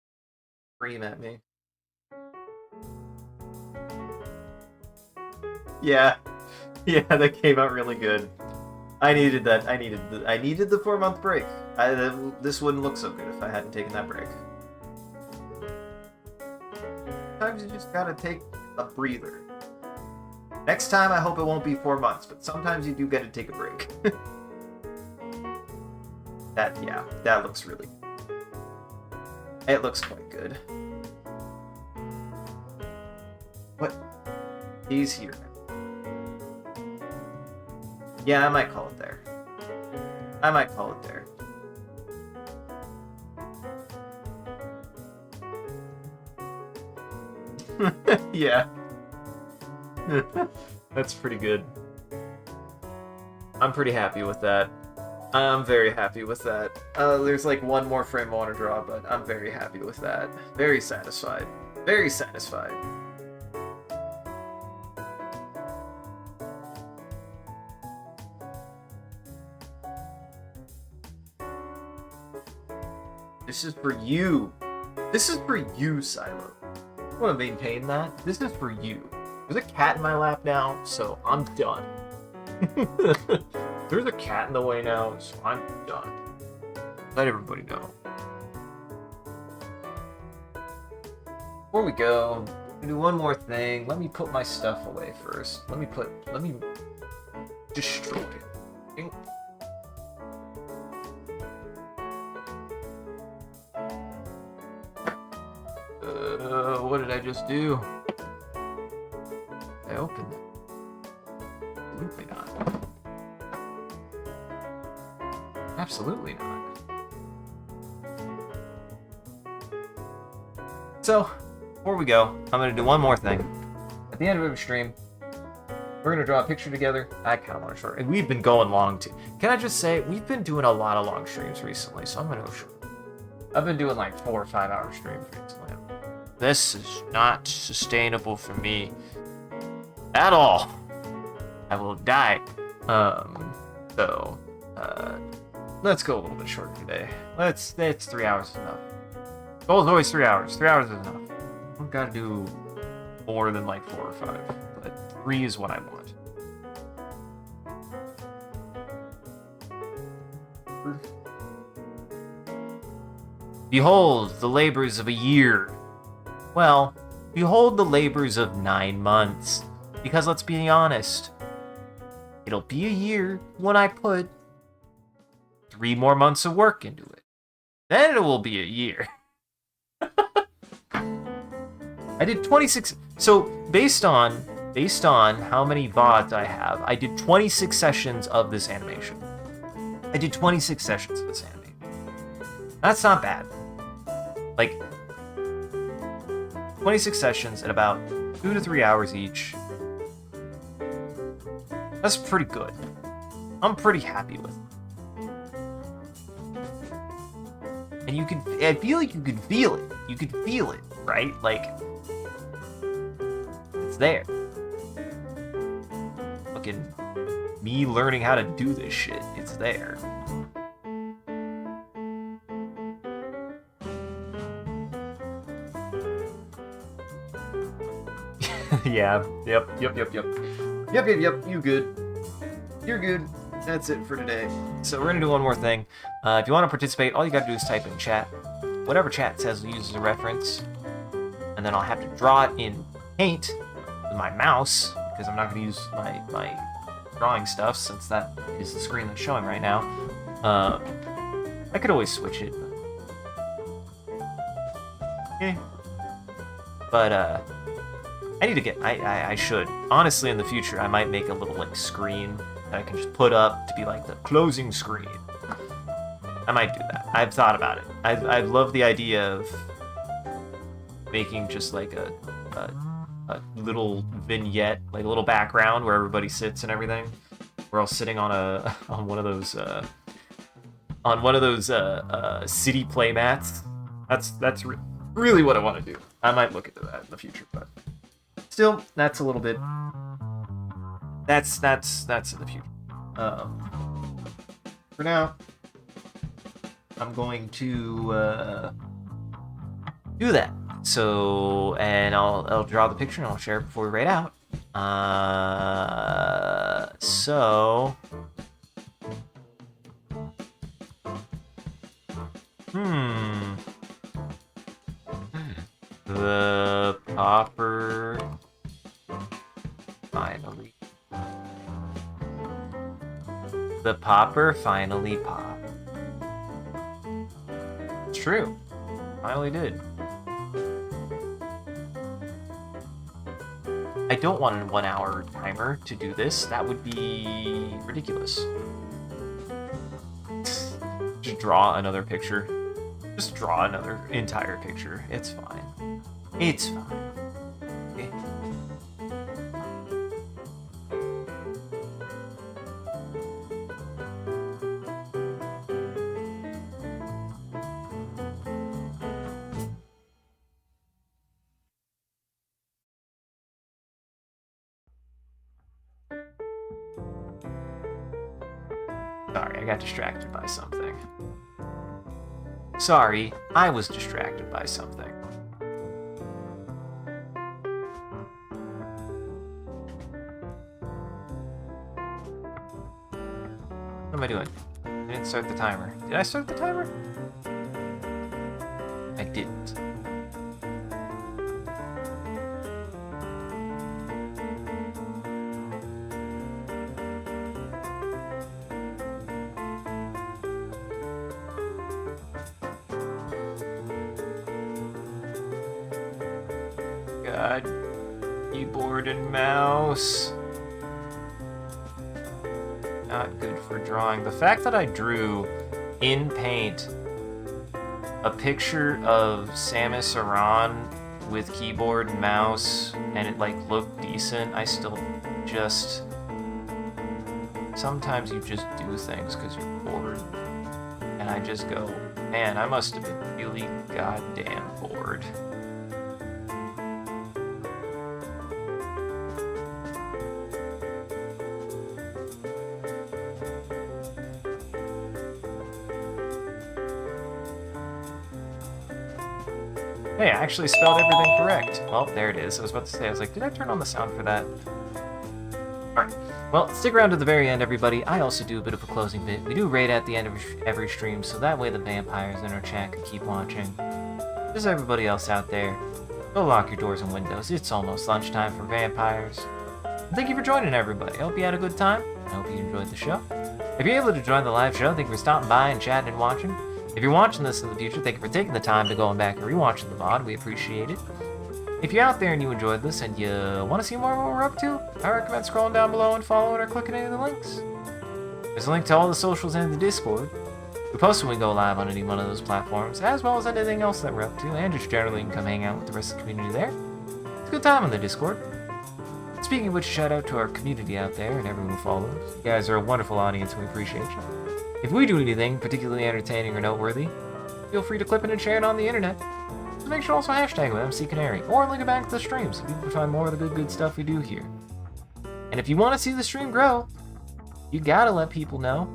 scream at me. Yeah. Yeah, that came out really good. I needed that. I needed the 4-month break. This wouldn't look so good if I hadn't taken that break. Sometimes you just gotta take a breather. Next time, I hope it won't be 4 months, but sometimes you do get to take a break. That looks really good. It looks quite good. What? He's here. Yeah, I might call it there. Yeah. That's pretty good. I'm pretty happy with that. I'm very happy with that. There's like one more frame I want to draw, but I'm very happy with that. Very satisfied. Very satisfied. This is for you. This is for you, Silo. I want to maintain that. This is for you. There's a cat in my lap now, so I'm done. There's a cat in the way now, so I'm done. Let everybody know. Before we go, do one more thing. Let me put my stuff away first. Let me destroy it. What did I just do? I opened it. Absolutely not. Absolutely not. So, before we go, I'm going to do one more thing. At the end of every stream, We're gonna draw a picture together. I kind of want to short. And we've been going long too. Can I just say, we've been doing a lot of long streams recently, so I'm gonna go short. I've been doing like 4 or 5 hour streams recently. This is not sustainable for me at all. I will die. Let's go a little bit shorter today. It's 3 hours is enough. Goal is always 3 hours. 3 hours is enough. I don't gotta do more than like 4 or 5, but 3 is what I want. Behold the labors of a year. Well, behold the labors of 9 months. Because let's be honest, it'll be a year when I put 3 more months of work into it. Then it will be a year. I did 26. So based on how many VODs I have, I did 26 sessions of this animation. I did 26 sessions of this animation. That's not bad. Like 26 sessions at about 2 to 3 hours each. That's pretty good. I'm pretty happy with it. And you can, I feel like you can feel it. You can feel it, right? Like, it's there. Fucking me learning how to do this shit. It's there. Yeah. Yep. Yep. You good. You're good. That's it for today. So we're gonna do one more thing. If you want to participate, all you gotta do is type in chat. Whatever chat says, we'll use as a reference. And then I'll have to draw it in Paint with my mouse, because I'm not gonna use my drawing stuff, since that is the screen that's showing right now. I could always switch it. But I need to get, I should. Honestly, in the future, I might make a little, like, screen that I can just put up to be, like, the closing screen. I might do that. I've thought about it. I love the idea of making just, like, a little vignette, like a little background where everybody sits and everything. We're all sitting on one of those city playmats. That's really what I want to do. I might look into that in the future, but still, that's a little bit. That's in the future. For now, I'm going to do that. So, and I'll draw the picture and I'll share it before we write out. The popper finally. The popper finally popped. It's true. Finally did. I don't want a 1 hour timer to do this. That would be ridiculous. Just draw another picture. Just draw another entire picture. It's fine. It's fine. Okay. Sorry, I got distracted by something. Sorry, I was distracted by something. What am I doing? I didn't start the timer. Did I start the timer? I didn't. God, keyboard and mouse. Not good for drawing. The fact that I drew in Paint a picture of Samus Aran with keyboard and mouse and it like looked decent, I still just... Sometimes you just do things because you're bored. And I just go, man, I must have been really goddamn bored. Hey, I actually spelled everything correct. Well, there it is. I was about to say, I was like, did I turn on the sound for that? Alright. Well, stick around to the very end, everybody. I also do a bit of a closing bit. We do raid at the end of every stream, so that way the vampires in our chat can keep watching. Just everybody else out there, go lock your doors and windows. It's almost lunchtime for vampires. Thank you for joining, everybody. I hope you had a good time. I hope you enjoyed the show. If you're able to join the live show, thank you for stopping by and chatting and watching. If you're watching this in the future, thank you for taking the time to going back and rewatching the VOD. We appreciate it. If you're out there and you enjoyed this and you want to see more of what we're up to, I recommend scrolling down below and following or clicking any of the links. There's a link to all the socials and the Discord. We post when we go live on any one of those platforms, as well as anything else that we're up to, and just generally you can come hang out with the rest of the community there. It's a good time on the Discord. Speaking of which, shout out to our community out there and everyone who follows. You guys are a wonderful audience and we appreciate you. If we do anything particularly entertaining or noteworthy, feel free to clip it and share it on the internet. So make sure also hashtag with MCCanary, or link it back to the stream so people can find more of the good stuff we do here. And if you want to see the stream grow, you gotta let people know.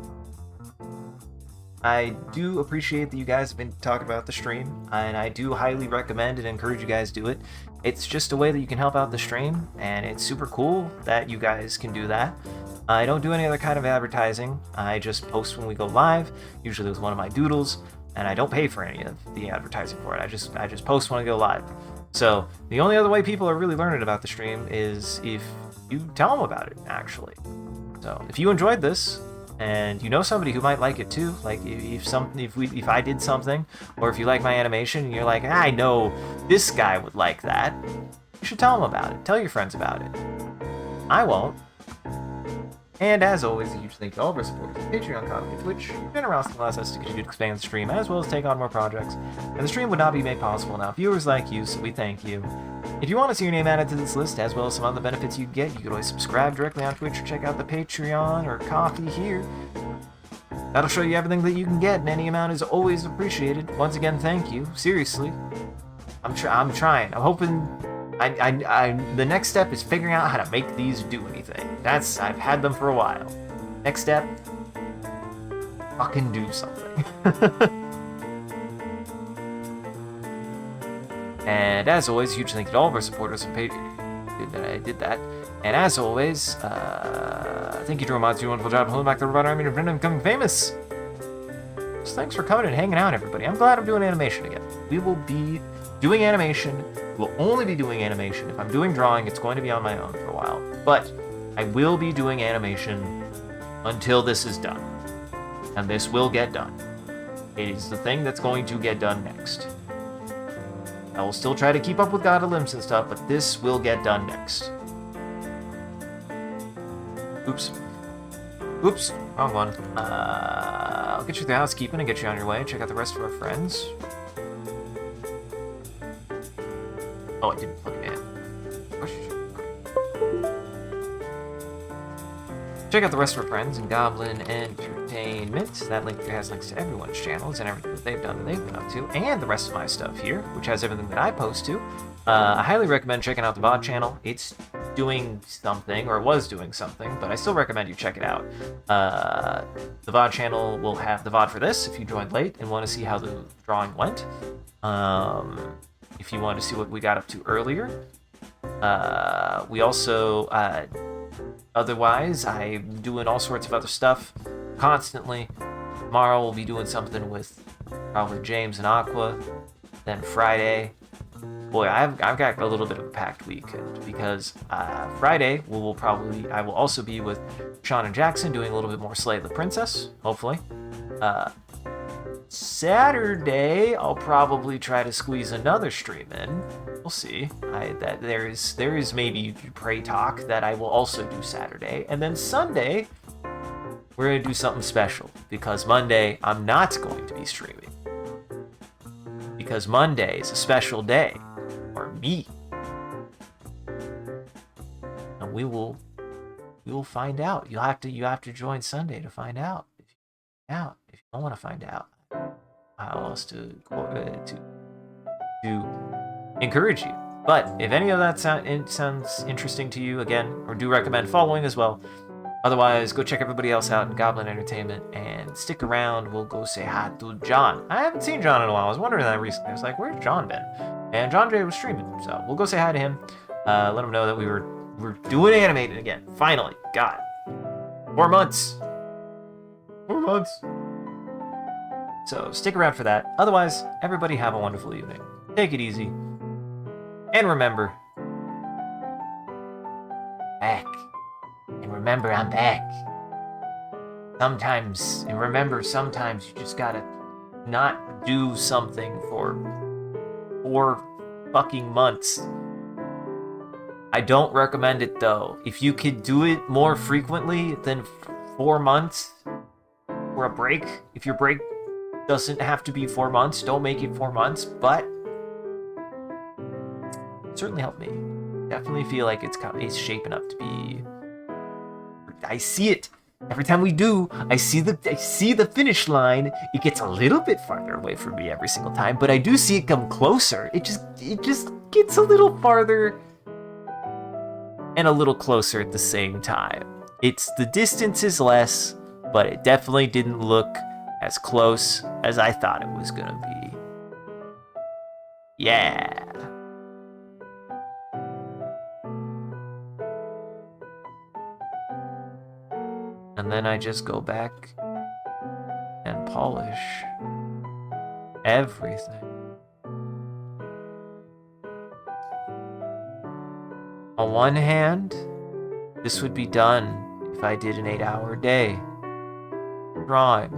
I do appreciate that you guys have been talking about the stream, and I do highly recommend and encourage you guys to do it. It's just a way that you can help out the stream, and it's super cool that you guys can do that. I don't do any other kind of advertising. I just post when we go live, usually with one of my doodles, and I don't pay for any of the advertising for it. I just post when I go live. So the only other way people are really learning about the stream is if you tell them about it, actually. So if you enjoyed this, and you know somebody who might like it too, like if I did something, or if you like my animation and you're like, I know this guy would like that, you should tell them about it. Tell your friends about it. I won't. And as always, a huge thank you to all of our supporters on Patreon, Coffee, Twitch. Your generosity allows us to continue to expand the stream, as well as take on more projects. And the stream would not be made possible without viewers like you, so we thank you. If you want to see your name added to this list, as well as some other benefits you get, you can always subscribe directly on Twitch or check out the Patreon or Coffee here. That'll show you everything that you can get, and any amount is always appreciated. Once again, thank you. Seriously. I'm trying. I'm hoping... the next step is figuring out how to make these do anything. I've had them for a while. Next step, fucking do something. And as always, huge thank you to all of our supporters on Patreon that I did that. And as always, thank you to Romods, you wonderful job holding back the robot army and preventing becoming famous. So thanks for coming and hanging out, everybody. I'm glad I'm doing animation again. We will be doing animation. We'll only be doing animation. If I'm doing drawing, it's going to be on my own for a while. But I will be doing animation until this is done. And this will get done. It is the thing that's going to get done next. I will still try to keep up with God of Limbs and stuff, but this will get done next. Oops. Oops. Wrong one. I'll get you the housekeeping and get you on your way. Check out the rest of our friends. Oh, I didn't plug it in. Check out the rest of our friends in Goblin Entertainment. That link has links to everyone's channels and everything that they've done and they've been up to, and the rest of my stuff here, which has everything that I post to. I highly recommend checking out the VOD channel. It's doing something, or was doing something, but I still recommend you check it out. The VOD channel will have the VOD for this if you joined late and want to see how the drawing went. If you want to see what we got up to earlier. We also, otherwise, I'm doing all sorts of other stuff constantly. Tomorrow we'll be doing something with probably James and Aqua. Then Friday, boy, I've got a little bit of a packed weekend because Friday I will also be with Sean and Jackson doing a little bit more Slay the Princess, hopefully. Saturday, I'll probably try to squeeze another stream in. We'll see. There is maybe Pray Talk that I will also do Saturday, and then Sunday we're gonna do something special because Monday I'm not going to be streaming because Monday is a special day, or me. And we will find out. You have to join Sunday to find out. If you don't want to find out, how else to encourage you. But if any of that sounds interesting to you, again, or do recommend following as well. Otherwise, go check everybody else out in Goblin Entertainment and stick around. We'll go say hi to John. I haven't seen John in a while. I was wondering that recently. I was like, where's John been? And John J was streaming, so we'll go say hi to him. Let him know that we're doing animated again. Finally, God, 4 months. 4 months. So stick around for that. Otherwise, everybody have a wonderful evening. Take it easy. And remember, back. And remember, I'm back. Sometimes you just gotta not do something for 4 fucking months. I don't recommend it though. If you could do it more frequently than 4 months for a break, if your break doesn't have to be 4 months, don't make it 4 months, but it certainly helped me. Definitely feel like it's shaping up to be. I see it. Every time we do, I see the finish line. It gets a little bit farther away from me every single time, but I do see it come closer. It just gets a little farther and a little closer at the same time. The distance is less, but it definitely didn't look as close as I thought it was gonna be. Yeah. And then I just go back and polish everything. On one hand, this would be done if I did an 8-hour day drawing.